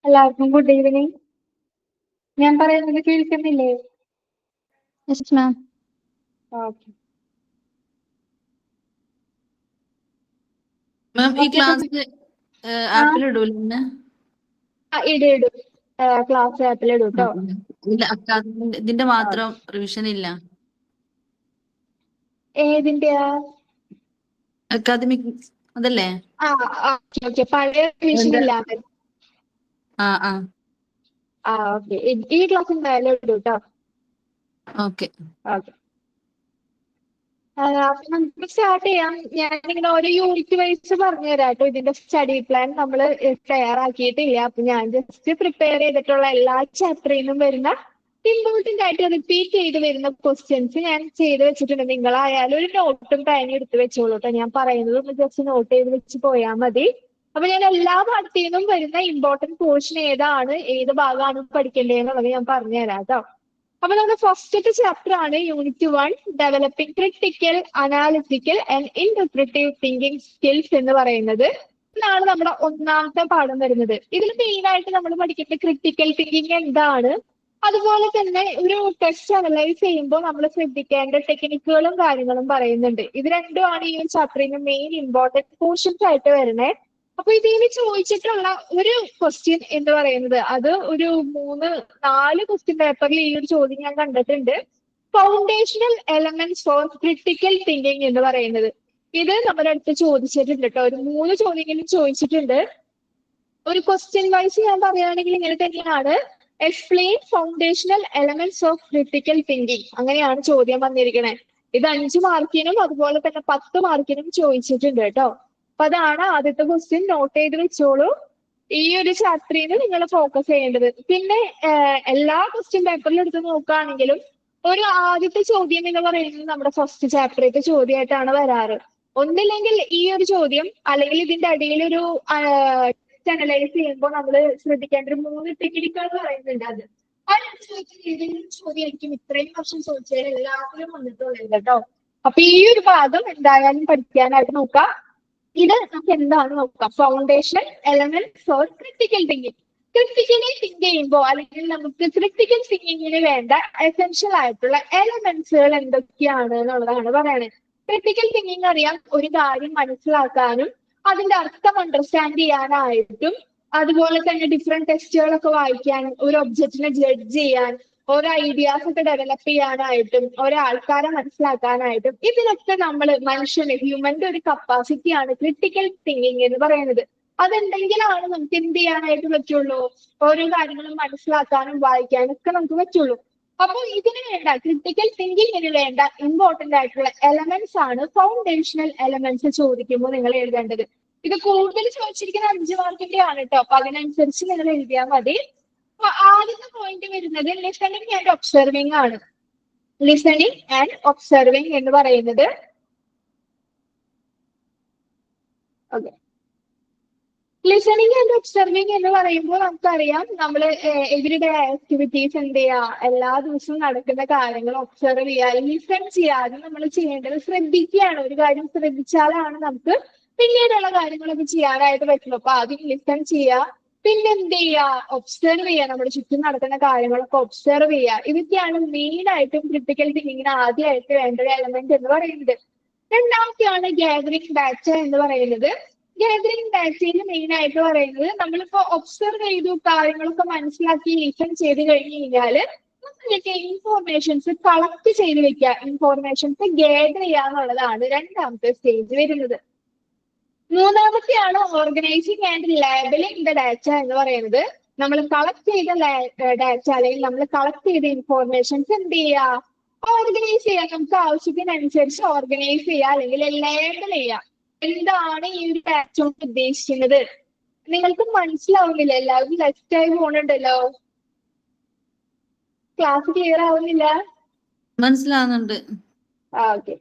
എല്ലാവർക്കും good evening. ഞാൻ പറയുന്നത് കേൾക്കുന്നില്ലേ? Yes ma'am. ഓക്കെ. മാം ഈ ക്ലാസ് ആപ്പിൽ ഇടൂല്ലേ? ഇടും. ക്ലാസ് ആപ്പിൽ ഇടും കേട്ടോ. ഇതിന്റെ മാത്രം റിവിഷൻ ഇല്ല. ഏതിന്റെയാ? അക്കാദമിക് അതല്ലേ? ഓക്കെ. പഴയ റിവിഷൻ ഇല്ലാതെ. ഓക്കെ. ഈ ക്ലാസ് എന്തായാലും ഇടും കേട്ടോ. ഓക്കെ. നമുക്ക് സ്റ്റാർട്ട് ചെയ്യാം. ഞാനിങ്ങനെ ഓരോ യൂണിറ്റ് വൈസ് പറഞ്ഞു തരാം കേട്ടോ. ഇതിന്റെ സ്റ്റഡി പ്ലാൻ നമ്മൾ തയ്യാറാക്കിയിട്ടില്ല. അപ്പൊ ഞാൻ ജസ്റ്റ് പ്രിപ്പയർ ചെയ്തിട്ടുള്ള എല്ലാ ചാപ്റ്ററിൽ നിന്നും വരുന്ന ഇമ്പോർട്ടന്റ് ആയിട്ട് റിപ്പീറ്റ് ചെയ്ത് വരുന്ന ക്വസ്റ്റ്യൻസ് ഞാൻ ചെയ്ത് വെച്ചിട്ടുണ്ട്. നിങ്ങളായാലും ഒരു നോട്ടും പേനയും എടുത്ത് വെച്ചോളൂ കേട്ടോ. ഞാൻ പറയുന്നത് ഒന്ന് ജസ്റ്റ് നോട്ട് ചെയ്ത് വെച്ച് പോയാൽ മതി. അപ്പൊ ഞാൻ എല്ലാ പാർട്ടിൽ നിന്നും വരുന്ന ഇമ്പോർട്ടന്റ് പോർഷൻ ഏതാണ്, ഏത് ഭാഗമാണ് പഠിക്കേണ്ടതെന്നുള്ളത് ഞാൻ പറഞ്ഞു തരാം കേട്ടോ. അപ്പൊ നമ്മുടെ ഫസ്റ്റത്തെ ചാപ്റ്റർ ആണ് unit 1 developing critical analytical and interpretive thinking skills എന്ന് പറയുന്നത്. ഇതാണ് നമ്മുടെ ഒന്നാമത്തെ പാഠം വരുന്നത്. ഇതിൽ മെയിൻ ആയിട്ട് നമ്മൾ പഠിക്കേണ്ട ക്രിട്ടിക്കൽ തിങ്കിങ് എന്താണ്, അതുപോലെ തന്നെ ഒരു ടെസ്റ്റ് അനലൈസ് ചെയ്യുമ്പോൾ നമ്മൾ ശ്രദ്ധിക്കേണ്ട ടെക്നിക്കുകളും കാര്യങ്ങളും പറയുന്നുണ്ട്. ഇത് രണ്ടുമാണ് ഈ ഒരു ചാപ്റ്ററിന് മെയിൻ ഇമ്പോർട്ടന്റ് പോർഷൻസ് ആയിട്ട് വരുന്നത്. അപ്പൊ ഇതിന് ചോദിച്ചിട്ടുള്ള ഒരു ക്വസ്റ്റ്യൻ എന്ന് പറയുന്നത് അത് ഒരു 3-4 ക്വസ്റ്റ്യൻ പേപ്പറിൽ ഈ ഒരു ചോദ്യം ഞാൻ കണ്ടിട്ടുണ്ട്. Foundational elements for critical thinking എന്ന് പറയുന്നത്. ഇത് നമ്മുടെ അടുത്ത് ചോദിച്ചിട്ടുണ്ട് കേട്ടോ. ഒരു 3 ചോദ്യങ്ങളും ചോദിച്ചിട്ടുണ്ട്. ഒരു ക്വസ്റ്റ്യൻ വൈസ് ഞാൻ പറയുകയാണെങ്കിൽ ഇങ്ങനെ തന്നെയാണ്. Explain foundational elements of critical thinking, അങ്ങനെയാണ് ചോദ്യം വന്നിരിക്കുന്നത്. ഇത് 5 മാർക്കിനും അതുപോലെ തന്നെ 10 മാർക്കിനും ചോദിച്ചിട്ടുണ്ട് കേട്ടോ. അപ്പൊ അതാണ് ആദ്യത്തെ ക്വസ്റ്റ്യൻ. നോട്ട് ചെയ്ത് വെച്ചോളൂ. ഈ ഒരു ചാപ്റ്ററിൽ നിങ്ങൾ ഫോക്കസ് ചെയ്യേണ്ടത്. പിന്നെ എല്ലാ ക്വസ്റ്റ്യൻ പേപ്പറിലും എടുത്ത് നോക്കുകയാണെങ്കിലും ഒരു ആദ്യത്തെ ചോദ്യം എന്ന് പറയുന്നത് നമ്മുടെ ഫസ്റ്റ് ചാപ്റ്ററിലത്തെ ചോദ്യമായിട്ടാണ് വരാറ്. ഒന്നില്ലെങ്കിൽ ഈ ഒരു ചോദ്യം, അല്ലെങ്കിൽ ഇതിന്റെ അടിയിൽ ഒരു അനലൈസ് ചെയ്യുമ്പോൾ നമ്മൾ ശ്രദ്ധിക്കേണ്ട ഒരു 3 ടെക്നിക്കുകൾ പറയുന്നുണ്ട്. അത് ഏതെങ്കിലും ചോദ്യമായിരിക്കും ഇത്രയും വർഷം ചോദിച്ചാൽ എല്ലാത്തിലും വന്നിട്ടുള്ളത് കേട്ടോ. അപ്പൊ ഈ ഒരു ഭാഗം എന്തായാലും പഠിക്കാനായിട്ട് നോക്കാം. ഇത് നമുക്ക് എന്താണ് നോക്കാം. Foundation elements for critical thinking. Critically think ചെയ്യുമ്പോൾ അല്ലെങ്കിൽ നമുക്ക് ക്രിട്ടിക്കൽ തിങ്കിങ്ങിന് വേണ്ട എസെൻഷ്യൽ ആയിട്ടുള്ള എലമെന്റ്സുകൾ എന്തൊക്കെയാണ് എന്നുള്ളതാണ് പറയുന്നത്. ക്രിട്ടിക്കൽ തിങ്കിങ് അറിയാം, ഒരു കാര്യം മനസ്സിലാക്കാനും അതിന്റെ അർത്ഥം അണ്ടർസ്റ്റാൻഡ് ചെയ്യാനായിട്ടും അതുപോലെ തന്നെ ഡിഫറെന്റ് ടെസ്റ്റുകളൊക്കെ വായിക്കാനും ഒരു ഒബ്ജക്റ്റിനെ ജഡ്ജ് ചെയ്യാൻ, ഓരോ ഐഡിയാസ് ഒക്കെ ഡെവലപ്പ് ചെയ്യാനായിട്ടും ഒരാൾക്കാരെ മനസ്സിലാക്കാനായിട്ടും ഇതിനൊക്കെ നമ്മൾ മനുഷ്യന് ഹ്യൂമന്റെ ഒരു കപ്പാസിറ്റിയാണ് ക്രിട്ടിക്കൽ തിങ്കിങ് എന്ന് പറയുന്നത്. അതുണ്ടെങ്കിലാണ് നമുക്ക് എന്ത് ചെയ്യാനായിട്ട് പറ്റുള്ളൂ, ഓരോ കാര്യങ്ങളും മനസ്സിലാക്കാനും വായിക്കാനും ഒക്കെ നമുക്ക് പറ്റുള്ളൂ. അപ്പൊ ഇതിന് വേണ്ട ക്രിട്ടിക്കൽ തിങ്കിങ്ങിന് വേണ്ട ഇമ്പോർട്ടന്റ് ആയിട്ടുള്ള എലമെന്റ്സ് ആണ് ഫൗണ്ടേഷണൽ എലമെന്റ്സ് ചോദിക്കുമ്പോൾ നിങ്ങൾ എഴുതേണ്ടത്. ഇത് കൂടുതൽ ചോദിച്ചിരിക്കുന്ന 5 മാർക്കിന്റെ ആണ് കേട്ടോ. അപ്പൊ അതിനനുസരിച്ച് നിങ്ങൾ എഴുതിയാൽ മതി. അപ്പൊ ആദ്യത്തെ പോയിന്റ് വരുന്നത് ലിസണിങ് ആൻഡ് ഒബ്സർവിങ് ആണ്. ലിസണിങ് ആൻഡ് ഒബ്സർവിങ് എന്ന് പറയുന്നത് ലിസണിങ് ആൻഡ് ഒബ്സർവിങ് എന്ന് പറയുമ്പോൾ നമുക്കറിയാം നമ്മൾ എവരിഡേ ആക്ടിവിറ്റീസ് എന്ത് ചെയ്യുക, എല്ലാ ദിവസവും നടക്കുന്ന കാര്യങ്ങൾ ഒബ്സർവ് ചെയ്യുക. ലിസൺ ചെയ്യാതെ നമ്മൾ ചെയ്യേണ്ടത് ശ്രദ്ധിക്കുകയാണ്. ഒരു കാര്യം ശ്രദ്ധിച്ചാലാണ് നമുക്ക് പിന്നീടുള്ള കാര്യങ്ങളൊക്കെ ചെയ്യാനായിട്ട് പറ്റുള്ളൂ. അപ്പൊ ആദ്യം ലിസൺ ചെയ്യുക, പിന്നെ എന്ത് ചെയ്യുക, ഒബ്സർവ് ചെയ്യുക. നമ്മുടെ ചുറ്റും നടക്കുന്ന കാര്യങ്ങളൊക്കെ ഒബ്സർവ് ചെയ്യുക. ഇതൊക്കെയാണ് മെയിൻ ആയിട്ടും ക്രിട്ടിക്കൽ തിങ്കിങ്ങിന് ആദ്യമായിട്ട് വേണ്ട ഒരു എലമെന്റ് എന്ന് പറയുന്നത്. രണ്ടാമത്തെയാണ് ഗാദറിംഗ് ഡാറ്റ എന്ന് പറയുന്നത്. ഗാദറിംഗ് ഡാറ്റയിൽ മെയിൻ ആയിട്ട് പറയുന്നത് നമ്മളിപ്പോ ഒബ്സർവ് ചെയ്തു കാര്യങ്ങളൊക്കെ മനസ്സിലാക്കി ലിസൺ ചെയ്ത് കഴിഞ്ഞു കഴിഞ്ഞാല് നമ്മൾക്ക് ഇൻഫോർമേഷൻസ് കളക്ട് ചെയ്ത് വെക്കുക, ഇൻഫോർമേഷൻസ് ഗാദർ ചെയ്യുക എന്നുള്ളതാണ് രണ്ടാമത്തെ സ്റ്റേജ് വരുന്നത്. മൂന്നാമത്തെയാണ് organising and labelling the data എന്ന് പറയുന്നത്. നമ്മൾ കളക്ട് ചെയ്ത ഡാറ്റ അല്ലെങ്കിൽ നമ്മൾ കളക്ട് ചെയ്ത ഇൻഫോർമേഷൻസ് എന്ത് ചെയ്യുക, ഓർഗനൈസ് ചെയ്യുക. നമുക്ക് ആവശ്യത്തിനനുസരിച്ച് ഓർഗനൈസ് ചെയ്യുക അല്ലെങ്കിൽ ലേബൽ ചെയ്യുക. എന്താണ് ഈ ഒരു ഡാറ്റ കൊണ്ട് ഉദ്ദേശിക്കുന്നത്? നിങ്ങൾക്ക് മനസ്സിലാവുന്നില്ല? എല്ലാവരും ലെഫ്റ്റ് ആയി പോണുണ്ടല്ലോ. ക്ലാസ് ക്ലിയർ ആവുന്നില്ല? മനസ്സിലാവുന്നുണ്ട്. ഓക്കെ.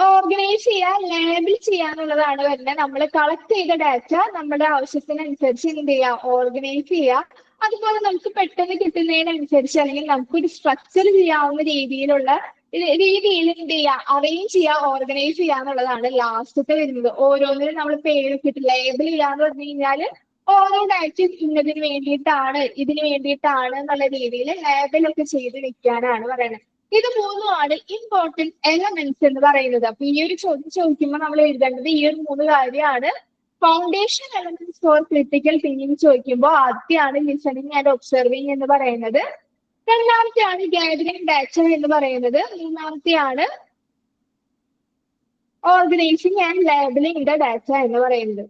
ഓർഗനൈസ് ചെയ്യുക, ലേബിൾ ചെയ്യാന്നുള്ളതാണ് വരുന്നത്. നമ്മൾ കളക്ട് ചെയ്ത ഡാറ്റ നമ്മുടെ ആവശ്യത്തിനനുസരിച്ച് എന്ത് ചെയ്യുക, ഓർഗനൈസ് ചെയ്യുക. അതുപോലെ നമുക്ക് പെട്ടെന്ന് കിട്ടുന്നതിനനുസരിച്ച് അല്ലെങ്കിൽ നമുക്കൊരു സ്ട്രക്ചർ ചെയ്യാവുന്ന രീതിയിലുള്ള രീതിയിൽ എന്ത് ചെയ്യുക, അറേഞ്ച് ചെയ്യുക, ഓർഗനൈസ് ചെയ്യുക എന്നുള്ളതാണ് ലാസ്റ്റത്തെ വരുന്നത്. ഓരോന്നിനും നമ്മൾ പേരൊക്കെ ഇട്ട് ലേബിൾ ചെയ്യാന്ന് പറഞ്ഞു കഴിഞ്ഞാല് ഓരോ ഡാറ്റും ഇന്നതിന് വേണ്ടിയിട്ടാണ്, ഇതിന് വേണ്ടിയിട്ടാണ് എന്നുള്ള രീതിയിൽ ലേബലൊക്കെ ചെയ്ത് വെക്കാനാണ് പറയുന്നത്. ഇത് മൂന്നുമാണ് ഇമ്പോർട്ടന്റ് എലമെന്റ്സ് എന്ന് പറയുന്നത്. അപ്പൊ ഈ ഒരു ചോദ്യം ചോദിക്കുമ്പോൾ നമ്മൾ എഴുതേണ്ടത് ഈ ഒരു 3 കാര്യമാണ്. Foundation elements for critical thinking ചോദിക്കുമ്പോൾ ആദ്യമാണ് ലിസണിങ് ആൻഡ് ഒബ്സർവിങ് എന്ന് പറയുന്നത്. രണ്ടാമത്തെയാണ് ഗാദറിംഗ് ഡാറ്റ എന്ന് പറയുന്നത്. മൂന്നാമത്തെയാണ് organising and labelling the data എന്ന് പറയുന്നത്.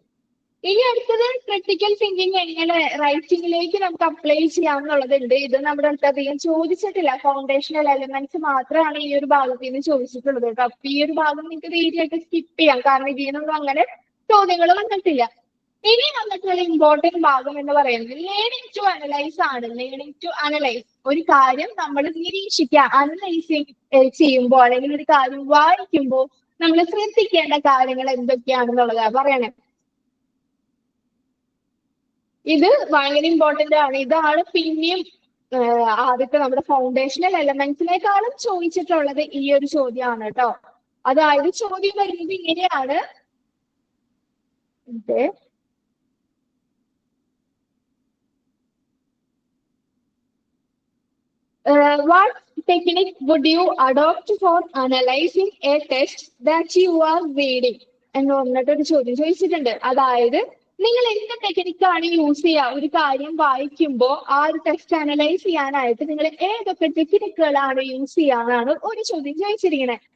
ഇനി അടുത്തത് ക്രിട്ടിക്കൽ തിങ്കിങ് എങ്ങനെ റൈറ്റിംഗിലേക്ക് നമുക്ക് അപ്ലൈ ചെയ്യാമെന്നുള്ളതുണ്ട്. ഇത് നമ്മുടെ അടുത്ത് അധികം ചോദിച്ചിട്ടില്ല. ഫൗണ്ടേഷണൽ എലമെന്റ്സ് മാത്രമാണ് ഈ ഒരു ഭാഗത്ത് നിന്ന് ചോദിച്ചിട്ടുള്ളത് കേട്ടോ. അപ്പൊ ഈ ഒരു ഭാഗം നിങ്ങൾക്ക് ഈസിയായിട്ട് സ്കിപ്പ് ചെയ്യാം, കാരണം ഇതിനൊന്നും അങ്ങനെ ചോദ്യങ്ങൾ വന്നിട്ടില്ല. ഇനി വന്നിട്ടുള്ള ഇമ്പോർട്ടന്റ് ഭാഗം എന്ന് പറയുന്നത് ലേണിംഗ് ടു അനലൈസ് ആണ്. ലേണിംഗ് ടു അനലൈസ്, ഒരു കാര്യം നമ്മൾ നിരീക്ഷിക്കുക, അനലൈസ് ചെയ്യുമ്പോൾ അല്ലെങ്കിൽ ഒരു കാര്യം വായിക്കുമ്പോൾ നമ്മൾ ശ്രദ്ധിക്കേണ്ട കാര്യങ്ങൾ എന്തൊക്കെയാണെന്നുള്ളതാണ് പറയണേ. ഇത് ഭയങ്കര ഇമ്പോർട്ടന്റ് ആണ്. ഇതാണ് പിന്നെയും ആദ്യത്തെ നമ്മുടെ ഫൗണ്ടേഷണൽ എലമെന്റ്സിനേക്കാളും ചോദിച്ചിട്ടുള്ളത് ഈ ഒരു ചോദ്യമാണ് കേട്ടോ. അതായത് ചോദ്യം വരുന്നത് ഇങ്ങനെയാണ്. What technique would you adopt for analyzing a text that you are reading? എന്ന് പറഞ്ഞിട്ടൊരു ചോദ്യം ചോദിച്ചിട്ടുണ്ട്. അതായത് നിങ്ങൾ എന്ത് ടെക്നിക്കാണ് യൂസ് ചെയ്യുക ഒരു കാര്യം വായിക്കുമ്പോൾ ആ ഒരു ടെക്സ്റ്റ് അനലൈസ് ചെയ്യാനായിട്ട് നിങ്ങൾ ഏതൊക്കെ ടെക്നിക്കുകളാണ് യൂസ് ചെയ്യാനാണ് ഒരു ചോദ്യം ചോദിച്ചിരിക്കുന്നത്.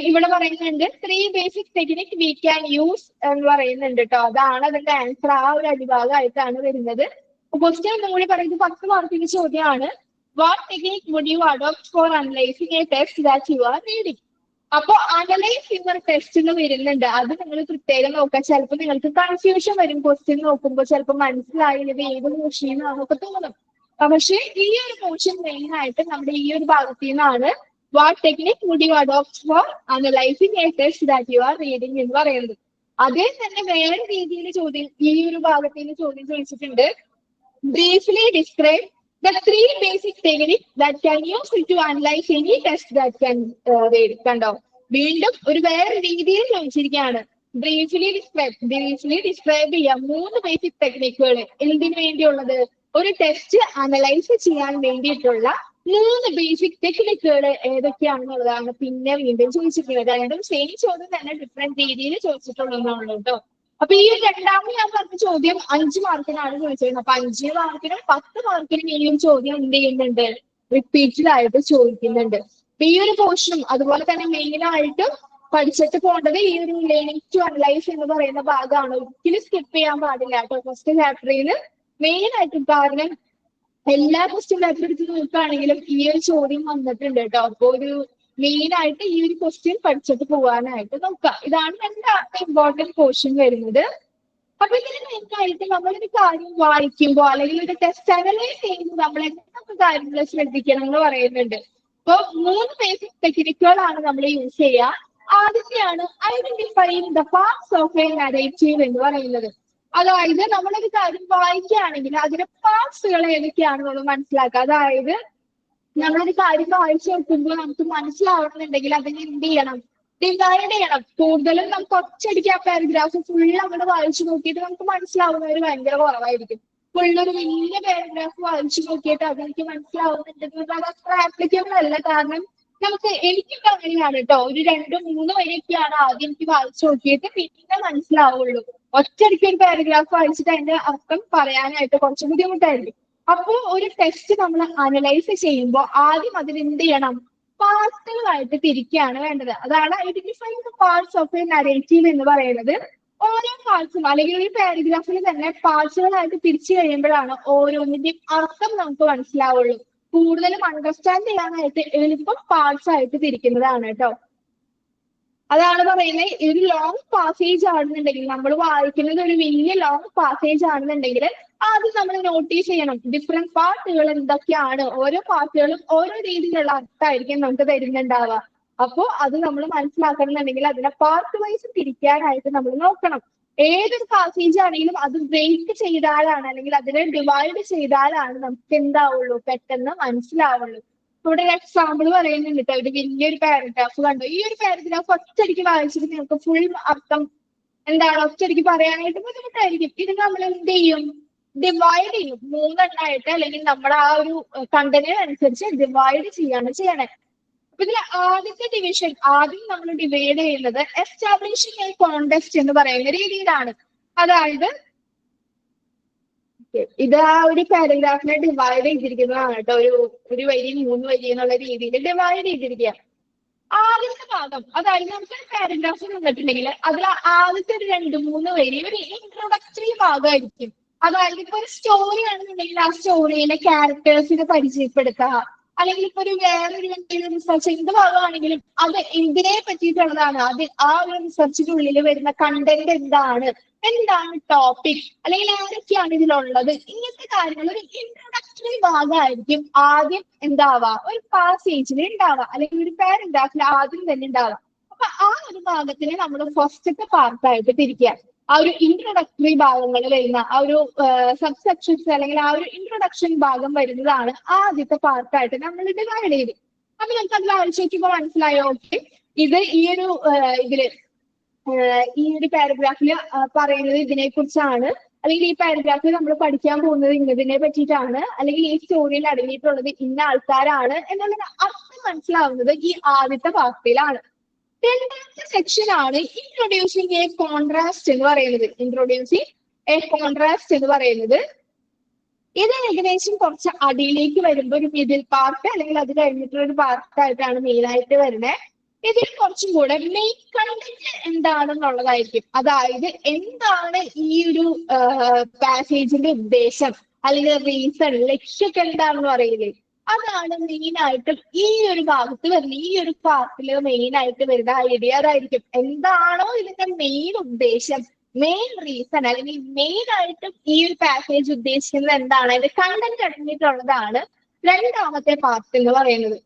ഇവിടെ പറയുന്നുണ്ട് 3 basic technique we can use എന്ന് പറയുന്നുണ്ട് കേട്ടോ. അതാണ് അതിന്റെ ആൻസർ. ആ ഒരു അടിഭാഗമായിട്ടാണ് വരുന്നത്. ക്വസ്റ്റ്യൻ ഒന്നും കൂടി പറയുന്നത് 10 മാർക്കിന്റെ ചോദ്യമാണ്. What technique would you adopt for analyzing a text that you are reading? അപ്പൊ അനലൈസ് ചെയ്യുന്ന ടെസ്റ്റ് എന്ന് വരുന്നുണ്ട്. അത് നിങ്ങൾ പ്രത്യേകം നോക്കുക. ചിലപ്പോൾ നിങ്ങൾക്ക് കൺഫ്യൂഷൻ വരും. ക്വസ്റ്റ്യൻ നോക്കുമ്പോൾ ചിലപ്പോൾ മനസ്സിലായില്ല ഏത് പോർഷനാണെന്നൊക്കെ തോന്നും. പക്ഷെ ഈ ഒരു പോർഷൻ മെയിൻ ആയിട്ട് നമ്മുടെ ഈ ഒരു ഭാഗത്തു നിന്നാണ് what technique would you adopt for analysing a text that you are reading എന്ന് പറയുന്നത്. അതേ തന്നെ വേറെ രീതിയിൽ ചോദ്യം ഈ ഒരു ഭാഗത്ത് നിന്ന് ചോദ്യം ചോദിച്ചിട്ടുണ്ട്. Briefly describe the 3 basic techniques that can use to analyze any text that can read. കണ്ടോ, വീണ്ടും ഒരു വേറെ രീതിയിൽ ചോദിച്ചിരിക്കുകയാണ്. ബ്രീഫ്ലി ഡിസ്ക്രൈബ് ചെയ്യാം 3 ബേസിക് ടെക്നിക്കുകൾ. എന്തിനു വേണ്ടിയുള്ളത്? ഒരു ടെക്സ്റ്റ് അനലൈസ് ചെയ്യാൻ വേണ്ടിയിട്ടുള്ള 3 ബേസിക് ടെക്നിക്കുകൾ ഏതൊക്കെയാണെന്നുള്ളതാണ് പിന്നെ വീണ്ടും ചോദിച്ചിരിക്കുന്നത്. രണ്ടും സെയിം ചോദ്യം തന്നെ ഡിഫറെന്റ് രീതിയിൽ ചോദിച്ചിട്ടുള്ളതെന്നുള്ളൂ കേട്ടോ. അപ്പൊ ഈ രണ്ടാമത് ഞാൻ പറഞ്ഞ ചോദ്യം 5 മാർക്കിനാണ് ചോദിച്ചത്. അപ്പൊ 5 മാർക്കിനും 10 മാർക്കിനും ഈ ഒരു ചോദ്യം എന്ത് ചെയ്യുന്നുണ്ട്? റിപ്പീറ്റഡായിട്ട് ചോദിക്കുന്നുണ്ട്. അപ്പൊ ഈ ഒരു പോർഷനും അതുപോലെ തന്നെ മെയിനായിട്ട് പഠിച്ചിട്ട് പോകേണ്ടത് ഈ ഒരു ലേണിംഗ് ടു അനലൈസ് എന്ന് പറയുന്ന ഭാഗമാണ്. ഒരിക്കലും സ്കിപ്പ് ചെയ്യാൻ പാടില്ല കേട്ടോ ഫസ്റ്റ് ചാപ്റ്ററിൽ മെയിൻ ആയിട്ടും. കാരണം എല്ലാ ക്വസ്റ്റ്യൻ പേപ്പർ എടുത്ത് നോക്കുകയാണെങ്കിലും ഈ ഒരു ചോദ്യം വന്നിട്ടുണ്ട് കേട്ടോ. അപ്പൊ ഒരു മെയിൻ ആയിട്ട് ഈ ഒരു ക്വസ്റ്റ്യൻ പഠിച്ചിട്ട് പോകാനായിട്ട് നോക്കാം. ഇതാണ് രണ്ടാമത്തെ ഇമ്പോർട്ടന്റ് പോർഷൻ വരുന്നത്. അപ്പൊ ഇതിന് മെയിൻ ആയിട്ട് നമ്മളൊരു കാര്യം വായിക്കുമ്പോൾ അല്ലെങ്കിൽ ഒരു ടെക്സ്റ്റ് അനലൈസ് ചെയ്യുമ്പോൾ നമ്മൾ എന്തൊക്കെ കാര്യങ്ങൾ ശ്രദ്ധിക്കണം എന്ന് പറയുന്നുണ്ട്. അപ്പൊ 3 ബേസിക് ടെക്നിക്കുകളാണ് നമ്മൾ യൂസ് ചെയ്യുക. ആദ്യത്തെയാണ് identifying the parts of a narrative എന്ന് പറയുന്നത്. അതായത് നമ്മളൊരു കാര്യം വായിക്കുകയാണെങ്കിൽ അതിന്റെ പാർട്സുകൾ ഏതൊക്കെയാണെന്നുള്ളത് മനസ്സിലാക്കുക. അതായത് നമ്മളൊരു കാര്യം വായിച്ചു നോക്കുമ്പോൾ നമുക്ക് മനസ്സിലാവണമെന്നുണ്ടെങ്കിൽ അതിന് എന്ത് ചെയ്യണം? ഡിവൈഡ് ചെയ്യണം. കൂടുതലും നമുക്ക് ഒറ്റയടിക്ക് ആ പാരഗ്രാഫ് ഫുള്ള് അങ്ങോട്ട് വായിച്ചു നോക്കിയിട്ട് നമുക്ക് മനസ്സിലാവുന്നവർ ഭയങ്കര കുറവായിരിക്കും. ഫുള്ളൊരു വലിയ പാരഗ്രാഫ് വായിച്ചു നോക്കിയിട്ട് അതെനിക്ക് മനസ്സിലാവുന്നുണ്ടെങ്കിൽ അത് അത്ര ആപ്ലിക്കബിൾ അല്ല. കാരണം എനിക്കൊക്കെ അങ്ങനെയാണ് കേട്ടോ. ഒരു 2-3 വരെയൊക്കെയാണ് ആദ്യം എനിക്ക് വായിച്ചു നോക്കിയിട്ട് പിന്നെ മനസ്സിലാവുള്ളൂ. ഒറ്റയടിക്ക് ഒരു പാരഗ്രാഫ് വായിച്ചിട്ട് അതിന്റെ അർത്ഥം പറയാനായിട്ട് കുറച്ച് ബുദ്ധിമുട്ടായിരിക്കും. അപ്പോൾ ഒരു ടെക്സ്റ്റ് നമ്മൾ അനലൈസ് ചെയ്യുമ്പോൾ ആദ്യം അതിന് എന്ത് ചെയ്യണം? പാർട്ടുകളായിട്ട് തിരിക്കുകയാണ് വേണ്ടത്. അതാണ് identifying the parts of a narrative എന്ന് പറയുന്നത്. ഓരോ പാർട്സും അല്ലെങ്കിൽ ഒരു പാരഗ്രാഫിൽ തന്നെ പാർട്സുകളായിട്ട് തിരിച്ചു കഴിയുമ്പോഴാണ് ഓരോന്നിന്റെയും അർത്ഥം നമുക്ക് മനസ്സിലാവുള്ളൂ. കൂടുതലും അണ്ടർസ്റ്റാൻഡ് ചെയ്യാനായിട്ട് എളുപ്പം പാർട്സ് ആയിട്ട് തിരിക്കുന്നതാണ് കേട്ടോ. അതാണ് പറയുന്നത്. ഒരു ലോങ് പാസേജ് ആണെന്നുണ്ടെങ്കിൽ, നമ്മൾ വായിക്കുന്നത് ഒരു വലിയ ലോങ് പാസേജ് ആണെന്നുണ്ടെങ്കിൽ ആദ്യം നമ്മൾ നോട്ടീസ് ചെയ്യണം ഡിഫറെന്റ് പാർട്ടുകൾ എന്തൊക്കെയാണ്. ഓരോ പാർട്ടുകളും ഓരോ രീതിയിലുള്ള അർത്ഥമായിരിക്കും നമുക്ക് തരുന്നുണ്ടാവുക. അപ്പോൾ അത് നമ്മൾ മനസ്സിലാക്കണമെന്നുണ്ടെങ്കിൽ അതിനെ പാർട്ട് വൈസ് തിരിക്കാനായിട്ട് നമ്മൾ നോക്കണം. ഏതൊരു പാസേജ് ആണെങ്കിലും അത് ബ്രേക്ക് ചെയ്താലാണ് അല്ലെങ്കിൽ അതിനെ ഡിവൈഡ് ചെയ്താലാണ് നമുക്ക് എന്താവുള്ളൂ? പെട്ടെന്ന് മനസ്സിലാവുള്ളൂ. ഇവിടെ ഒരു എക്സാമ്പിൾ പറയുന്നുണ്ട് ട്ടോ. ഒരു വലിയൊരു പാരഗ്രാഫ് കണ്ടു. ഈ ഒരു പാരഗ്രാഫ് ഒറ്റയടിക്ക് വായിച്ചിട്ട് നിങ്ങൾക്ക് ഫുൾ അർത്ഥം എന്താണ് ഒറ്റയടിക്ക് പറയാനായിട്ട് ബുദ്ധിമുട്ടായിരിക്കും. ഇത് നമ്മൾ എന്ത് ചെയ്യും? ഡിവൈഡ് ചെയ്യും. 3 എണ്ണമായിട്ട്, അല്ലെങ്കിൽ നമ്മുടെ ആ ഒരു കണ്ടന്റ് അനുസരിച്ച് ഡിവൈഡ് ചെയ്യണേ. അപ്പൊ ഇതിൽ ആദ്യത്തെ ഡിവിഷൻ ആദ്യം നമ്മൾ ഡിവൈഡ് ചെയ്യുന്നത് എസ്റ്റാബ്ലിഷിംഗ് എ കോണ്ടെക്സ്റ്റ് എന്ന് പറയുന്ന രീതിയിലാണ്. അതായത് ഇത് ആ ഒരു പാരഗ്രാഫിനെ ഡിവൈഡ് ചെയ്തിരിക്കുന്നതാണ് കേട്ടോ. ഒരു വരി 3 വരി എന്നുള്ള രീതിയിൽ ഡിവൈഡ് ചെയ്തിരിക്കുക. ആദ്യത്തെ ഭാഗം, അതായത് നമുക്ക് പാരഗ്രാഫ് തന്നിട്ടുണ്ടെങ്കിൽ അതിൽ ആദ്യത്തെ ഒരു 2-3 വരി ഒരു ഇൻട്രൊഡക്ടറി ഭാഗമായിരിക്കും. അതായത് ഇപ്പൊ ഒരു സ്റ്റോറി ആണെന്നുണ്ടെങ്കിൽ ആ സ്റ്റോറിയിലെ ക്യാരക്ടേഴ്സിനെ പരിചയപ്പെടുത്തുക, അല്ലെങ്കിൽ ഇപ്പൊ ഒരു വേറൊരു റിസർച്ച് എന്ത് ഭാഗമാണെങ്കിലും അത് എന്തിനെ പറ്റിയിട്ടുള്ളതാണ്, അത് ആ ഒരു റിസർച്ചിനുള്ളിൽ വരുന്ന കണ്ടന്റ് എന്താണ് ടോപ്പിക്, അല്ലെങ്കിൽ ആരൊക്കെയാണ് ഇതിലുള്ളത്, ഇങ്ങനത്തെ കാര്യങ്ങൾ ഒരു ഇൻട്രൊഡക്ടറി ഭാഗമായിരിക്കും ആദ്യം ഒരു പാസേജിൽ ഉണ്ടാവുക, അല്ലെങ്കിൽ ഒരു പാരഗ്രാഫിൽ ആദ്യം തന്നെ ഉണ്ടാവുക. അപ്പൊ ആ ഒരു ഭാഗത്തിനെ നമ്മൾ ഫസ്റ്റത്തെ പാർട്ടായിട്ട് തിരിക്കുക. ആ ഒരു ഇൻട്രൊഡക്ടറി ഭാഗങ്ങൾ വരുന്ന ആ ഒരു സബ്സെക്ഷൻസ്, അല്ലെങ്കിൽ ആ ഒരു ഇൻട്രൊഡക്ഷൻ ഭാഗം വരുന്നതാണ് ആദ്യത്തെ പാർട്ടായിട്ട് നമ്മൾ ഡിവൈഡ് ചെയ്ത്. അപ്പൊ നമുക്ക് അത് ആലോചിക്കുമ്പോൾ മനസ്സിലായോ? ഓക്കെ, ഇത് ഈ ഒരു പാരഗ്രാഫിൽ പറയുന്നത് ഇതിനെ കുറിച്ചാണ്, അല്ലെങ്കിൽ ഈ പാരഗ്രാഫിൽ നമ്മൾ പഠിക്കാൻ പോകുന്നത് ഇന്നതിനെ പറ്റിയിട്ടാണ്, അല്ലെങ്കിൽ ഈ സ്റ്റോറിയിൽ അടങ്ങിയിട്ടുള്ളത് ഇന്ന ആൾക്കാരാണ് എന്നുള്ളത് അർത്ഥം മനസ്സിലാവുന്നത് ഈ ആദ്യത്തെ പാർട്ടിലാണ്. രണ്ടാമത്തെ സെക്ഷൻ ആണ് ഇൻട്രൊഡ്യൂസിങ് എ കോൺട്രാസ്റ്റ് എന്ന് പറയുന്നത്. ഇത് ഏകദേശം കുറച്ച് അടിയിലേക്ക് വരുമ്പോൾ ഒരു മിഡിൽ പാർട്ട്, അല്ലെങ്കിൽ അത് കഴിഞ്ഞിട്ടുള്ള ഒരു പാർട്ടായിട്ടാണ് മെയിൻ ആയിട്ട് വരുന്നത്. ഇതിൽ കുറച്ചും കൂടെ മെയിൻ കണ്ടന്റ് എന്താണെന്നുള്ളതായിരിക്കും. അതായത് എന്താണ് ഈ ഒരു പാസേജിന്റെ ഉദ്ദേശം, അല്ലെങ്കിൽ റീസൺ, ലക്ഷ്യമൊക്കെ എന്താണെന്ന് പറയില്ലേ, അതാണ് മെയിൻ ആയിട്ടും ഈ ഒരു ഭാഗത്ത് വരുന്നത്. ഈ ഒരു പാർട്ടിൽ മെയിൻ ആയിട്ട് വരുന്ന ഐഡിയ അതായിരിക്കും. എന്താണോ ഇതിന്റെ മെയിൻ ഉദ്ദേശം, മെയിൻ റീസൺ, അല്ലെങ്കിൽ മെയിൻ ആയിട്ടും ഈ ഒരു പാസേജ് ഉദ്ദേശിക്കുന്നത് എന്താണ്, അതിന്റെ കണ്ടന്റ് അടങ്ങിയിട്ടുള്ളതാണ് രണ്ടാമത്തെ പാർട്ട് എന്ന് പറയുന്നത്.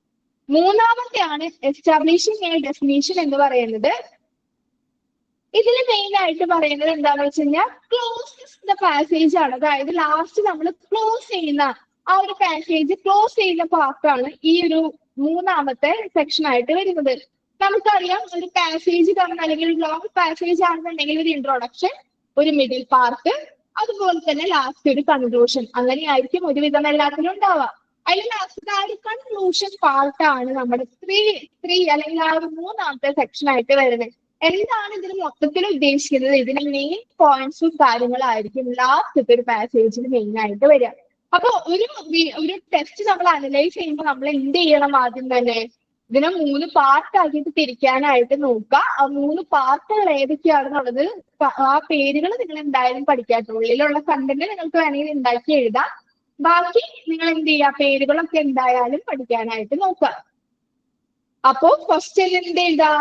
മൂന്നാമത്തെയാണ് എസ്റ്റാബ്ലിഷിംഗ് എ ഡെഫിനിഷൻ എന്ന് പറയുന്നത്. ഇതിൽ മെയിൻ ആയിട്ട് പറയുന്നത് എന്താണെന്ന് വെച്ച് കഴിഞ്ഞാൽ ക്ലോസ് ദ പാസേജ് ആണ്. അതായത് ലാസ്റ്റ് നമ്മൾ ക്ലോസ് ചെയ്യുന്ന ആ ഒരു പാസേജ് ക്ലോസ് ചെയ്യുന്ന പാർട്ടാണ് ഈ ഒരു മൂന്നാമത്തെ സെക്ഷൻ ആയിട്ട് വരുന്നത്. നമുക്കറിയാം, ഒരു പാസേജ് തന്ന, അല്ലെങ്കിൽ ഒരു ലോങ് പാസേജ് ആണെന്നുണ്ടെങ്കിൽ ഒരു ഇൻട്രൊഡക്ഷൻ, ഒരു മിഡിൽ പാർട്ട്, അതുപോലെ തന്നെ ലാസ്റ്റ് ഒരു കൺക്ലൂഷൻ, അങ്ങനെയായിരിക്കും ഒരുവിധം എല്ലാത്തിനും ഉണ്ടാവുക. അതിൽ ലാസ്റ്റ് ആ ഒരു കൺക്ലൂഷൻ പാർട്ടാണ് നമ്മുടെ ത്രീ അല്ലെങ്കിൽ ആ ഒരു മൂന്നാമത്തെ സെക്ഷൻ ആയിട്ട് വരുന്നത്. എന്താണ് ഇതിന് മൊത്തത്തിൽ ഉദ്ദേശിക്കുന്നത്, ഇതിന്റെ മെയിൻ പോയിന്റ്സും കാര്യങ്ങളായിരിക്കും ലാസ്റ്റത്തെ ഒരു പാസേജിൽ മെയിൻ ആയിട്ട് വരിക. അപ്പൊ ഒരു ടെസ്റ്റ് നമ്മൾ അനലൈസ് ചെയ്യുമ്പോൾ നമ്മൾ എന്ത് ചെയ്യണം? ആദ്യം തന്നെ ഇതിനെ 3 പാർട്ടാക്കിയിട്ട് തിരിക്കാനായിട്ട് നോക്കുക. ആ 3 പാർട്ടുകൾ ഏതൊക്കെയാണെന്നുള്ളത് ആ പേരുകൾ നിങ്ങൾ എന്തായാലും പഠിക്കാത്ത, ഉള്ളിലുള്ള കണ്ടന്റ് നിങ്ങൾക്ക് വേണമെങ്കിൽ ഉണ്ടാക്കി എഴുതാം. ബാക്കി നിങ്ങൾ എന്ത് ചെയ്യുക, പേരുകളൊക്കെ എന്തായാലും പഠിക്കാനായിട്ട് നോക്കുക. അപ്പോ ഫസ്റ്റ് എന്ത് ചെയ്താ,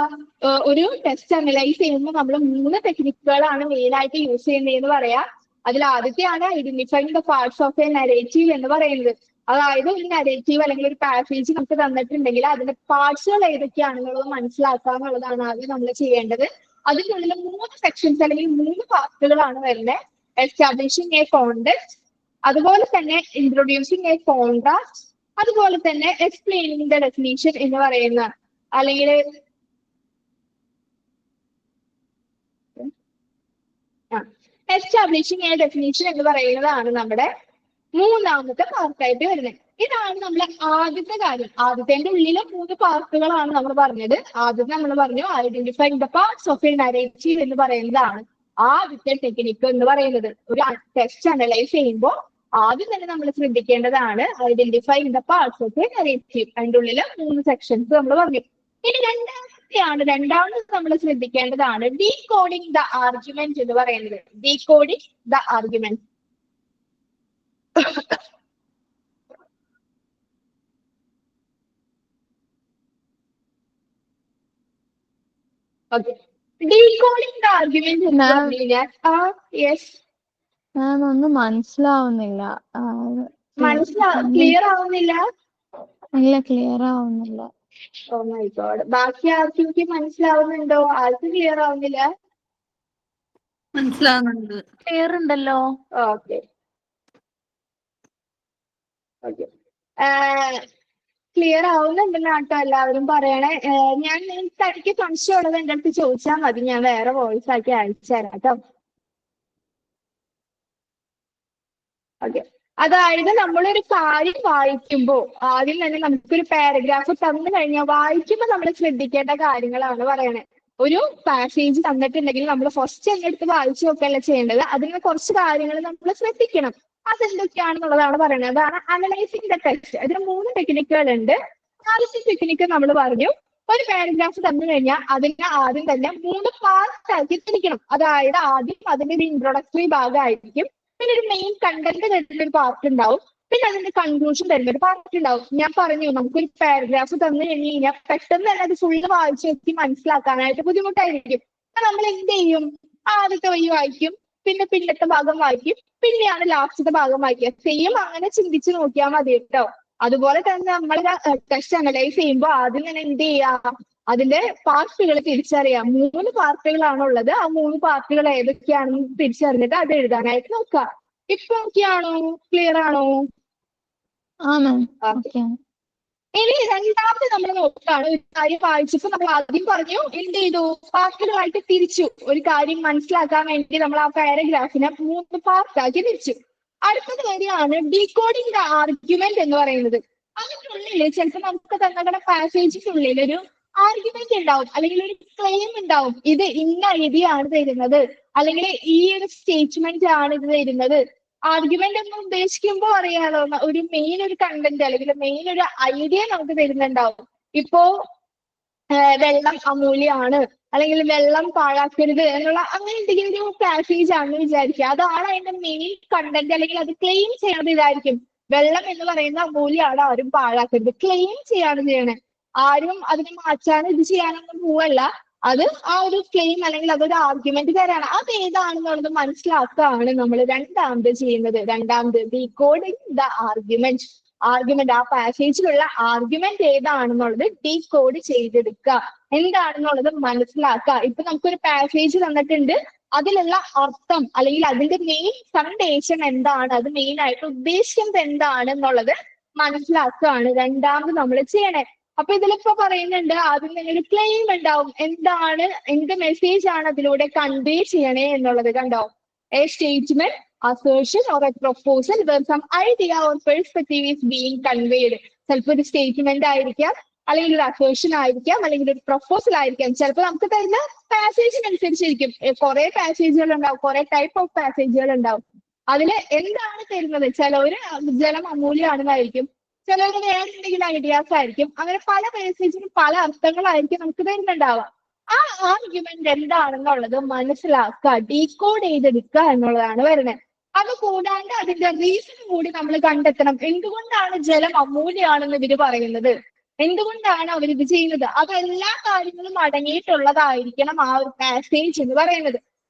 ഒരു ടെസ്റ്റ് അനലൈസ് ചെയ്യുമ്പോൾ നമ്മൾ 3 ടെക്നിക്കുകളാണ് മെയിൻ ആയിട്ട് യൂസ് ചെയ്യുന്നതെന്ന് പറയാം. അതിൽ ആദ്യത്തെയാണ് identifying the parts of a narrative എന്ന് പറയുന്നത്. അതായത് ഒരു നരേറ്റീവ് അല്ലെങ്കിൽ ഒരു പാസേജ് നമുക്ക് തന്നിട്ടുണ്ടെങ്കിൽ അതിന്റെ പാർട്സുകൾ ഏതൊക്കെയാണെന്നുള്ളത് മനസ്സിലാക്കുക എന്നുള്ളതാണ് ആദ്യം നമ്മൾ ചെയ്യേണ്ടത്. അതിനുള്ളിൽ 3 സെക്ഷൻസ് അല്ലെങ്കിൽ 3 പാർട്ടുകളാണ് വരുന്നത്. എസ്റ്റാബ്ലിഷിംഗ് എ കോണ്ടെക്സ്റ്റ്, അതുപോലെ തന്നെ ഇൻട്രൊഡ്യൂസിങ് എ കോൺട്രാസ്റ്റ്, അതുപോലെ തന്നെ എക്സ്പ്ലെയിനിങ് ദ ഡെഫിനിഷൻ എന്ന് പറയുന്ന, അല്ലെങ്കിൽ എസ്റ്റാബ്ലിഷിംഗ് എ ഡെഫിനിഷൻ എന്ന് പറയുന്നതാണ് നമ്മുടെ മൂന്നാമത്തെ പാർട്ടായിട്ട് വരുന്നത്. ഇതാണ് നമ്മുടെ ആദ്യത്തെ കാര്യം. ആദ്യത്തെ ഉള്ളിലെ 3 പാർട്ടുകളാണ് നമ്മൾ പറഞ്ഞത്. ആദ്യം നമ്മൾ പറഞ്ഞു identifying the parts of a narrative എന്ന് പറയുന്നതാണ് ആദ്യത്തെ ടെക്നിക്ക് എന്ന് പറയുന്നത്. ഒരു ടെക്സ്റ്റ് അനലൈസ് ചെയ്യുമ്പോൾ ആദ്യം തന്നെ നമ്മൾ ശ്രദ്ധിക്കേണ്ടതാണ് identifying the parts of a narrative. അതിന്റെ ഉള്ളിൽ 3 സെക്ഷൻസ് നമ്മൾ പറഞ്ഞു. ഇനി രണ്ടാമത് നമ്മൾ ശ്രദ്ധിക്കേണ്ടതാണ് ഡീകോഡിംഗ് ദ ആർഗ്യുമെന്റ് എന്ന് പറയുന്നത്. Decoding the argument. Okay, decoding the argument എന്ന് പറഞ്ഞു കഴിഞ്ഞാൽ ഒന്നും മനസ്സിലാവുന്നില്ല. ക്ലിയർ ആവുന്നില്ല? ഇല്ല, ക്ലിയർ ആവുന്നില്ല. Oh my god. ബാക്കി ആർക്കും മനസ്സിലാവുന്നുണ്ടോ? ആർക്കും ക്ലിയർ ആവുന്നില്ല? മനസ്സിലാവുന്നുണ്ട്. ക്ലിയർ ഉണ്ടല്ലോ. ഓക്കെ. ക്ലിയർ ആവുന്നുണ്ടെന്ന് കേട്ടോ എല്ലാവരും പറയണേ. ഞാൻ തനിക്ക് സംശയമുള്ളത് എൻ്റെ അടുത്ത് ചോദിച്ചാൽ മതി, ഞാൻ വേറെ വോയിസ് ആക്കി അയച്ചു തരാം കേട്ടോ. ഓക്കെ, അതായത് നമ്മളൊരു കാര്യം വായിക്കുമ്പോൾ ആദ്യം തന്നെ നമുക്കൊരു പാരഗ്രാഫ് തന്നു കഴിഞ്ഞാൽ വായിക്കുമ്പോൾ നമ്മൾ ശ്രദ്ധിക്കേണ്ട കാര്യങ്ങളാണ് പറയണേ. ഒരു പാസേജ് തന്നിട്ടുണ്ടെങ്കിൽ നമ്മൾ ഫസ്റ്റ് തന്നെ എടുത്ത് വായിച്ചു നോക്കുകയല്ല ചെയ്യേണ്ടത്, അതിന് കുറച്ച് കാര്യങ്ങൾ നമ്മൾ ശ്രദ്ധിക്കണം. അതെന്തൊക്കെയാണെന്നുള്ളതാണ് പറയുന്നത്. അതാണ് അനലൈസിംഗ് ദ ടെക്സ്റ്റ്. അതിന് 3 ടെക്നിക്കുകൾ ഉണ്ട്. ആദ്യത്തെ ടെക്നിക്ക് നമ്മൾ പറഞ്ഞു, ഒരു പാരഗ്രാഫ് തന്നു കഴിഞ്ഞാൽ അതിനെ ആദ്യം തന്നെ 3 പാർട്ട് ആക്കി തിരിക്കണം. അതായത് ആദ്യം അതിന്റെ ഒരു ഇൻട്രൊഡക്ടറി ഭാഗമായിരിക്കും, പിന്നെ ഒരു മെയിൻ കണ്ടന്റ് തരുന്ന ഒരു പാർട്ട് ഉണ്ടാവും, പിന്നെ അതിന്റെ കൺക്ലൂഷൻ തരുന്ന ഒരു പാർട്ട് ഉണ്ടാവും. ഞാൻ പറഞ്ഞു നമുക്കൊരു പാരഗ്രാഫ് തന്നു കഴിഞ്ഞ് കഴിഞ്ഞാൽ പെട്ടെന്ന് തന്നെ അത് ഫുള്ള് വായിച്ചു നോക്കി മനസ്സിലാക്കാനായിട്ട് ബുദ്ധിമുട്ടായിരിക്കും. നമ്മൾ എന്ത് ചെയ്യും, ആദ്യത്തെ വഴി വായിക്കും, പിന്നെ പിന്നത്തെ ഭാഗം വായിക്കും, പിന്നെയാണ് ലാസ്റ്റത്തെ ഭാഗം വായിക്കുക. സെയിം അങ്ങനെ ചിന്തിച്ച് നോക്കിയാൽ മതി കേട്ടോ. അതുപോലെ തന്നെ നമ്മൾ ടെക്സ്റ്റ് അനലൈസ് ചെയ്യുമ്പോൾ ആദ്യം തന്നെ എന്ത് ചെയ്യുക, അതിന്റെ പാർട്ടുകൾ തിരിച്ചറിയാം. 3 പാർട്ടുകളാണുള്ളത്. ആ 3 പാർട്ടുകൾ ഏതൊക്കെയാണെന്ന് തിരിച്ചറിഞ്ഞിട്ട് അത് എഴുതാനായിട്ട് നോക്കുക. ഇപ്പൊ ഓക്കെയാണോ, ക്ലിയർ ആണോ? ഇനി രണ്ടാമത് നമ്മൾ നോക്കുകയാണ്. ഒരു കാര്യം വായിച്ചപ്പോൾ നമ്മൾ ആദ്യം പറഞ്ഞു എന്ത് ചെയ്തു, പാർട്ടുകളായിട്ട് തിരിച്ചു. ഒരു കാര്യം മനസ്സിലാക്കാൻ വേണ്ടി നമ്മൾ ആ പാരഗ്രാഫിനെ 3 പാർട്ടാക്കി തിരിച്ചു. അടുത്തത് വരെയാണ് ഡീകോഡിംഗ് ദ ആർഗ്യുമെന്റ് എന്ന് പറയുന്നത്. അതിനുള്ളിൽ ചിലപ്പോൾ നമുക്ക് തന്ന പാസേജിനുള്ളിൽ ഒരു ആർഗ്യുമെന്റ് ഉണ്ടാവും, അല്ലെങ്കിൽ ഒരു ക്ലെയിം ഉണ്ടാവും. ഇത് ഇന്ന ഐഡിയ ആണ് തരുന്നത്, അല്ലെങ്കിൽ ഈ ഒരു സ്റ്റേറ്റ്മെന്റ് ആണ് ഇത് തരുന്നത്. ആർഗ്യുമെന്റ് എന്ന് ഉദ്ദേശിക്കുമ്പോൾ അറിയാലോ, ഒരു മെയിൻ ഒരു കണ്ടന്റ് അല്ലെങ്കിൽ മെയിൻ ഒരു ഐഡിയ നമുക്ക് തരുന്നുണ്ടാവും. ഇപ്പോ വെള്ളം അമൂല്യമാണ്, അല്ലെങ്കിൽ വെള്ളം പാഴാക്കരുത് എന്നുള്ള അങ്ങനെ എന്തെങ്കിലും ഒരു പാസേജ് ആണെന്ന് വിചാരിക്കുക. അതാണ് അതിന്റെ മെയിൻ കണ്ടന്റ്, അല്ലെങ്കിൽ അത് ക്ലെയിം ചെയ്യണത് ഇതായിരിക്കും. വെള്ളം എന്ന് പറയുന്ന അമൂല്യമാണ്, ആരും പാഴാക്കരുത്. ക്ലെയിം ചെയ്യാണ് ചെയ്യണേ, ആരും അതിനെ മാറ്റാനും ഇത് ചെയ്യാനൊന്നും പോവല്ല. അത് ആ ഒരു ക്ലെയിം അല്ലെങ്കിൽ അതൊരു ആർഗ്യുമെന്റ് തരാണ്. അത് ഏതാണെന്നുള്ളത് മനസ്സിലാക്കുകയാണ് നമ്മൾ രണ്ടാമത് ചെയ്യുന്നത്. രണ്ടാമത് ഡീകോഡിംഗ് ദ ആർഗ്യുമെന്റ്. ആർഗ്യുമെന്റ്, ആ പാസേജിലുള്ള ആർഗ്യുമെന്റ് ഏതാണെന്നുള്ളത് ഡീകോഡ് ചെയ്തെടുക്കുക, എന്താണെന്നുള്ളത് മനസ്സിലാക്കുക. ഇപ്പൊ നമുക്കൊരു പാസേജ് തന്നിട്ടുണ്ട്, അതിലുള്ള അർത്ഥം അല്ലെങ്കിൽ അതിന്റെ മെയിൻ സന്ദേശം എന്താണ്, അത് മെയിൻ ആയിട്ട് ഉദ്ദേശിക്കുന്നത് എന്താണ് എന്നുള്ളത് മനസ്സിലാക്കുകയാണ് രണ്ടാമത് നമ്മൾ ചെയ്യണേ. അപ്പൊ ഇതിലിപ്പോ പറയുന്നുണ്ട് ആദ്യം തന്നെ ഒരു ക്ലെയിം ഉണ്ടാവും, എന്താണ് എന്ത് മെസ്സേജ് ആണ് അതിലൂടെ കൺവേ ചെയ്യണേ എന്നുള്ളത്. കണ്ടോ, A statement, assertion or a proposal where some idea or perspective is being conveyed. ചിലപ്പോൾ ഒരു സ്റ്റേറ്റ്മെന്റ് ആയിരിക്കാം, അല്ലെങ്കിൽ ഒരു അസേർഷൻ ആയിരിക്കാം, അല്ലെങ്കിൽ ഒരു പ്രൊപ്പോസൽ ആയിരിക്കാം. ചിലപ്പോൾ നമുക്ക് തരുന്ന പാസേജിനനുസരിച്ചിരിക്കും. കുറെ പാസേജുകൾ ഉണ്ടാവും, കുറെ ടൈപ്പ് ഓഫ് പാസേജുകൾ ഉണ്ടാവും. അതില് എന്താണ് തരുന്നത്, ചിലവര് ജലം അമൂല്യമാണെന്നായിരിക്കും, ചിലവര് വേറെ എന്തെങ്കിലും ഐഡിയാസ് ആയിരിക്കും. അങ്ങനെ പല പാസേജിനും പല അർത്ഥങ്ങളായിരിക്കും നമുക്ക് തരുന്നുണ്ടാവുക. ആ ആർഗ്യുമെന്റ് എന്താണെന്നുള്ളത് മനസ്സിലാക്കുക, ഡീകോഡ് ചെയ്തെടുക്കുക എന്നുള്ളതാണ് വരുന്നത്. അത് കൂടാണ്ട് അതിന്റെ റീസൺ കൂടി നമ്മൾ കണ്ടെത്തണം. എന്തുകൊണ്ടാണ് ജലം അമൂല്യമാണെന്ന് ഇവര് പറയുന്നത്, എന്തുകൊണ്ടാണ് അവരിത് ചെയ്യുന്നത്, അതെല്ലാ കാര്യങ്ങളും അടങ്ങിയിട്ടുള്ളതായിരിക്കണം ആ ഒരു പാസേജ് എന്ന് പറയുന്നത്.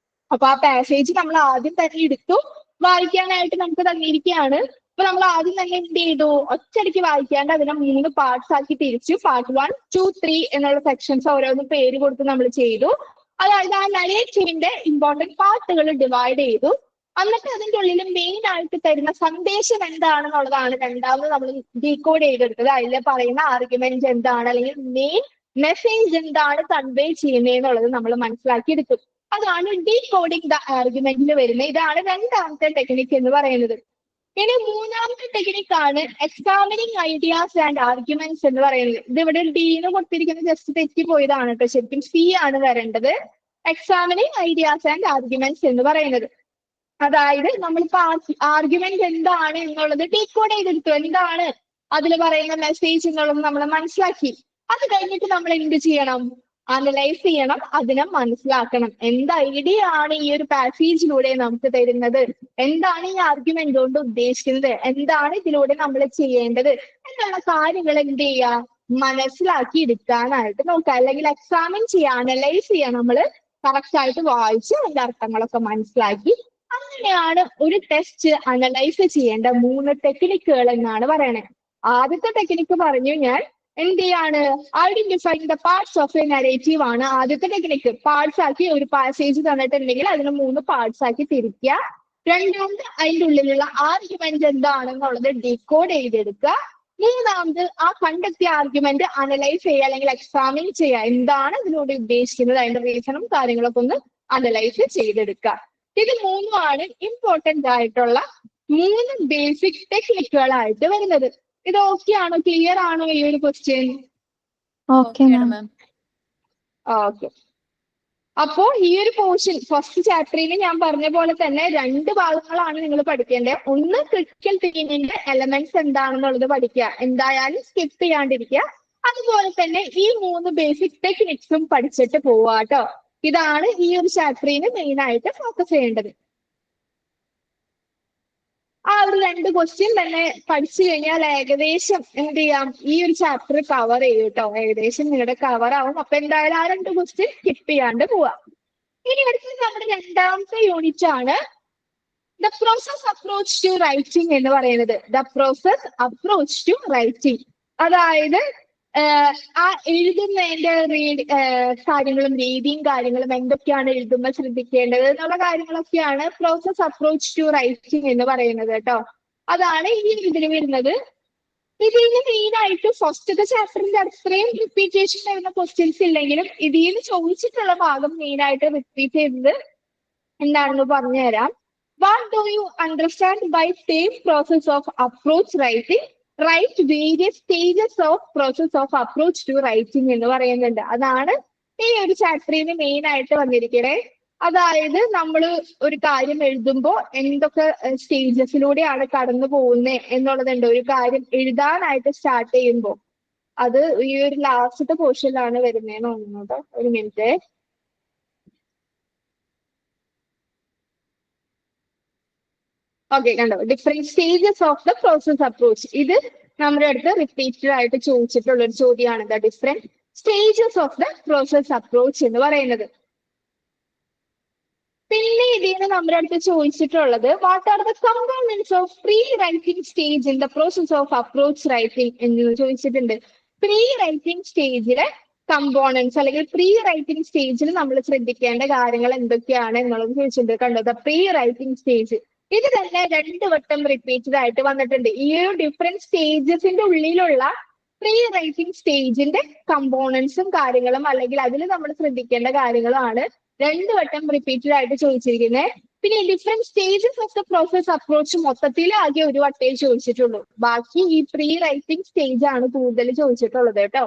അപ്പൊ ആ പാസേജ് നമ്മൾ ആദ്യം തന്നെ എടുത്തു വായിക്കാനായിട്ട് നമുക്ക് തന്നിരിക്കുകയാണ്. അപ്പൊ നമ്മൾ ആദ്യം തന്നെ എന്ത് ചെയ്തു, ഒറ്റയടിക്ക് വായിക്കാണ്ട് അതിനെ 3 പാർട്സ് ആക്കി തിരിച്ചു. പാർട്ട് 1, 2, 3 എന്നുള്ള സെക്ഷൻസ് ഓരോന്ന് പേര് കൊടുത്ത് നമ്മൾ ചെയ്തു. അതായത് ആ നരേറ്റീവിന്റെ ഇമ്പോർട്ടന്റ് പാർട്ടുകൾ ഡിവൈഡ് ചെയ്തു. എന്നിട്ട് അതിന്റെ ഉള്ളിൽ മെയിൻ ആയിട്ട് തരുന്ന സന്ദേശം എന്താണെന്നുള്ളതാണ് രണ്ടാമത് നമ്മൾ ഡീകോഡ് ചെയ്തെടുത്തത്. അതിൽ പറയുന്ന ആർഗ്യുമെന്റ് എന്താണ്, അല്ലെങ്കിൽ മെയിൻ മെസ്സേജ് എന്താണ് കൺവേ ചെയ്യുന്നതെന്നുള്ളത് നമ്മൾ മനസ്സിലാക്കിയെടുക്കും. അതാണ് ഡീകോഡിംഗ് ദ ആർഗ്യുമെന്റിൽ വരുന്നത്. ഇതാണ് രണ്ടാമത്തെ ടെക്നിക്ക് എന്ന് പറയുന്നത്. ഇനി മൂന്നാമത്തെ ടെക്നിക്കാണ് എക്സാമിനിങ് ഐഡിയാസ് ആൻഡ് ആർഗ്യുമെന്റ്സ് എന്ന് പറയുന്നത്. ഇത് ഇവിടെ ഡീന്ന് കൊടുത്തിരിക്കുന്നത് ജസ്റ്റ് തെറ്റിപ്പോയതാണ് കേട്ടോ, ശരിക്കും സി ആണ് വരേണ്ടത്. എക്സാമിനിങ് ഐഡിയാസ് ആൻഡ് ആർഗ്യുമെന്റ്സ് എന്ന് പറയുന്നത്, അതായത് നമ്മളിപ്പോ ആർഗ്യുമെന്റ് എന്താണ് എന്നുള്ളത് ഡീകോഡ് ചെയ്തെടുത്തു, എന്താണ് അതിൽ പറയുന്ന മെസ്സേജ് എന്നുള്ളത് നമ്മൾ മനസ്സിലാക്കി. അത് കഴിഞ്ഞിട്ട് നമ്മൾ എന്ത് ചെയ്യണം, അനലൈസ് ചെയ്യണം, അതിനെ മനസ്സിലാക്കണം. എന്ത് ഐഡിയ ആണ് ഈ ഒരു പാസേജിലൂടെ നമുക്ക് തരുന്നത്, എന്താണ് ഈ ആർഗ്യുമെന്റ് കൊണ്ട് ഉദ്ദേശിക്കുന്നത്, എന്താണ് ഇതിലൂടെ നമ്മൾ ചെയ്യേണ്ടത് എന്നുള്ള കാര്യങ്ങൾ എന്ത് ചെയ്യുക, മനസ്സിലാക്കി എടുക്കാനായിട്ട് നോക്കുക. അല്ലെങ്കിൽ എക്സാമിൻ ചെയ്യുക, അനലൈസ് ചെയ്യുക. നമ്മൾ കറക്റ്റ് ആയിട്ട് വായിച്ച് അതിന്റെ അർത്ഥങ്ങളൊക്കെ മനസ്സിലാക്കി, അങ്ങനെയാണ് ഒരു ടെസ്റ്റ് അനലൈസ് ചെയ്യേണ്ട 3 ടെക്നിക്കുകൾ എന്നാണ് പറയണത്. ആദ്യത്തെ ടെക്നിക്ക് പറഞ്ഞു ഞാൻ, എന്ത് ചെയ്യാണ്, identifying the parts of a narrative ആണ് ആദ്യത്തെ ടെക്നിക്ക്. പാർട്സ് ആക്കി ഒരു പാസേജ് തന്നിട്ടുണ്ടെങ്കിൽ അതിന് 3 പാർട്സ് ആക്കി തിരിക്കുക. രണ്ടാമത് അതിൻ്റെ ഉള്ളിലുള്ള ആർഗ്യുമെന്റ് എന്താണെന്നുള്ളത് ഡീകോഡ് ചെയ്തെടുക്കുക. മൂന്നാമത് ആ കണ്ടെത്തിയ ആർഗ്യുമെന്റ് അനലൈസ് ചെയ്യുക അല്ലെങ്കിൽ എക്സാമിൻ ചെയ്യുക. എന്താണ് ഇതിലൂടെ ഉദ്ദേശിക്കുന്നത്, അതിന്റെ റീസണും കാര്യങ്ങളൊക്കെ ഒന്ന് അനലൈസ് ചെയ്തെടുക്കുക. ഇത് മൂന്നുമാണ് ഇമ്പോർട്ടന്റ് ആയിട്ടുള്ള 3 ബേസിക് ടെക്നിക്കുകളായിട്ട് വരുന്നത്. ഇത് ഓക്കെ ആണോ, ക്ലിയർ ആണോ ഈ ഒരു ക്വസ്റ്റ്യൻ? Okay ma'am. ഓക്കെ. അപ്പോ ഈ ഒരു പോർഷൻ ഫസ്റ്റ് ചാപ്റ്ററിൽ ഞാൻ പറഞ്ഞ പോലെ തന്നെ 2 ഭാഗങ്ങളാണ് നിങ്ങൾ പഠിക്കേണ്ടത്. ഒന്ന് ക്രിട്ടിക്കൽ തിങ്കിങ്ങിന്റെ എലമെന്റ്സ് എന്താണെന്നുള്ളത് പഠിക്കുക, എന്തായാലും സ്കിപ്പ് ചെയ്യാണ്ടിരിക്കുക. അതുപോലെ തന്നെ ഈ 3 ബേസിക് ടെക്നിക്സും പഠിച്ചിട്ട് പോവുക കേട്ടോ. ഇതാണ് ഈ ഒരു ചാപ്റ്ററിന് മെയിൻ ആയിട്ട് ഫോക്കസ് ചെയ്യേണ്ടത്. ആ ഒരു 2 ക്വസ്റ്റ്യൻ തന്നെ പഠിച്ചു കഴിഞ്ഞാൽ ഏകദേശം എന്ത് ചെയ്യാം, ഈ ഒരു ചാപ്റ്റർ കവർ ചെയ്യും കേട്ടോ. ഏകദേശം നിങ്ങളുടെ കവർ ആവും. അപ്പൊ എന്തായാലും ആ 2 ക്വസ്റ്റ്യൻ സ്കിപ്പ് ചെയ്യാണ്ട് പോവാം. ഇനി അടുത്തത് നമ്മുടെ 2ാമത്തെ യൂണിറ്റ് ആണ് the process approach to writing എന്ന് പറയുന്നത്. The process approach to writing, അതായത് ആ എഴുതുന്നതിന്റെ കാര്യങ്ങളും രീതിയും കാര്യങ്ങളും എന്തൊക്കെയാണ് എഴുതുമ്പോൾ ശ്രദ്ധിക്കേണ്ടത് എന്നുള്ള കാര്യങ്ങളൊക്കെയാണ് പ്രോസസ് അപ്രോച്ച് ടു റൈറ്റിംഗ് എന്ന് പറയുന്നത് കേട്ടോ. അതാണ് ഈ ഇതിന് വരുന്നത്. ഇതിന് മെയിൻ ആയിട്ട് ഫസ്റ്റത്തെ ചാപ്റ്ററിന്റെ അത്രയും റിപ്പീറ്റേഷൻ വരുന്ന ക്വസ്റ്റ്യൻസ് ഇല്ലെങ്കിലും ഇതിൽ നിന്ന് ചോദിച്ചിട്ടുള്ള ഭാഗം മെയിൻ ആയിട്ട് റിപ്പീറ്റ് ചെയ്തത് എന്താണെന്ന് പറഞ്ഞുതരാം. What do you understand by same process of approach writing? Write various stages of process of approach to writing എന്ന് പറയുന്നുണ്ട്. അതാണ് ഈ ഒരു ചാപ്റ്ററിന് മെയിൻ ആയിട്ട് വന്നിരിക്കണേ. അതായത് നമ്മൾ ഒരു കാര്യം എഴുതുമ്പോൾ എന്തൊക്കെ സ്റ്റേജസിലൂടെയാണ് കടന്നു പോകുന്നത് എന്നുള്ളതുണ്ട്. ഒരു കാര്യം എഴുതാനായിട്ട് സ്റ്റാർട്ട് ചെയ്യുമ്പോൾ അത് ഈ ഒരു ലാസ്റ്റത്തെ പോർഷനിലാണ് വരുന്നതെന്ന് തോന്നുന്നത്. ഒരു മിനിറ്റ്. ഓക്കെ, കണ്ടോ, different stages of the process approach. ഇത് നമ്മുടെ അടുത്ത് റിപ്പീറ്റഡ് ആയിട്ട് ചോദിച്ചിട്ടുള്ള ഒരു ചോദ്യമാണ്. The different stages of the process approach എന്ന് പറയുന്നത്. പിന്നെ ഇതിന് നമ്മുടെ അടുത്ത് ചോദിച്ചിട്ടുള്ളത് what are the components of pre writing stage in the process of approach writing എന്ന് ചോദിച്ചിട്ടുണ്ട്. പ്രീ റൈറ്റിംഗ് സ്റ്റേജിലെ കമ്പോണൻസ് അല്ലെങ്കിൽ പ്രീ റൈറ്റിംഗ് സ്റ്റേജിൽ നമ്മൾ ശ്രദ്ധിക്കേണ്ട കാര്യങ്ങൾ എന്തൊക്കെയാണ് എന്നുള്ളത് ചോദിച്ചിട്ടുണ്ട്. കണ്ടോ, ദ പ്രീ റൈറ്റിംഗ് സ്റ്റേജ് ഇത് തന്നെ 2 വട്ടം റിപ്പീറ്റഡ് ആയിട്ട് വന്നിട്ടുണ്ട്. ഈ ഒരു ഡിഫറെന്റ് സ്റ്റേജസിന്റെ ഉള്ളിലുള്ള പ്രീ റൈറ്റിംഗ് സ്റ്റേജിന്റെ കമ്പോണൻസും കാര്യങ്ങളും അല്ലെങ്കിൽ അതിൽ നമ്മൾ ശ്രദ്ധിക്കേണ്ട കാര്യങ്ങളാണ് 2 വട്ടം റിപ്പീറ്റഡ് ആയിട്ട് ചോദിച്ചിരിക്കുന്നത്. പിന്നെ different stages of the process approach മൊത്തത്തിൽ ആകെ ഒരു വട്ടേ ചോദിച്ചിട്ടുള്ളൂ. ബാക്കി ഈ പ്രീ റൈറ്റിംഗ് സ്റ്റേജ് ആണ് കൂടുതൽ ചോദിച്ചിട്ടുള്ളത് കേട്ടോ.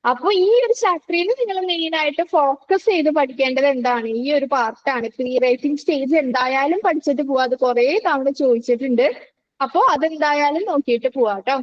അപ്പൊ ഈ ഒരു ചാപ്റ്ററിൽ നിങ്ങൾ മെയിൻ ആയിട്ട് ഫോക്കസ് ചെയ്ത് പഠിക്കേണ്ടത് എന്താണ്, ഈ ഒരു പാർട്ടാണ്. പ്രീ റൈറ്റിംഗ് സ്റ്റേജ് എന്തായാലും പഠിച്ചിട്ട് പോവാ. അത് കുറെ തവണ ചോദിച്ചിട്ടുണ്ട്. അപ്പൊ അതെന്തായാലും നോക്കിയിട്ട് പോവാ കേട്ടോ.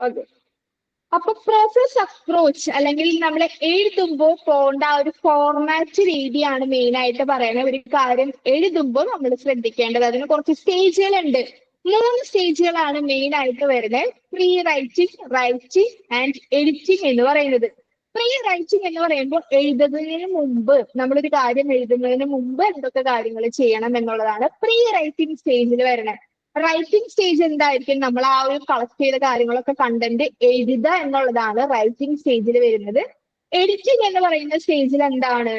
ഓക്കെ, അപ്പൊ പ്രോസസ് അപ്രോച്ച് അല്ലെങ്കിൽ നമ്മൾ എഴുതുമ്പോൾ പോകേണ്ട ആ ഒരു ഫോർമാറ്റ് രീതിയാണ് മെയിൻ ആയിട്ട് പറയുന്നത്. ഒരു കാര്യം എഴുതുമ്പോൾ നമ്മൾ ശ്രദ്ധിക്കേണ്ടത് അതിന് കുറച്ച് സ്റ്റേജുകളുണ്ട്. 3 സ്റ്റേജുകളാണ് മെയിൻ ആയിട്ട് വരുന്നത്. Pre writing, writing and editing എന്ന് പറയുന്നത്. പ്രീ റൈറ്റിംഗ് എന്ന് പറയുമ്പോൾ എഴുതുന്നതിന് മുമ്പ്, നമ്മളൊരു കാര്യം എഴുതുന്നതിന് മുമ്പ് എന്തൊക്കെ കാര്യങ്ങൾ ചെയ്യണം എന്നുള്ളതാണ് പ്രീ റൈറ്റിംഗ് സ്റ്റേജിൽ വരുന്നത്. റൈറ്റിംഗ് സ്റ്റേജ് എന്തായിരിക്കും, നമ്മൾ ആ ഒരു കളക്ട് ചെയ്ത കാര്യങ്ങളൊക്കെ കണ്ടന്റ് എഴുതുക എന്നുള്ളതാണ് റൈറ്റിംഗ് സ്റ്റേജിൽ വരുന്നത്. എഡിറ്റിംഗ് എന്ന് പറയുന്ന സ്റ്റേജിൽ എന്താണ്,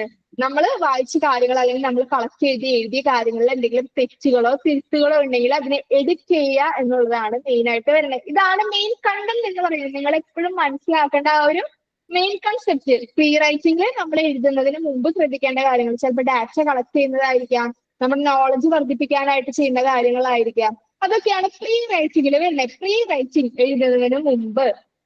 നമ്മൾ വായിച്ച കാര്യങ്ങൾ അല്ലെങ്കിൽ നമ്മൾ കളക്ട് ചെയ്ത് എഴുതിയ കാര്യങ്ങളിൽ എന്തെങ്കിലും തെറ്റുകളോ തിരുത്തുകളോ ഉണ്ടെങ്കിൽ അതിനെ എഡിറ്റ് ചെയ്യുക എന്നുള്ളതാണ് മെയിൻ ആയിട്ട് വരുന്നത്. ഇതാണ് മെയിൻ കണ്ടന്റ് എന്ന് പറയുന്നത്. നിങ്ങൾ എപ്പോഴും മനസ്സിലാക്കേണ്ട ആ ഒരു മെയിൻ കൺസെപ്റ്റ്. പ്രീ റൈറ്റിംഗിൽ നമ്മൾ എഴുതുന്നതിന് മുമ്പ് ശ്രദ്ധിക്കേണ്ട കാര്യങ്ങൾ ചിലപ്പോൾ ഡാറ്റ കളക്ട് ചെയ്യുന്നതായിരിക്കാം, നമ്മുടെ നോളജ് വർദ്ധിപ്പിക്കാനായിട്ട് ചെയ്യുന്ന കാര്യങ്ങളായിരിക്കാം. അതൊക്കെയാണ് പ്രീ റൈറ്റിംഗിൽ വരുന്നത്. പ്രീ റൈറ്റിംഗ് എഴുതുന്നതിന് മുമ്പ്.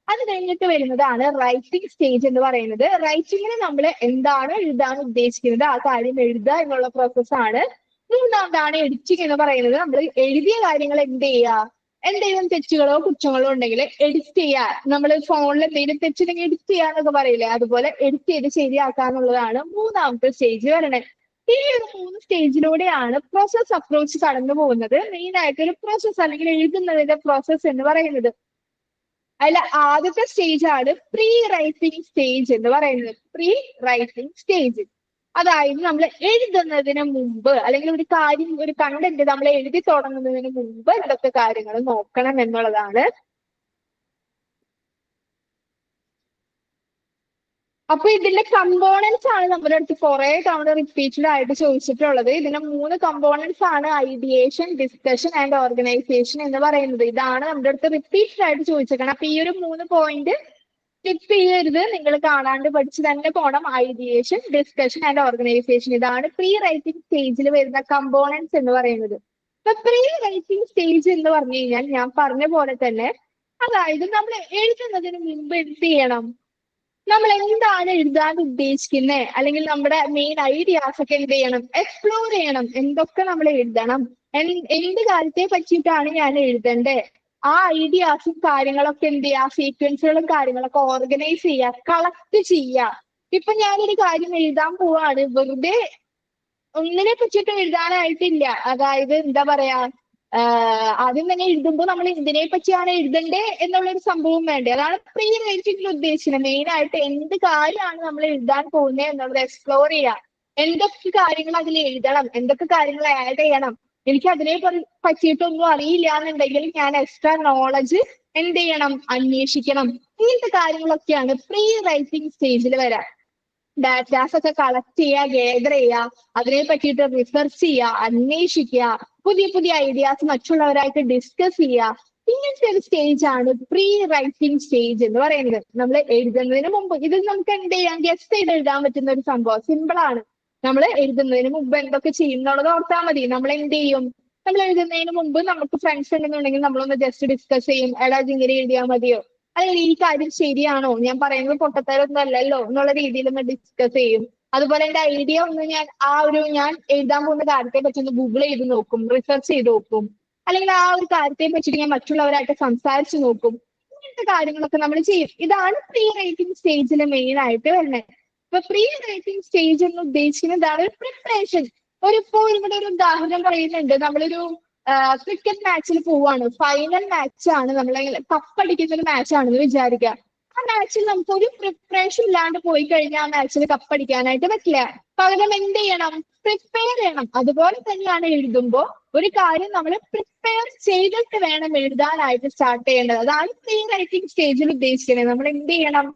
അത് കഴിഞ്ഞിട്ട് വരുന്നതാണ് റൈറ്റിംഗ് സ്റ്റേജ് എന്ന് പറയുന്നത്. റൈറ്റിംഗിന് നമ്മൾ എന്താണ് എഴുതാൻ ഉദ്ദേശിക്കുന്നത് ആ കാര്യം എഴുതുക എന്നുള്ള പ്രോസസ്സാണ്. മൂന്നാമതാണ് എഡിറ്റിംഗ് എന്ന് പറയുന്നത്. നമ്മൾ എഴുതിയ കാര്യങ്ങൾ എന്ത് ചെയ്യുക, എന്തെങ്കിലും തെറ്റുകളോ കുറ്റങ്ങളോ ഉണ്ടെങ്കിൽ എഡിറ്റ് ചെയ്യുക. നമ്മൾ ഫോണിൽ എന്തെങ്കിലും തെറ്റുണ്ടെങ്കിൽ എഡിറ്റ് ചെയ്യാന്നൊക്കെ പറയില്ലേ, അതുപോലെ എഡിറ്റ് ചെയ്ത് ശരിയാക്കാന്നുള്ളതാണ് 3ാമത്തെ സ്റ്റേജ് വരുന്നത്. ഈ ഒരു 3 സ്റ്റേജിലൂടെയാണ് പ്രോസസ് അപ്രോച്ച് കടന്നു പോകുന്നത്. മെയിൻ ആയിട്ട് ഒരു പ്രോസസ് അല്ലെങ്കിൽ എഴുതുന്നതിന്റെ പ്രോസസ് എന്ന് പറയുന്നത്. അതിൽ ആദ്യത്തെ സ്റ്റേജ് ആണ് പ്രീ റൈറ്റിംഗ് സ്റ്റേജ് എന്ന് പറയുന്നത്. പ്രീ റൈറ്റിംഗ് സ്റ്റേജ് അതായത് നമ്മൾ എഴുതുന്നതിന് മുമ്പ് അല്ലെങ്കിൽ ഒരു കാര്യം ഒരു കണ്ടന്റ് നമ്മൾ എഴുതി തുടങ്ങുന്നതിന് മുമ്പ് എന്തൊക്കെ കാര്യങ്ങൾ നോക്കണം എന്നുള്ളതാണ്. അപ്പൊ ഇതിന്റെ കമ്പോണൻസ് ആണ് നമ്മുടെ അടുത്ത് കുറെ തവണ റിപ്പീറ്റഡ് ആയിട്ട് ചോദിച്ചിട്ടുള്ളത്. ഇതിന്റെ 3 കമ്പോണൻസ് ആണ് ഐഡിയേഷൻ, ഡിസ്കഷൻ ആൻഡ് ഓർഗനൈസേഷൻ എന്ന് പറയുന്നത്. ഇതാണ് നമ്മുടെ അടുത്ത് റിപ്പീറ്റഡ് ആയിട്ട് ചോദിച്ചേക്കണം. അപ്പൊ ഈ ഒരു 3 പോയിന്റ് സ്കിപ്പ് ചെയ്യരുത്, നിങ്ങൾ കാണാണ്ട് പഠിച്ച് തന്നെ പോണം. ഐഡിയേഷൻ, ഡിസ്കഷൻ ആൻഡ് ഓർഗനൈസേഷൻ ഇതാണ് പ്രീ റൈറ്റിംഗ് സ്റ്റേജിൽ വരുന്ന കമ്പോണൻസ് എന്ന് പറയുന്നത്. ഇപ്പൊ പ്രീ റൈറ്റിംഗ് സ്റ്റേജ് എന്ന് പറഞ്ഞു കഴിഞ്ഞാൽ ഞാൻ പറഞ്ഞ പോലെ തന്നെ അതായത് നമ്മൾ എഴുതുന്നതിന് മുമ്പ് എന്ത് ചെയ്യണം, നമ്മൾ എന്താണ് എഴുതാൻ ഉദ്ദേശിക്കുന്നത് അല്ലെങ്കിൽ നമ്മുടെ മെയിൻ ഐഡിയാസ് ഒക്കെ എന്ത് ചെയ്യണം, എക്സ്പ്ലോർ ചെയ്യണം. എന്തൊക്കെ നമ്മൾ എഴുതണം, എന്ത് കാര്യത്തെ പറ്റിയിട്ടാണ് ഞാൻ എഴുതണ്ടേ, ആ ഐഡിയാസും കാര്യങ്ങളൊക്കെ എന്ത് ചെയ്യുക, സീക്വൻസുകളും കാര്യങ്ങളൊക്കെ ഓർഗനൈസ് ചെയ്യുക, കളക്ട് ചെയ്യുക. ഇപ്പൊ ഞാനൊരു കാര്യം എഴുതാൻ പോവാണ്, വെറുതെ ഒന്നിനെ പറ്റിയിട്ട് എഴുതാനായിട്ടില്ല. അതായത് എന്താ പറയാ, ആദ്യം തന്നെ എഴുതുമ്പോൾ നമ്മൾ എന്തിനെ പറ്റിയാണ് എഴുതണ്ടേ എന്നുള്ളൊരു സംഭവം വേണ്ടേ. അതാണ് പ്രീ റൈറ്റിംഗിൽ ഉദ്ദേശിക്കുന്നത്. മെയിൻ ആയിട്ട് എന്ത് കാര്യമാണ് നമ്മൾ എഴുതാൻ പോകുന്നത് എന്നുള്ളത് എക്സ്പ്ലോർ ചെയ്യുക. എന്തൊക്കെ കാര്യങ്ങൾ അതിൽ എഴുതണം, എന്തൊക്കെ കാര്യങ്ങൾ ആഡ് ചെയ്യണം, എനിക്ക് അതിനെ പറ്റിയിട്ടൊന്നും അറിയില്ല എന്നുണ്ടെങ്കിൽ ഞാൻ എക്സ്ട്രാ നോളജ് എന്ത് ചെയ്യണം, അന്വേഷിക്കണം. ഇങ്ങനത്തെ കാര്യങ്ങളൊക്കെയാണ് പ്രീ റൈറ്റിംഗ് സ്റ്റേജിൽ വരാൻ. ഡാറ്റാസ് ഒക്കെ കളക്ട് ചെയ്യുക, ഗേദർ ചെയ്യുക, അതിനെ പറ്റിയിട്ട് റിസർച്ച് ചെയ്യുക, അന്വേഷിക്കുക, പുതിയ പുതിയ ഐഡിയാസ് മറ്റുള്ളവരായിട്ട് ഡിസ്കസ് ചെയ്യുക. ഇങ്ങനത്തെ ഒരു സ്റ്റേജ് ആണ് പ്രീ റൈറ്റിംഗ് സ്റ്റേജ് എന്ന് പറയുന്നത്. നമ്മൾ എഴുതുന്നതിന് മുമ്പ് ഇത് നമുക്ക് എന്ത് ചെയ്യാം, ഗസ്റ്റ് ചെയ്ത് എഴുതാൻ പറ്റുന്ന ഒരു സംഭവം, സിമ്പിൾ ആണ്. നമ്മൾ എഴുതുന്നതിന് മുമ്പ് എന്തൊക്കെ ചെയ്യുന്നുള്ളത് ഓർത്താൽ മതി. നമ്മൾ എന്ത് ചെയ്യും, നമ്മൾ എഴുതുന്നതിന് മുമ്പ് നമുക്ക് ഫ്രണ്ട്സ് ഉണ്ടെന്നുണ്ടെങ്കിൽ നമ്മളൊന്ന് ജസ്റ്റ് ഡിസ്കസ് ചെയ്യും. എടാ ഇങ്ങനെ എഴുതിയാൽ മതിയോ, അല്ലെങ്കിൽ ഈ കാര്യം ശരിയാണോ, ഞാൻ പറയുന്നത് പൊട്ടത്തരൊന്നും അല്ലല്ലോ എന്നുള്ള രീതിയിൽ ഒന്ന് ഡിസ്കസ് ചെയ്യും. അതുപോലെ എന്റെ ഐഡിയ ഒന്ന് ഞാൻ എഴുതാൻ പോകുന്ന കാര്യത്തെ പറ്റി ഒന്ന് ഗൂഗിൾ ചെയ്ത് നോക്കും, റിസർച്ച് ചെയ്ത് നോക്കും. അല്ലെങ്കിൽ ആ ഒരു കാര്യത്തെ പറ്റിയിട്ട് ഞാൻ മറ്റുള്ളവരായിട്ട് സംസാരിച്ച് നോക്കും. ഇങ്ങനത്തെ കാര്യങ്ങളൊക്കെ നമ്മൾ ചെയ്യും. ഇതാണ് പ്രീ റൈറ്റിംഗ് സ്റ്റേജിൽ മെയിൻ ആയിട്ട് വരുന്നത്. ഇപ്പൊ പ്രീ റൈറ്റിംഗ് സ്റ്റേജ് എന്ന് ഉദ്ദേശിക്കുന്നതാണ് ഒരു പ്രിപ്പറേഷൻ. ഇപ്പോൾ ഇവിടെ ഒരു ഉദാഹരണം പറയുന്നുണ്ട്. നമ്മളൊരു ക്രിക്കറ്റ് മാച്ചിൽ പോവാണ്, ഫൈനൽ മാച്ചാണ്, നമ്മൾ കപ്പടിക്കുന്ന ഒരു മാച്ചാണെന്ന് വിചാരിക്കുക. ആ മാച്ചിൽ നമുക്ക് ഒരു പ്രിപ്പറേഷൻ ഇല്ലാണ്ട് പോയി കഴിഞ്ഞാൽ ആ മാച്ചിൽ കപ്പടിക്കാനായിട്ട് പറ്റില്ല. പകരം എന്ത് ചെയ്യണം, പ്രിപ്പയർ ചെയ്യണം. അതുപോലെ തന്നെയാണ് എഴുതുമ്പോൾ ഒരു കാര്യം നമ്മൾ പ്രിപ്പയർ ചെയ്തിട്ട് വേണം എഴുതാനായിട്ട് സ്റ്റാർട്ട് ചെയ്യേണ്ടത്. അതാണ് പ്രീ റൈറ്റിംഗ് സ്റ്റേജിൽ ഉദ്ദേശിക്കുന്നത്. നമ്മൾ എന്ത് ചെയ്യണം,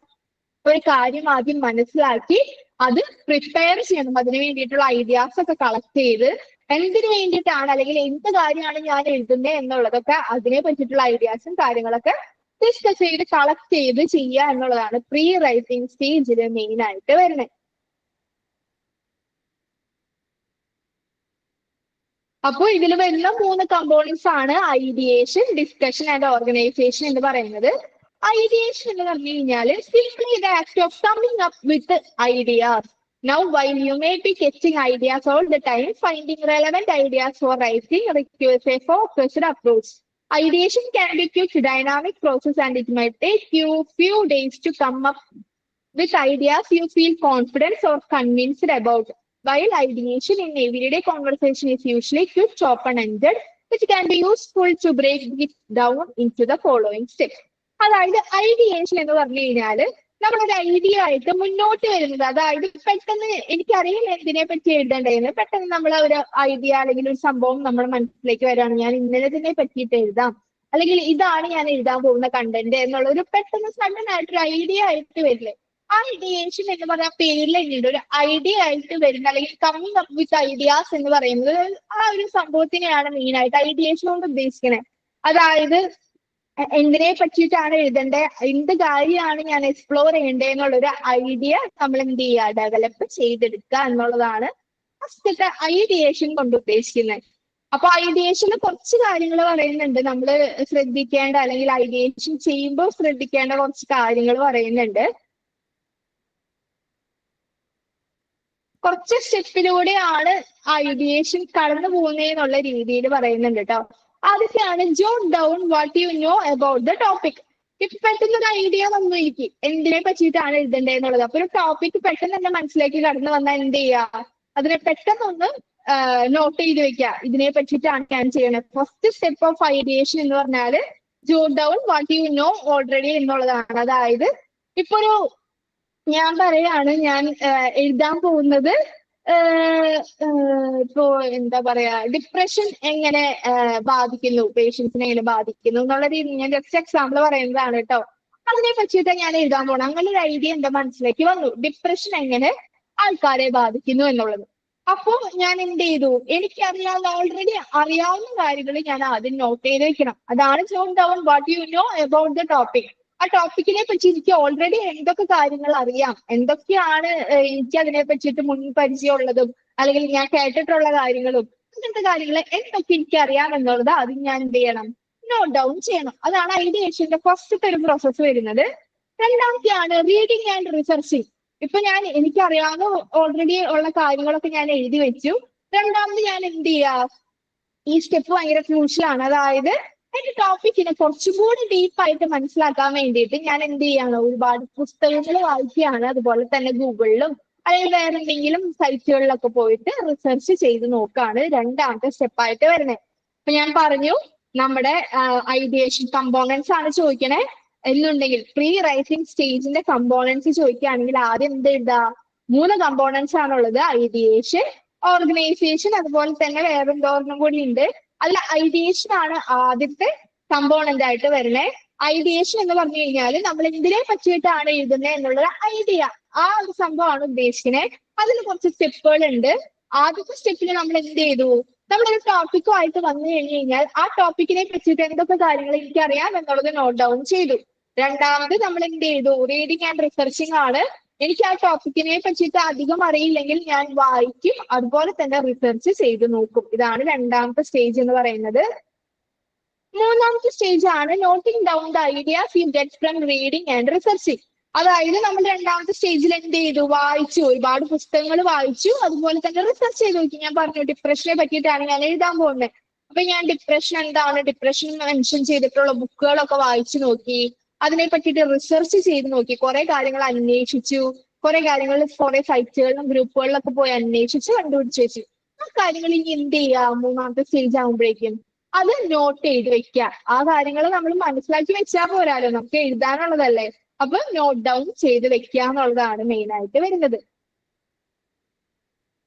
ഒരു കാര്യം ആദ്യം മനസ്സിലാക്കി അത് പ്രിപ്പയർ ചെയ്യണം. അതിന് വേണ്ടിയിട്ടുള്ള ഐഡിയാസ് ഒക്കെ കളക്ട് ചെയ്ത് എന്തിനു വേണ്ടിയിട്ടാണ് അല്ലെങ്കിൽ എന്ത് കാര്യമാണ് ഞാൻ എഴുതുന്നത് എന്നുള്ളതൊക്കെ അതിനെ പറ്റിയിട്ടുള്ള ഐഡിയാസും കാര്യങ്ങളൊക്കെ ഡിസ്കസ് ചെയ്ത് കളക്ട് ചെയ്ത് ചെയ്യുക എന്നുള്ളതാണ് പ്രീ റൈറ്റിംഗ് സ്റ്റേജിൽ മെയിൻ ആയിട്ട് വരുന്നത്. അപ്പോൾ ഇതിൽ വരുന്ന 3 കമ്പോണൻസ് ആണ് ഐഡിയേഷൻ, ഡിസ്കഷൻ ആൻഡ് ഓർഗനൈസേഷൻ എന്ന് പറയുന്നത്. ഐഡിയേഷൻ എന്ന് പറഞ്ഞു കഴിഞ്ഞാൽ simply the act of coming up with ideas. Now, while you may be getting ideas all the time, finding relevant ideas for writing requires a focused approach. Ideation can be a quick, dynamic process, and it might take you few days to come up with ideas you feel confident or convinced about. While ideation in everyday conversation is usually quick, open-ended, which can be useful to break it down into the following steps. അതായത് ideation എന്ന് പറഞ്ഞു കഴിഞ്ഞാൽ നമ്മളൊരു idea ആയിട്ട് മുന്നോട്ട് വരുന്നത്. അതായത് പെട്ടെന്ന് എനിക്കറിയില്ല എന്തിനെ പറ്റി എഴുതണ്ടേന്ന്, പെട്ടെന്ന് നമ്മൾ ഒരു ഐഡിയ അല്ലെങ്കിൽ ഒരു സംഭവം നമ്മുടെ മനസ്സിലേക്ക് വരികയാണ്, ഞാൻ ഇന്നതിനെ പറ്റിയിട്ട് എഴുതാം, അല്ലെങ്കിൽ ഇതാണ് ഞാൻ എഴുതാൻ പോകുന്ന കണ്ടന്റ് എന്നുള്ള ഒരു പെട്ടെന്ന് സഡൻ ആയിട്ടൊരു ഐഡിയ ആയിട്ട് വരില്ലേ, ആ ഐഡിയേഷൻ എന്ന് പറഞ്ഞ പേരിൽ തന്നെയുണ്ട്. ഒരു ഐഡിയ ആയിട്ട് വരുന്ന അല്ലെങ്കിൽ കമ്മിങ് അപ്പ് വിത്ത് ഐഡിയാസ് എന്ന് പറയുന്നത് ആ ഒരു സംഭവത്തിനെയാണ് മെയിൻ ആയിട്ട് ഐഡിയേഷൻ കൊണ്ട് ഉദ്ദേശിക്കുന്നത്. അതായത് എന്തിനെ പറ്റിയിട്ടാണ് എഴുതേണ്ടത്, എന്ത് കാര്യമാണ് ഞാൻ എക്സ്പ്ലോർ ചെയ്യേണ്ടത് എന്നുള്ളൊരു ഐഡിയ നമ്മൾ എന്ത് ചെയ്യുക, ഡെവലപ്പ് ചെയ്തെടുക്കുക എന്നുള്ളതാണ് ഫസ്റ്റത്തെ ഐഡിയേഷൻ കൊണ്ട് ഉദ്ദേശിക്കുന്നത്. അപ്പൊ ഐഡിയേഷന് കുറച്ച് കാര്യങ്ങൾ പറയുന്നുണ്ട്, നമ്മൾ ശ്രദ്ധിക്കേണ്ട അല്ലെങ്കിൽ ഐഡിയേഷൻ ചെയ്യുമ്പോൾ ശ്രദ്ധിക്കേണ്ട കുറച്ച് കാര്യങ്ങൾ പറയുന്നുണ്ട്. കുറച്ച് സ്റ്റെപ്പിലൂടെയാണ് ഐഡിയേഷൻ കടന്നു പോകുന്നതെന്നുള്ള രീതിയിൽ പറയുന്നുണ്ട് കേട്ടോ. ആദ്യത്തെയാണ് jot down what you know about the topic. ഇപ്പൊ പെട്ടെന്ന് ഒരു ഐഡിയ വന്നു എനിക്ക് എന്തിനെ പറ്റിയിട്ടാണ് എഴുതേണ്ടതെന്നുള്ളത്. അപ്പൊ ഒരു ടോപ്പിക് പെട്ടെന്ന് എന്റെ മനസ്സിലേക്ക് കടന്നു വന്നാൽ എന്ത് ചെയ്യുക, അതിനെ പെട്ടെന്നൊന്ന് നോട്ട് ചെയ്ത് വെക്കുക, ഇതിനെ പറ്റിയിട്ടാണ് ഞാൻ ചെയ്യണത്. ഫസ്റ്റ് സ്റ്റെപ്പ് ഓഫ് ഐഡിയേഷൻ എന്ന് പറഞ്ഞാൽ jot down what you no already എന്നുള്ളതാണ്. അതായത് ഇപ്പൊ ഞാൻ പറയാണ്, ഞാൻ എഴുതാൻ പോകുന്നത് ഇപ്പോ എന്താ പറയാ, ഡിപ്രഷൻ എങ്ങനെ ബാധിക്കുന്നു, പേഷ്യൻസിനെ എങ്ങനെ ബാധിക്കുന്നു എന്നുള്ള രീതിയിൽ ഞാൻ ജസ്റ്റ് എക്സാമ്പിൾ പറയുന്നതാണ് കേട്ടോ. അതിനെ പറ്റിയിട്ട് ഞാൻ എഴുതാൻ പോകണം. അങ്ങനെ ഒരു ഐഡിയ എന്റെ മനസ്സിലേക്ക് വന്നു, ഡിപ്രഷൻ എങ്ങനെ ആൾക്കാരെ ബാധിക്കുന്നു എന്നുള്ളത്. അപ്പോ ഞാൻ എന്ത് ചെയ്തു, എനിക്കറിയാവുന്ന ഓൾറെഡി അറിയാവുന്ന കാര്യങ്ങൾ ഞാൻ ആദ്യം നോട്ട് ചെയ്ത് വെക്കണം. അതാണ് jot down what you know about the topic. ആ ടോപ്പിക്കിനെ പറ്റി എനിക്ക് ഓൾറെഡി എന്തൊക്കെ കാര്യങ്ങൾ അറിയാം, എന്തൊക്കെയാണ് എനിക്ക് അതിനെ പറ്റിയിട്ട് മുൻ പരിചയമുള്ളതും അല്ലെങ്കിൽ ഞാൻ കേട്ടിട്ടുള്ള കാര്യങ്ങളും അങ്ങനത്തെ കാര്യങ്ങൾ എന്തൊക്കെ എനിക്ക് അറിയാം എന്നുള്ളത് ആദ്യം ഞാൻ എന്ത് ചെയ്യണം, നോട്ട് ഡൗൺ ചെയ്യണം. അതാണ് ഐഡിയേഷന്റെ ഫസ്റ്റത്തെ ഒരു പ്രോസസ്സ് വരുന്നത്. രണ്ടാമത്തെയാണ് റീഡിങ് ആൻഡ് റിസർച്ചിങ്. ഇപ്പൊ എനിക്കറിയാവുന്ന ഓൾറെഡി ഉള്ള കാര്യങ്ങളൊക്കെ ഞാൻ എഴുതി വെച്ചു. രണ്ടാമത് ഞാൻ എന്ത് ചെയ്യാ, ഈ സ്റ്റെപ്പ് ഭയങ്കര ക്രൂഷ്യലാണ്. അതായത് എന്റെ ടോപ്പിക്കിനെ കുറച്ചുകൂടി ഡീപ്പായിട്ട് മനസ്സിലാക്കാൻ വേണ്ടിയിട്ട് ഞാൻ എന്ത് ചെയ്യാണ്, ഒരുപാട് പുസ്തകങ്ങൾ വായിക്കുകയാണ്. അതുപോലെ തന്നെ ഗൂഗിളിലും അല്ലെങ്കിൽ വേറെ എന്തെങ്കിലും സൈറ്റുകളിലൊക്കെ പോയിട്ട് റിസർച്ച് ചെയ്ത് നോക്കുകയാണ് രണ്ടാമത്തെ സ്റ്റെപ്പായിട്ട് വരുന്നത്. ഇപ്പൊ ഞാൻ പറഞ്ഞു നമ്മുടെ ഐഡിയേഷൻ കമ്പോണൻസ് ആണ് ചോദിക്കണേ എന്നുണ്ടെങ്കിൽ, പ്രീ റൈറ്റിംഗ് സ്റ്റേജിന്റെ കമ്പോണൻസ് ചോദിക്കുകയാണെങ്കിൽ ആദ്യം എന്ത് എഴുതാ, 3 കമ്പോണൻസ് ആണുള്ളത്. ഐഡിയേഷൻ, ഓർഗനൈസേഷൻ, അതുപോലെ തന്നെ വേറെ എന്തോർണം കൂടി ഉണ്ട്. അതിൽ ഐഡിയേഷൻ ആണ് ആദ്യത്തെ കമ്പോണന്റ് ആയിട്ട് വരുന്നത്. ഐഡിയേഷൻ എന്ന് പറഞ്ഞു കഴിഞ്ഞാൽ നമ്മൾ എന്തിനെ പറ്റിയിട്ടാണ് എഴുതുന്നത് എന്നുള്ളത് ഐഡിയ, ആ ഒരു സംഭവമാണ് ഉദ്ദേശിക്കുന്നത്. അതിൽ കുറച്ച് സ്റ്റെപ്പുകൾ ഉണ്ട്. ആദ്യത്തെ സ്റ്റെപ്പിൽ നമ്മൾ എന്ത് ചെയ്തു, നമ്മളൊരു ടോപ്പിക്കുമായിട്ട് വന്നു കഴിഞ്ഞു കഴിഞ്ഞാൽ ആ ടോപ്പിക്കിനെ പറ്റിയിട്ട് എന്തൊക്കെ കാര്യങ്ങൾ എനിക്കറിയാം എന്നുള്ളത് നോട്ട് ഡൗൺ ചെയ്തു. രണ്ടാമത് നമ്മൾ എന്ത് ചെയ്തു, റീഡിങ് ആൻഡ് റിസർച്ചിങ് ആണ്. എനിക്ക് ആ ടോപ്പിക്കിനെ പറ്റിയിട്ട് അധികം അറിയില്ലെങ്കിൽ ഞാൻ വായിക്കും, അതുപോലെ തന്നെ റിസർച്ച് ചെയ്ത് നോക്കും. ഇതാണ് രണ്ടാമത്തെ സ്റ്റേജ് എന്ന് പറയുന്നത്. മൂന്നാമത്തെ സ്റ്റേജ് ആണ് noting down the ideas you get from reading and researching. അതായത് നമ്മൾ രണ്ടാമത്തെ സ്റ്റേജിൽ എന്ത് ചെയ്തു, വായിച്ചു, ഒരുപാട് പുസ്തകങ്ങൾ വായിച്ചു, അതുപോലെ തന്നെ റിസർച്ച് ചെയ്ത് നോക്കി. ഞാൻ പറഞ്ഞു ഡിപ്രഷനെ പറ്റിയിട്ടാണ് ഞാൻ എഴുതാൻ പോകുന്നത്. അപ്പൊ ഞാൻ ഡിപ്രഷൻ എന്താണ്, ഡിപ്രഷൻ മെൻഷൻ ചെയ്തിട്ടുള്ള ബുക്കുകളൊക്കെ വായിച്ചു നോക്കി, അതിനെ പറ്റിയിട്ട് റിസർച്ച് ചെയ്ത് നോക്കി, കുറെ കാര്യങ്ങൾ അന്വേഷിച്ചു, കുറെ കാര്യങ്ങൾ കുറെ സൈറ്റുകളിലും ഗ്രൂപ്പുകളിലൊക്കെ പോയി അന്വേഷിച്ച് കണ്ടുപിടിച്ച് വെച്ചു. ആ കാര്യങ്ങൾ ഇനി എന്ത് ചെയ്യാം, മൂന്നാമത്തെ സ്റ്റേജ് ആകുമ്പോഴേക്കും അത് നോട്ട് ചെയ്ത് വെക്കുക. ആ കാര്യങ്ങൾ നമ്മൾ മനസ്സിലാക്കി വെച്ചാൽ പോരാലോ, നമുക്ക് എഴുതാനുള്ളതല്ലേ. അപ്പൊ നോട്ട് ഡൗൺ ചെയ്ത് വെക്കുക എന്നുള്ളതാണ് മെയിൻ ആയിട്ട് വരുന്നത്.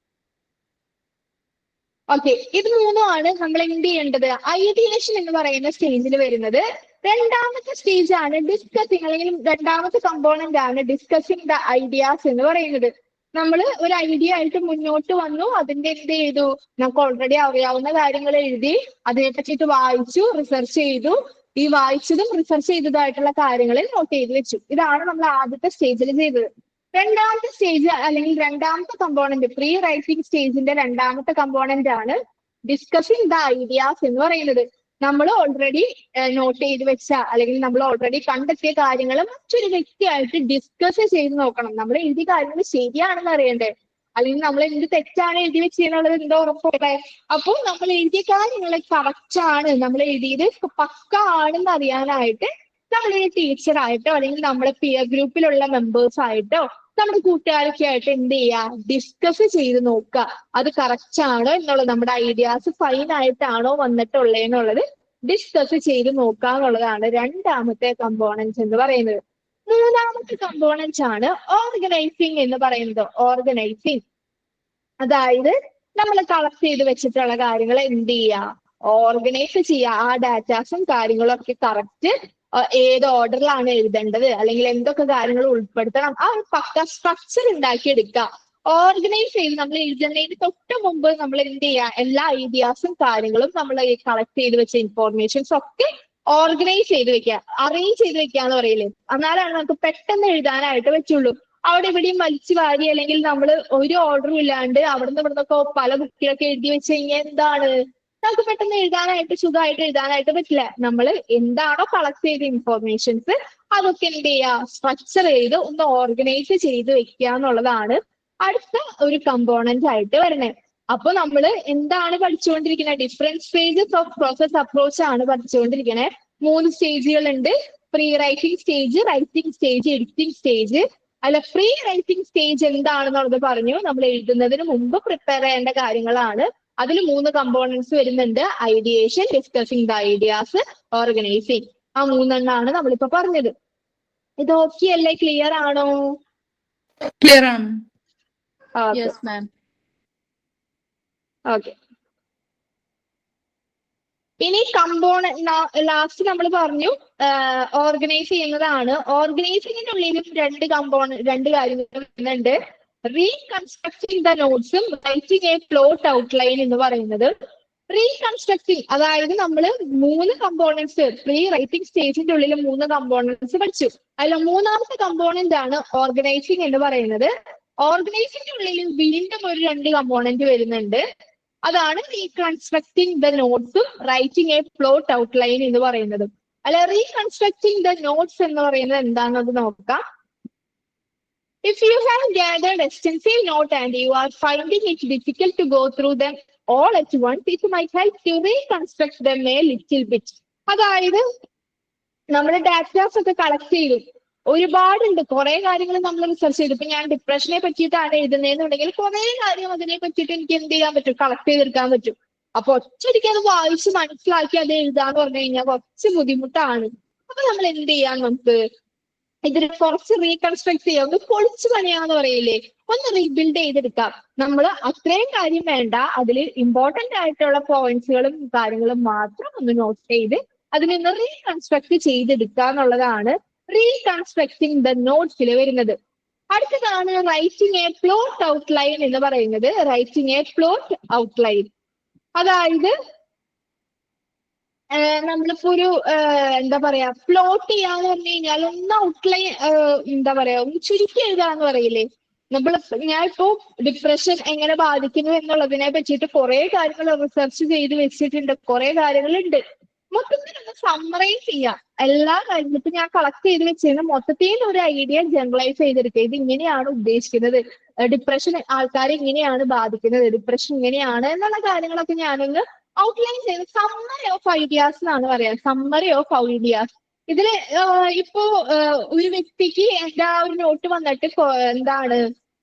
ഓക്കെ, ഇത് മൂന്നുമാണ് നമ്മൾ എന്ത് ചെയ്യേണ്ടത് ഐഡിയേഷൻ എന്ന് പറയുന്ന സ്റ്റേജിൽ വരുന്നത്. രണ്ടാമത്തെ സ്റ്റേജ് ആണ് ഡിസ്കസിങ്, അല്ലെങ്കിൽ രണ്ടാമത്തെ കമ്പോണന്റ് ആണ് ഡിസ്കസിങ് ദ ഐഡിയാസ് എന്ന് പറയുന്നത്. നമ്മൾ ഒരു ഐഡിയ ആയിട്ട് മുന്നോട്ട് വന്നു, അതിന്റെ എന്ത് ചെയ്തു, നമുക്ക് ഓൾറെഡി അറിയാവുന്ന കാര്യങ്ങൾ എഴുതി, അതിനെ പറ്റിയിട്ട് വായിച്ചു, റിസർച്ച് ചെയ്തു. ഈ വായിച്ചതും റിസർച്ച് ചെയ്തതായിട്ടുള്ള കാര്യങ്ങൾ നോട്ട് ചെയ്ത് വെച്ചു. ഇതാണ് നമ്മൾ ആദ്യത്തെ സ്റ്റേജിൽ ചെയ്തത്. രണ്ടാമത്തെ സ്റ്റേജ് അല്ലെങ്കിൽ രണ്ടാമത്തെ കമ്പോണന്റ്, പ്രീ റൈറ്റിംഗ് സ്റ്റേജിന്റെ രണ്ടാമത്തെ കമ്പോണന്റ് ആണ് ഡിസ്കസിങ് ദ ഐഡിയാസ് എന്ന് പറയുന്നത്. നമ്മൾ ഓൾറെഡി നോട്ട് ചെയ്ത് വെച്ച അല്ലെങ്കിൽ നമ്മൾ ഓൾറെഡി കണ്ടെത്തിയ കാര്യങ്ങൾ മറ്റൊരു വ്യക്തിയായിട്ട് ഡിസ്കസ് ചെയ്ത് നോക്കണം. നമ്മൾ എഴുതിയ കാര്യങ്ങൾ ശരിയാണെന്ന് അറിയണ്ടേ, അല്ലെങ്കിൽ നമ്മൾ എന്ത് തെറ്റാണ് എഴുതി വെച്ചെന്നുള്ളത് എന്തോ ഉറപ്പുണ്ടേ. അപ്പോൾ നമ്മൾ എഴുതിയ കാര്യങ്ങൾ കറക്റ്റ് ആണ്, നമ്മൾ എഴുതിയത് പക്ക ആണെന്ന് അറിയാനായിട്ട് നമ്മളൊരു ടീച്ചറായിട്ടോ അല്ലെങ്കിൽ നമ്മുടെ പിയർ ഗ്രൂപ്പിലുള്ള മെമ്പേഴ്സ് ആയിട്ടോ നമ്മുടെ കൂട്ടുകാരൊക്കെ ആയിട്ട് എന്ത് ചെയ്യുക, ഡിസ്കസ് ചെയ്ത് നോക്കുക. അത് കറക്റ്റ് ആണോ എന്നുള്ളത്, നമ്മുടെ ഐഡിയാസ് ഫൈൻ ആയിട്ടാണോ വന്നിട്ടുള്ളതെന്നുള്ളത് ഡിസ്കസ് ചെയ്ത് നോക്കുക എന്നുള്ളതാണ് രണ്ടാമത്തെ കമ്പോണൻസ് എന്ന് പറയുന്നത്. മൂന്നാമത്തെ കമ്പോണൻസ് ആണ് ഓർഗനൈസിങ് എന്ന് പറയുന്നത്. ഓർഗനൈസിങ് അതായത് നമ്മൾ കളക്ട് ചെയ്ത് വെച്ചിട്ടുള്ള കാര്യങ്ങൾ എന്ത് ചെയ്യുക, ഓർഗനൈസ് ചെയ്യുക. ആ ഡാറ്റാസും കാര്യങ്ങളും ഒക്കെ കറക്റ്റ് ഏത് ഓർഡറിലാണ് എഴുതേണ്ടത്, അല്ലെങ്കിൽ എന്തൊക്കെ കാര്യങ്ങൾ ഉൾപ്പെടുത്തണം, ആ ഒരു പക്ക സ്ട്രക്ചർ ഉണ്ടാക്കിയെടുക്കുക. ഓർഗനൈസ് ചെയ്ത് നമ്മൾ എഴുതുന്നതിന് തൊട്ട് മുമ്പ് നമ്മൾ എന്ത് ചെയ്യുക, എല്ലാ ഐഡിയാസും കാര്യങ്ങളും നമ്മൾ കളക്ട് ചെയ്ത് വെച്ച ഇൻഫോർമേഷൻസ് ഒക്കെ ഓർഗനൈസ് ചെയ്ത് വെക്കുക, അറേഞ്ച് ചെയ്ത് വെക്കുക എന്ന് പറയില്ലേ. എന്നാലാണ് നമുക്ക് പെട്ടെന്ന് എഴുതാനായിട്ട് പറ്റുള്ളൂ. അവിടെ ഇവിടെയും വലിച്ചു വാരി അല്ലെങ്കിൽ നമ്മൾ ഒരു ഓർഡറും ഇല്ലാണ്ട് അവിടുന്ന് ഇവിടുന്നൊക്കെ പല ബുക്കിലൊക്കെ എഴുതി വെച്ച് കഴിഞ്ഞാൽ എന്താണ്, നമുക്ക് പെട്ടെന്ന് എഴുതാനായിട്ട് സുഖമായിട്ട് എഴുതാനായിട്ട് പറ്റില്ല. നമ്മൾ എന്താണോ കളക്ട് ചെയ്ത ഇൻഫോർമേഷൻസ് അതൊക്കെ എന്ത് ചെയ്യുക, സ്ട്രക്ചർ ചെയ്ത് ഒന്ന് ഓർഗനൈസ് ചെയ്ത് വെക്കുക എന്നുള്ളതാണ് അടുത്ത ഒരു കമ്പോണന്റ് ആയിട്ട് വരുന്നത്. അപ്പൊ നമ്മൾ എന്താണ് പഠിച്ചുകൊണ്ടിരിക്കുന്നത്, different stages of process approach ആണ് പഠിച്ചുകൊണ്ടിരിക്കുന്നത്. 3 സ്റ്റേജുകളുണ്ട്. Pre writing stage, writing stage, editing stage. അല്ല, പ്രീ റൈറ്റിംഗ് സ്റ്റേജ് എന്താണെന്നുള്ളത് പറഞ്ഞു, നമ്മൾ എഴുതുന്നതിന് മുമ്പ് പ്രിപ്പയർ ചെയ്യേണ്ട കാര്യങ്ങളാണ്. അതിൽ 3 കമ്പോണൻസ് വരുന്നുണ്ട്, ideation, discussing the ideas, organising. ആ 3 നമ്മളിപ്പോ പറഞ്ഞത്. ഇത് ഓക്കെ അല്ലേ? ക്ലിയർ ആണോ? ക്ലിയർ ആണ്. Okay yes ma'am. ഓക്കെ. ഇനി ലാസ്റ്റ് നമ്മൾ പറഞ്ഞു ഓർഗനൈസ് ചെയ്യുന്നതാണ്. ഓർഗനൈസിംഗിന്റെ ഉള്ളിലും രണ്ട് കാര്യങ്ങൾ വരുന്നുണ്ട്. റീകൺസ്ട്രക്ടിങ് ദ നോട്ട്സും റൈറ്റിംഗ് എ പ്ലോട്ട് ഔട്ട്ലൈൻ എന്ന് പറയുന്നത്. റീകൺസ്ട്രക്ടിങ് അതായത് നമ്മൾ 3 കമ്പോണൻസ് പ്രീ റൈറ്റിംഗ് സ്റ്റേജിന്റെ ഉള്ളിൽ 3 കമ്പോണൻസ് പഠിച്ചു. അതിൽ 3ാമത്തെ കമ്പോണന്റ് ആണ് ഓർഗനൈസിംഗ് എന്ന് പറയുന്നത്. ഓർഗനൈസിംഗിന്റെ ഉള്ളിൽ വീണ്ടും ഒരു 2 കമ്പോണന്റ് വരുന്നുണ്ട്. അതാണ് റീകൺസ്ട്രക്ടിങ് ദ നോട്ട്സും റൈറ്റിംഗ് എ പ്ലോട്ട് ഔട്ട്ലൈൻ എന്ന് പറയുന്നത്. അല്ല, റീകൺസ്ട്രക്ടിങ് ദ നോട്ട്സ് എന്ന് പറയുന്നത് എന്താണെന്നത് നോക്കാം. If you have gathered extensive note and you are finding it difficult to go through them all at once, it might help to reconstruct them a little bit. അതായത് നമ്മുടെ datas ഒക്കെ collect ചെയ്തു, ഒരുപാടുണ്ട്, കുറെ കാര്യങ്ങൾ നമ്മൾ റിസർച്ച് ചെയ്തു. ഇപ്പൊ ഞാൻ ഡിപ്രഷനെ പറ്റിയിട്ടാണ് എഴുതുന്നതെന്നുണ്ടെങ്കിൽ കുറെ കാര്യം അതിനെ പറ്റിയിട്ട് എനിക്ക് എന്ത് ചെയ്യാൻ പറ്റും? കളക്ട് ചെയ്തെടുക്കാൻ പറ്റും. അപ്പൊ ഒറ്റയടിക്ക് അത് വായിച്ച് മനസ്സിലാക്കി അത് എഴുതാന്ന് പറഞ്ഞു കഴിഞ്ഞാൽ കുറച്ച് ബുദ്ധിമുട്ടാണ്. അപ്പൊ നമ്മൾ എന്ത് ചെയ്യാൻ? നമുക്ക് ഇതിന് കുറച്ച് റീകൺസ്ട്രക്ട് ചെയ്യാം, ഒന്ന് പൊളിച്ചു പണിയാന്ന് പറയില്ലേ, ഒന്ന് റീബിൽഡ് ചെയ്തെടുക്കാം. നമ്മൾ അത്രയും കാര്യം വേണ്ട, അതിൽ ഇമ്പോർട്ടന്റ് ആയിട്ടുള്ള പോയിന്റ്സുകളും കാര്യങ്ങളും മാത്രം ഒന്ന് നോട്ട് ചെയ്ത് അതിനൊന്ന് റീകൺസ്ട്രക്ട് ചെയ്തെടുക്കുക എന്നുള്ളതാണ് റീകൺസ്ട്രക്ടിങ് ദ നോട്ട്സിൽ വരുന്നത്. അടുത്തതാണ് റൈറ്റിംഗ് എ പ്ലോട്ട് ഔട്ട്ലൈൻ എന്ന് പറയുന്നത്. റൈറ്റിംഗ് എ പ്ലോട്ട് ഔട്ട്ലൈൻ അതായത് നമ്മളിപ്പോ ഒരു എന്താ പറയാ, പ്ലോട്ട് ചെയ്യാന്ന് പറഞ്ഞു കഴിഞ്ഞാൽ ഒന്ന് ഔട്ട്ലൈൻ എന്താ പറയാ, ഒന്ന് ചുരുക്കി എഴുതാന്ന് പറയില്ലേ. ഞാനിപ്പോ ഡിപ്രഷൻ എങ്ങനെ ബാധിക്കുന്നു എന്നുള്ളതിനെ പറ്റിയിട്ട് കുറെ കാര്യങ്ങൾ റിസർച്ച് ചെയ്ത് വെച്ചിട്ടുണ്ട്, കുറെ കാര്യങ്ങളുണ്ട്. മൊത്തത്തിൽ ഒന്ന് സമ്മറൈസ് ചെയ്യാം എല്ലാ കാര്യങ്ങളും. ഇപ്പൊ ഞാൻ കളക്ട് ചെയ്ത് വെച്ചിരുന്ന മൊത്തത്തിൽ ഒരു ഐഡിയ ജനറലൈസ് ചെയ്തെടുക്കുക. ഇത് ഇങ്ങനെയാണ് ഉദ്ദേശിക്കുന്നത്, ഡിപ്രഷൻ ആൾക്കാരെ ഇങ്ങനെയാണ് ബാധിക്കുന്നത്, ഡിപ്രഷൻ ഇങ്ങനെയാണ് എന്നുള്ള കാര്യങ്ങളൊക്കെ ഞാനൊന്ന് ഔട്ട്ലൈൻ ചെയ്ത് സമ്മറി ഓഫ് ഐഡിയാസ് എന്നാണ് പറയാ. Summary of ideas. ഇതില് ഇപ്പോ ഒരു വ്യക്തിക്ക് എന്റെ ആ ഒരു നോട്ട് വന്നിട്ട് എന്താണ്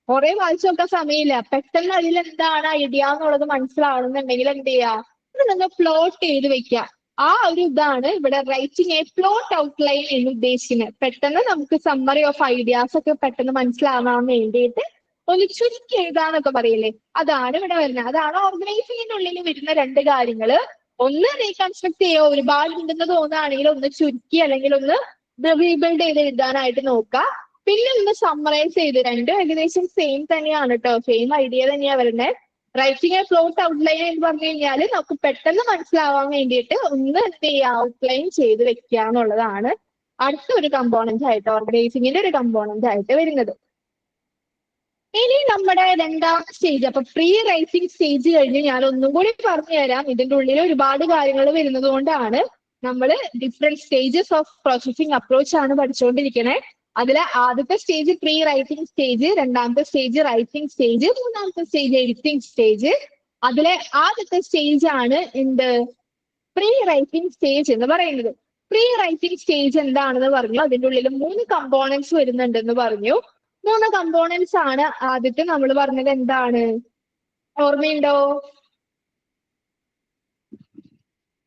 കുറെ വായിച്ചു നോക്കാൻ സമയമില്ല, പെട്ടെന്ന് അതിൽ എന്താണ് ഐഡിയ എന്നുള്ളത് മനസ്സിലാവണമെന്നുണ്ടെങ്കിൽ എന്ത് ചെയ്യാ, ഇത് നിങ്ങൾ പ്ലോട്ട് ചെയ്ത് വെക്കുക. ആ ഒരു ഇതാണ് ഇവിടെ റൈറ്റിംഗ് എ പ്ലോട്ട് ഔട്ട്ലൈൻ എന്ന് ഉദ്ദേശിക്കുന്നത്. പെട്ടെന്ന് നമുക്ക് സമ്മറി ഓഫ് ഐഡിയാസ് ഒക്കെ പെട്ടെന്ന് മനസ്സിലാവാൻ വേണ്ടിയിട്ട് ഒന്ന് ചുരുക്കി എഴുതാന്നൊക്കെ പറയില്ലേ, അതാണ് ഇവിടെ വരുന്നത്. അതാണ് ഓർഗനൈസിംഗിന്റെ ഉള്ളിൽ വരുന്ന 2 കാര്യങ്ങള്. ഒന്ന് റീകൺസ്ട്രക്ട് ചെയ്യുക, ഒരുപാട് ഉണ്ടെന്ന് തോന്നുകയാണെങ്കിൽ ഒന്ന് ചുരുക്കി അല്ലെങ്കിൽ ഒന്ന് റീബിൽഡ് ചെയ്ത് എഴുതാനായിട്ട് നോക്കുക. പിന്നെ ഒന്ന് സമ്മറൈസ് ചെയ്ത്, രണ്ടും ഏകദേശം സെയിം തന്നെയാണ് കേട്ടോ, സെയിം ഐഡിയ തന്നെയാണ് വരുന്നത്. റൈറ്റിംഗ് എ പ്ലോട്ട് ഔട്ട്ലൈൻ എന്ന് പറഞ്ഞു കഴിഞ്ഞാൽ നമുക്ക് പെട്ടെന്ന് മനസ്സിലാവാൻ വേണ്ടിയിട്ട് ഒന്ന് എന്ത് ചെയ്യുക, ഔട്ട്ലൈൻ ചെയ്ത് വെക്കുക എന്നുള്ളതാണ് അടുത്തൊരു കമ്പോണന്റ് ആയിട്ട്, ഓർഗനൈസിംഗിന്റെ ഒരു കമ്പോണന്റ് ആയിട്ട് വരുന്നത്. ഇനി നമ്മുടെ 2ാമത്തെ സ്റ്റേജ്, അപ്പൊ പ്രീ റൈറ്റിംഗ് സ്റ്റേജ് കഴിഞ്ഞ് ഞാൻ ഒന്നും കൂടി പറഞ്ഞു തരാം. ഇതിന്റെ ഉള്ളിൽ ഒരുപാട് കാര്യങ്ങൾ വരുന്നത് കൊണ്ടാണ് നമ്മൾ different stages of processing approach ആണ് പഠിച്ചുകൊണ്ടിരിക്കുന്നത്. അതിലെ ആദ്യത്തെ സ്റ്റേജ് പ്രീ റൈറ്റിംഗ് സ്റ്റേജ്, 2ാമത്തെ സ്റ്റേജ് റൈറ്റിംഗ് സ്റ്റേജ്, 3ാമത്തെ സ്റ്റേജ് എഡിറ്റിംഗ് സ്റ്റേജ്. അതിലെ ആദ്യത്തെ സ്റ്റേജ് ആണ് എന്ത്? പ്രീ റൈറ്റിംഗ് സ്റ്റേജ് എന്ന് പറയുന്നത്. പ്രീ റൈറ്റിംഗ് സ്റ്റേജ് എന്താണെന്ന് പറഞ്ഞു, അതിന്റെ ഉള്ളിൽ 3 കമ്പോണൻസ് വരുന്നുണ്ടെന്ന് പറഞ്ഞു. 3 കമ്പോണൻസ് ആണ്. ആദ്യത്തെ നമ്മൾ പറഞ്ഞത് എന്താണ്, ഓർമ്മയുണ്ടോ?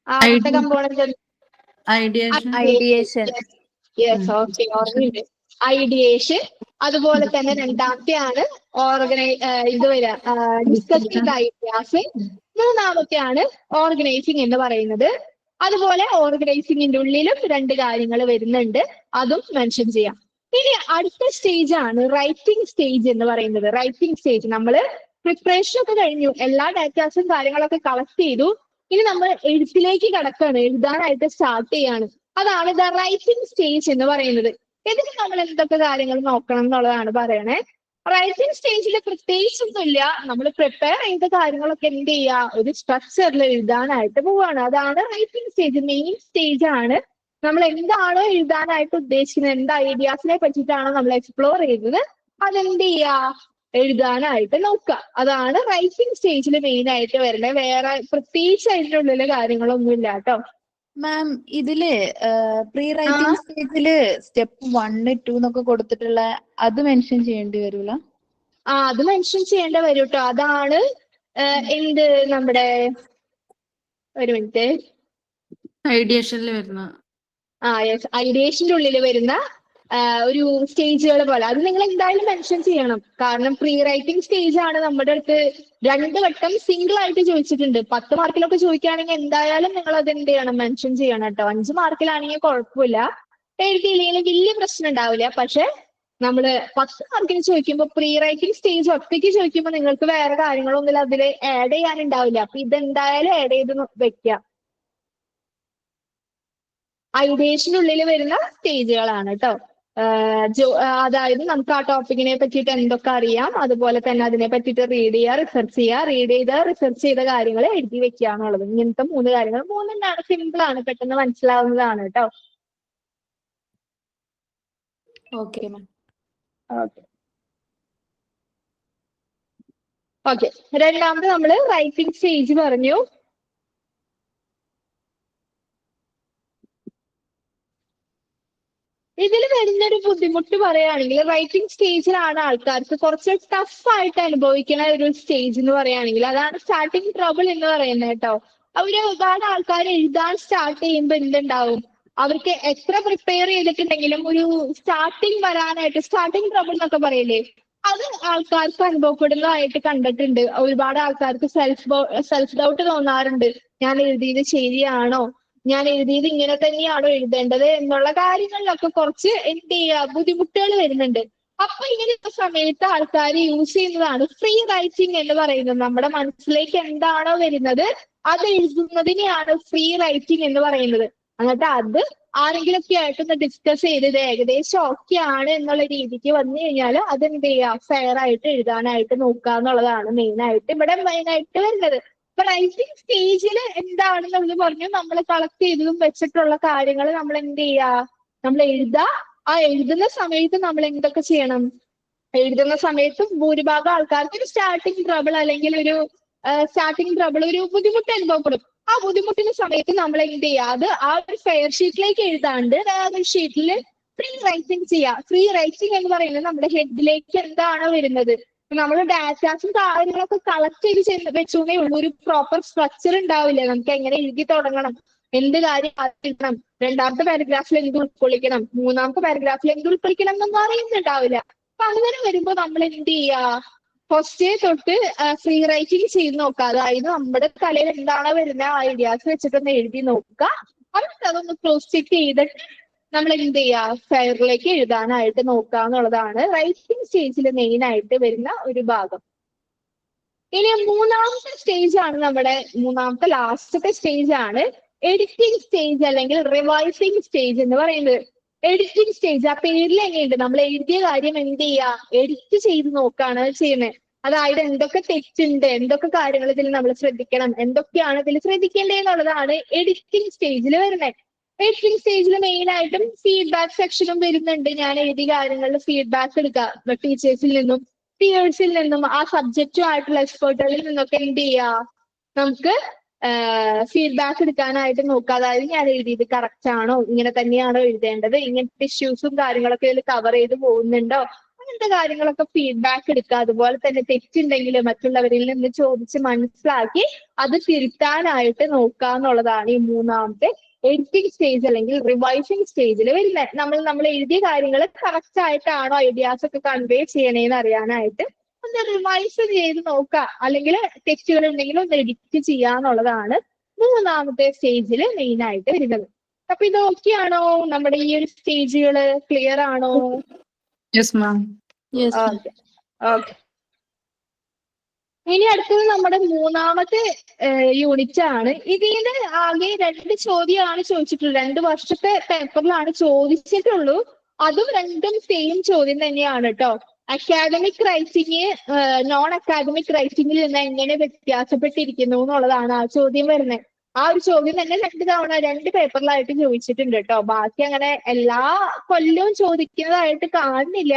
ആദ്യത്തെ കമ്പോണന്റ് ഐഡിയേഷൻ. യെസ്, ഓക്കെ, ഓർമ്മയുണ്ട്. ഐഡിയേഷൻ. അതുപോലെ തന്നെ 2ാമത്തെയാണ് ഇത് വരിക ഡിസ്കസിംഗ് ഐഡിയാസ്. 3ാമത്തെയാണ് ഓർഗനൈസിംഗ് എന്ന് പറയുന്നത്. അതുപോലെ ഓർഗനൈസിംഗിന്റെ ഉള്ളിലും 2 കാര്യങ്ങൾ വരുന്നുണ്ട്, അതും മെൻഷൻ ചെയ്യാം. ഇനി അടുത്ത സ്റ്റേജ് ആണ് റൈറ്റിംഗ് സ്റ്റേജ് എന്ന് പറയുന്നത്. റൈറ്റിംഗ് സ്റ്റേജ് നമ്മൾ പ്രിപ്പറേഷൻ ഒക്കെ കഴിഞ്ഞു, എല്ലാ ഡാറ്റാസും കാര്യങ്ങളൊക്കെ കളക്ട് ചെയ്തു. ഇനി നമ്മൾ എഴുത്തിലേക്ക് കടക്കാണ്, എഴുതാനായിട്ട് സ്റ്റാർട്ട് ചെയ്യാണ്. അതാണ് ദ റൈറ്റിംഗ് സ്റ്റേജ് എന്ന് പറയുന്നത്. ഇതിന് നമ്മൾ എന്തൊക്കെ കാര്യങ്ങൾ നോക്കണം എന്നുള്ളതാണ് പറയണേ. റൈറ്റിംഗ് സ്റ്റേജിൽ പ്രത്യേകിച്ചൊന്നുമില്ല, നമ്മൾ പ്രിപ്പയർ ചെയ്ത കാര്യങ്ങളൊക്കെ എന്ത് ചെയ്യുക, ഒരു സ്ട്രക്ചറിൽ എഴുതാനായിട്ട് പോവാണ്. അതാണ് റൈറ്റിംഗ് സ്റ്റേജ്, മെയിൻ സ്റ്റേജ് ആണ്. നമ്മൾ എന്താണോ എഴുതാനായിട്ട് ഉദ്ദേശിക്കുന്നത്, എന്ത് ഐഡിയാസിനെ പറ്റിയിട്ടാണോ നമ്മൾ എക്സ്പ്ലോർ ചെയ്യുന്നത്, അതെന്ത് ചെയ്യുക, എഴുതാനായിട്ട് നോക്കുക. അതാണ് റൈറ്റിംഗ് സ്റ്റേജിൽ മെയിൻ ആയിട്ട് വരുന്നത്. വേറെ പ്രത്യേകിച്ച് അതിൻ്റെ ഉള്ളിൽ കാര്യങ്ങളൊന്നും ഇല്ല കേട്ടോ. മാം, ഇതില് പ്രീ റൈറ്റിംഗ് സ്റ്റേജില് സ്റ്റെപ്പ് 1, 2 എന്നൊക്കെ കൊടുത്തിട്ടുള്ള അത് മെൻഷൻ ചെയ്യേണ്ടി വരൂല? അത് മെൻഷൻ ചെയ്യേണ്ട വരും കേട്ടോ. അതാണ് എന്ത് നമ്മുടെ ഒരു മിനിറ്റ് ഐഡിയേഷനിൽ വരുന്ന യെസ്, ഐഡിയേഷന്റെ ഉള്ളിൽ വരുന്ന ഒരു സ്റ്റേജുകൾ പോലെ അത് നിങ്ങൾ എന്തായാലും മെൻഷൻ ചെയ്യണം. കാരണം പ്രീ റൈറ്റിംഗ് സ്റ്റേജ് ആണ് നമ്മുടെ അടുത്ത് 2 വട്ടം സിംഗിൾ ആയിട്ട് ചോദിച്ചിട്ടുണ്ട്. 10 മാർക്കിലൊക്കെ ചോദിക്കുകയാണെങ്കിൽ എന്തായാലും നിങ്ങൾ അത് എന്ത് ചെയ്യണം, മെൻഷൻ ചെയ്യണം കേട്ടോ. 5 മാർക്കിലാണെങ്കിൽ കുഴപ്പമില്ല, എഴുതിയില്ലെങ്കിൽ വലിയ പ്രശ്നം ഉണ്ടാവില്ല. പക്ഷെ നമ്മള് 10 മാർക്കിന് ചോദിക്കുമ്പോൾ പ്രീ റൈറ്റിംഗ് സ്റ്റേജ് ഒറ്റയ്ക്ക് ചോദിക്കുമ്പോൾ നിങ്ങൾക്ക് വേറെ കാര്യങ്ങളൊന്നും അതിൽ ആഡ് ചെയ്യാനുണ്ടാവില്ല. അപ്പൊ ഇതെന്തായാലും ആഡ് ചെയ്ത് വെക്കാം. ഐഡിയേഷനുള്ളിൽ വരുന്ന സ്റ്റേജുകളാണ് കേട്ടോ. അതായത് നമുക്ക് ആ ടോപ്പിക്കിനെ പറ്റിയിട്ട് എന്തൊക്കെ അറിയാം, അതുപോലെ തന്നെ അതിനെ പറ്റിയിട്ട് റീഡ് ചെയ്യുക, റിസർച്ച് ചെയ്യുക, റിസർച്ച് ചെയ്ത കാര്യങ്ങൾ എഴുതി വെക്കുക എന്നുള്ളത്. ഇങ്ങനത്തെ 3 കാര്യങ്ങൾ, 3 സിമ്പിൾ ആണ്, പെട്ടെന്ന് മനസ്സിലാവുന്നതാണ് കേട്ടോ. Okay ma'am. ഓക്കെ ഓക്കെ, രണ്ടാമത് നമ്മൾ റൈറ്റിംഗ് സ്റ്റേജ് പറഞ്ഞു. ഇതിൽ വരുന്നൊരു ബുദ്ധിമുട്ട് പറയുകയാണെങ്കിൽ റൈറ്റിംഗ് സ്റ്റേജിലാണ് ആൾക്കാർക്ക് കുറച്ച് ടഫ് ആയിട്ട് അനുഭവിക്കുന്ന ഒരു സ്റ്റേജ് എന്ന് പറയുകയാണെങ്കിൽ അതാണ് സ്റ്റാർട്ടിങ് ട്രബിൾ എന്ന് പറയുന്നത് കേട്ടോ. ഒരുപാട് ആൾക്കാർ എഴുതാൻ സ്റ്റാർട്ട് ചെയ്യുമ്പോൾ എന്തുണ്ടാവും, അവർക്ക് എത്ര പ്രിപ്പയർ ചെയ്തിട്ടുണ്ടെങ്കിലും ഒരു സ്റ്റാർട്ടിങ് വരാനായിട്ട് സ്റ്റാർട്ടിങ് ട്രബിൾ എന്നൊക്കെ പറയില്ലേ, അത് ആൾക്കാർക്ക് അനുഭവപ്പെടുന്നതായിട്ട് കണ്ടിട്ടുണ്ട്. ഒരുപാട് ആൾക്കാർക്ക് സെൽഫ് ഡൗട്ട് തോന്നാറുണ്ട്. ഞാൻ എഴുതിയത് ശരിയാണോ, ഞാൻ എഴുതിയത് ഇങ്ങനെ തന്നെയാണോ എഴുതേണ്ടത് എന്നുള്ള കാര്യങ്ങളിലൊക്കെ കുറച്ച് എന്ത് ചെയ്യുക, ബുദ്ധിമുട്ടുകൾ വരുന്നുണ്ട്. അപ്പൊ ഇങ്ങനെയുള്ള സമയത്ത് ആൾക്കാർ യൂസ് ചെയ്യുന്നതാണ് ഫ്രീ റൈറ്റിംഗ് എന്ന് പറയുന്നത്. നമ്മുടെ മനസ്സിലേക്ക് എന്താണോ വരുന്നത് അത് എഴുതുന്നതിനെയാണ് ഫ്രീ റൈറ്റിംഗ് എന്ന് പറയുന്നത്. എന്നിട്ട് അത് ആരെങ്കിലുമൊക്കെ ആയിട്ടൊന്ന് ഡിസ്കസ് ചെയ്തത് ഏകദേശം ഓക്കെ ആണ് എന്നുള്ള രീതിക്ക് വന്നു കഴിഞ്ഞാൽ അതെന്ത് ചെയ്യുക, ഫെയർ ആയിട്ട് എഴുതാനായിട്ട് നോക്കുക എന്നുള്ളതാണ് മെയിനായിട്ട് വരുന്നത്. ഇപ്പൊ റൈറ്റിംഗ് സ്റ്റേജിൽ എന്താണെന്നുള്ളത് പറഞ്ഞു, നമ്മൾ കളക്ട് ചെയ്തതും വെച്ചിട്ടുള്ള കാര്യങ്ങൾ നമ്മൾ എന്ത് ചെയ്യുക, നമ്മൾ എഴുതുക. ആ എഴുതുന്ന സമയത്ത് നമ്മൾ എന്തൊക്കെ ചെയ്യണം, എഴുതുന്ന സമയത്ത് ഭൂരിഭാഗം ആൾക്കാർക്ക് ഒരു സ്റ്റാർട്ടിംഗ് ട്രബിൾ ഒരു ബുദ്ധിമുട്ട് അനുഭവപ്പെടും. ആ ബുദ്ധിമുട്ടിന്റെ സമയത്ത് നമ്മൾ എന്ത് ചെയ്യുക, അത് ആ ഒരു ഫെയർ ഷീറ്റിലേക്ക് എഴുതാണ്ട് വേറൊരു ഷീറ്റിൽ ഫ്രീ റൈറ്റിംഗ് ചെയ്യുക. ഫ്രീ റൈറ്റിംഗ് എന്ന് പറയുന്നത് നമ്മുടെ ഹെഡിലേക്ക് എന്താണോ വരുന്നത്, നമ്മൾ ഡാറ്റാസും കാര്യങ്ങളൊക്കെ കളക്ട് ചെയ്ത് വെച്ചേ ഉള്ളൂ. ഒരു പ്രോപ്പർ സ്ട്രക്ചർ ഉണ്ടാവില്ല. നമുക്ക് എങ്ങനെ എഴുതി തുടങ്ങണം, എന്ത് കാര്യം എഴുതണം, രണ്ടാമത്തെ പാരഗ്രാഫിൽ എന്ത് ഉൾക്കൊള്ളിക്കണം, മൂന്നാമത്തെ പാരഗ്രാഫിൽ എന്ത് ഉൾക്കൊള്ളിക്കണം എന്നൊന്നും അറിയുന്നുണ്ടാവില്ല. അപ്പൊ അങ്ങനെ വരുമ്പോൾ നമ്മൾ എന്ത് ചെയ്യുക, ഫസ്റ്റ് തൊട്ട് ഫ്രീ റൈറ്റിംഗ് ചെയ്ത് നോക്കുക. അതായത് നമ്മുടെ തലയിൽ എന്താണോ വരുന്ന ഐഡിയാസ് വെച്ചിട്ടൊന്ന് എഴുതി നോക്കുക. എന്നിട്ട് അതൊന്ന് ക്രോസ് ചെക്ക് ചെയ്തിട്ട് നമ്മൾ എന്ത് ചെയ്യുക, ഫെയറിലേക്ക് എഴുതാനായിട്ട് നോക്കുക എന്നുള്ളതാണ് റൈറ്റിംഗ് സ്റ്റേജിൽ മെയിനായിട്ട് വരുന്ന ഒരു ഭാഗം. ഇനി മൂന്നാമത്തെ സ്റ്റേജ് ആണ് മൂന്നാമത്തെ ലാസ്റ്റത്തെ സ്റ്റേജ് ആണ് എഡിറ്റിംഗ് സ്റ്റേജ് അല്ലെങ്കിൽ റിവൈസിംഗ് സ്റ്റേജ് എന്ന് പറയുന്നത്. എഡിറ്റിംഗ് സ്റ്റേജ് ആ പേരിൽ എങ്ങനെയുണ്ട്, നമ്മൾ എഴുതിയ കാര്യം എന്ത് ചെയ്യുക, എഡിറ്റ് ചെയ്ത് നോക്കുകയാണ് ചെയ്യുന്നത്. അതായത് എന്തൊക്കെ തെറ്റുണ്ട്, എന്തൊക്കെ കാര്യങ്ങൾ ഇതിൽ നമ്മൾ ശ്രദ്ധിക്കണം, എന്തൊക്കെയാണ് ഇതിൽ ശ്രദ്ധിക്കേണ്ടതെന്നുള്ളതാണ് എഡിറ്റിംഗ് സ്റ്റേജിൽ വരുന്നത്. എഡിറ്റിംഗ് സ്റ്റേജിൽ മെയിനായിട്ടും ഫീഡ്ബാക്ക് സെക്ഷനും വരുന്നുണ്ട്. ഞാൻ എഴുതിയ കാര്യങ്ങളിൽ ഫീഡ്ബാക്ക് എടുക്കുക ടീച്ചേഴ്സിൽ നിന്നും പിയേഴ്സിൽ നിന്നും ആ സബ്ജക്റ്റുമായിട്ടുള്ള എക്സ്പേർട്ടുകളിൽ നിന്നൊക്കെ എന്ത് ചെയ്യുക, നമുക്ക് ഫീഡ്ബാക്ക് എടുക്കാനായിട്ട് നോക്കുക. അതായത് ഞാൻ എഴുതിയത് കറക്റ്റ് ആണോ, ഇങ്ങനെ തന്നെയാണോ എഴുതേണ്ടത്, ഇങ്ങനത്തെ ഇഷ്യൂസും കാര്യങ്ങളൊക്കെ ഇതിൽ കവർ ചെയ്ത് പോകുന്നുണ്ടോ, അങ്ങനത്തെ കാര്യങ്ങളൊക്കെ ഫീഡ്ബാക്ക് എടുക്കുക. അതുപോലെ തന്നെ തെറ്റുണ്ടെങ്കിൽ മറ്റുള്ളവരിൽ നിന്ന് ചോദിച്ച് മനസ്സിലാക്കി അത് തിരുത്താനായിട്ട് നോക്കുക എന്നുള്ളതാണ് ഈ മൂന്നാമത്തെ എഡിറ്റിംഗ് സ്റ്റേജ് അല്ലെങ്കിൽ റിവൈസിംഗ് സ്റ്റേജിൽ വരുന്നത്. നമ്മൾ എഴുതിയ കാര്യങ്ങൾ കറക്റ്റ് ആയിട്ടാണോ ഐഡിയാസ് ഒക്കെ കൺവേ ചെയ്യണേന്ന് അറിയാനായിട്ട് ഒന്ന് റിവൈസ് ചെയ്ത് നോക്കുക, അല്ലെങ്കിൽ തെറ്റുകൾ ഉണ്ടെങ്കിൽ ഒന്ന് എഡിറ്റ് ചെയ്യുക എന്നുള്ളതാണ് മൂന്നാമത്തെ സ്റ്റേജിൽ മെയിൻ ആയിട്ട് വരുന്നത്. അപ്പൊ ഇത് ഓക്കെ ആണോ, നമ്മുടെ ഈ ഒരു സ്റ്റേജുകള് ക്ലിയർ ആണോ? Yes ma'am. Okay okay. ഇനി അടുത്തത് നമ്മുടെ മൂന്നാമത്തെ യൂണിറ്റ് ആണ്. ഇതിന് ആകെ 2 ചോദ്യമാണ് ചോദിച്ചിട്ടുള്ളത്. 2 വർഷത്തെ പേപ്പറിലാണ് ചോദിച്ചിട്ടുള്ളൂ. അതും രണ്ടും സെയിം ചോദ്യം തന്നെയാണ് കേട്ടോ. അക്കാദമിക് റൈറ്റിംഗ് നോൺ അക്കാദമിക് റൈറ്റിംഗിൽ നിന്ന് എങ്ങനെ വ്യത്യാസപ്പെട്ടിരിക്കുന്നു എന്നുള്ളതാണ് ആ ചോദ്യം വരുന്നത്. ആ ഒരു ചോദ്യം തന്നെ 2 തവണ 2 പേപ്പറിലായിട്ട് ചോദിച്ചിട്ടുണ്ട് കേട്ടോ. ബാക്കി അങ്ങനെ എല്ലാ കൊല്ലവും ചോദിക്കുന്നതായിട്ട് കാണുന്നില്ല.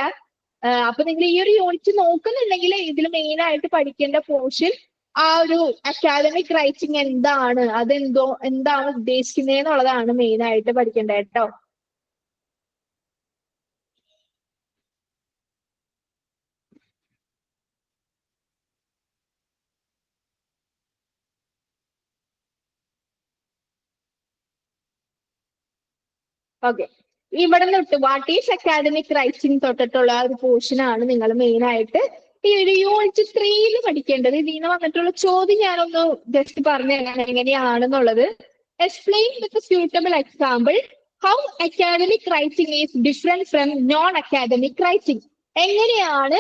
അപ്പൊ നിങ്ങൾ ഈ ഒരു യൂണിറ്റ് നോക്കുന്നുണ്ടെങ്കിൽ ഇതിൽ മെയിൻ ആയിട്ട് പഠിക്കേണ്ട പോർഷൻ ആ ഒരു അക്കാദമിക് റൈറ്റിംഗ് എന്താണ്, എന്താണ് ഉദ്ദേശിക്കുന്നത് എന്നുള്ളതാണ് മെയിൻ ആയിട്ട് പഠിക്കേണ്ടത് കേട്ടോ. ഓക്കെ, ഇവിടെ തൊട്ട് വാട്ട് ഈസ് അക്കാദമിക് റൈറ്റിംഗ് തൊട്ടിട്ടുള്ള ഒരു പോർഷൻ ആണ് നിങ്ങൾ മെയിൻ ആയിട്ട് ഈ ഒരു യൂണിറ്റ് 3 പഠിക്കേണ്ടത്. ഇതിൽ നിന്ന് വന്നിട്ടുള്ള ചോദ്യം ഞാനൊന്ന് ജസ്റ്റ് പറഞ്ഞു തരാം എങ്ങനെയാണെന്നുള്ളത്. Explain with suitable example how academic writing is different from non academic writing. എങ്ങനെയാണ്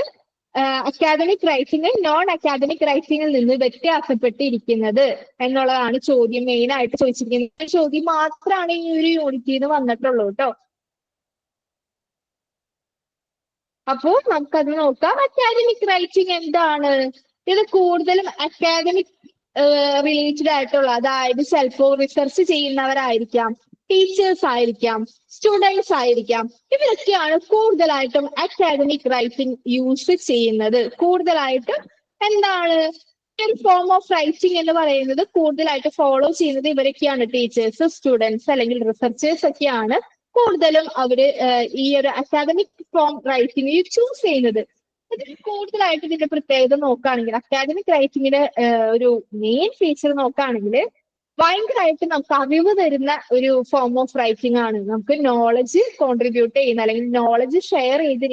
അക്കാദമിക് റൈറ്റിംഗ് നോൺ അക്കാദമിക് റൈറ്റിംഗിൽ നിന്ന് വ്യത്യാസപ്പെട്ടിരിക്കുന്നത് എന്നുള്ളതാണ് ചോദ്യം മെയിൻ ആയിട്ട് ചോദിച്ചിരിക്കുന്നത്. ചോദ്യം മാത്രമാണ് ഈ ഒരു യൂണിറ്റിൽ നിന്ന് വന്നിട്ടുള്ളൂ കേട്ടോ. അപ്പോ നമുക്കത് നോക്കാം. അക്കാദമിക് റൈറ്റിംഗ് എന്താണ്? ഇത് കൂടുതലും അക്കാദമിക് റിലേറ്റഡ് ആയിട്ടുള്ള, അതായത് സെൽഫ് റിസർച്ച് ചെയ്യുന്നവരായിരിക്കാം, ടീച്ചേഴ്സ് ആയിരിക്കാം, സ്റ്റുഡൻസ് ആയിരിക്കാം, ഇവരൊക്കെയാണ് കൂടുതലായിട്ടും അക്കാദമിക് റൈറ്റിംഗ് യൂസ് ചെയ്യുന്നത്. കൂടുതലായിട്ടും എന്താണ് ഒരു ഫോം ഓഫ് റൈറ്റിംഗ് എന്ന് പറയുന്നത് കൂടുതലായിട്ട് ഫോളോ ചെയ്യുന്നത് ഇവരൊക്കെയാണ്. ടീച്ചേഴ്സ്, സ്റ്റുഡൻസ് അല്ലെങ്കിൽ റിസർച്ചേഴ്സ് ഒക്കെയാണ് കൂടുതലും അവര് ഈ ഒരു അക്കാദമിക് ഫോം റൈറ്റിംഗ് ചൂസ് ചെയ്യുന്നത്. ഇതിൽ കൂടുതലായിട്ട് ഇതിന്റെ പ്രത്യേകത നോക്കുകയാണെങ്കിൽ, അക്കാദമിക് റൈറ്റിംഗിന്റെ ഒരു മെയിൻ ഫീച്ചർ നോക്കുകയാണെങ്കിൽ ഭയങ്കരമായിട്ട് നമുക്ക് അറിവ് തരുന്ന ഒരു ഫോം ഓഫ് റൈറ്റിംഗ് ആണ്. നമുക്ക് നോളജ് കോൺട്രിബ്യൂട്ട് ചെയ്യുന്ന അല്ലെങ്കിൽ നോളജ് ഷെയർ ചെയ്ത്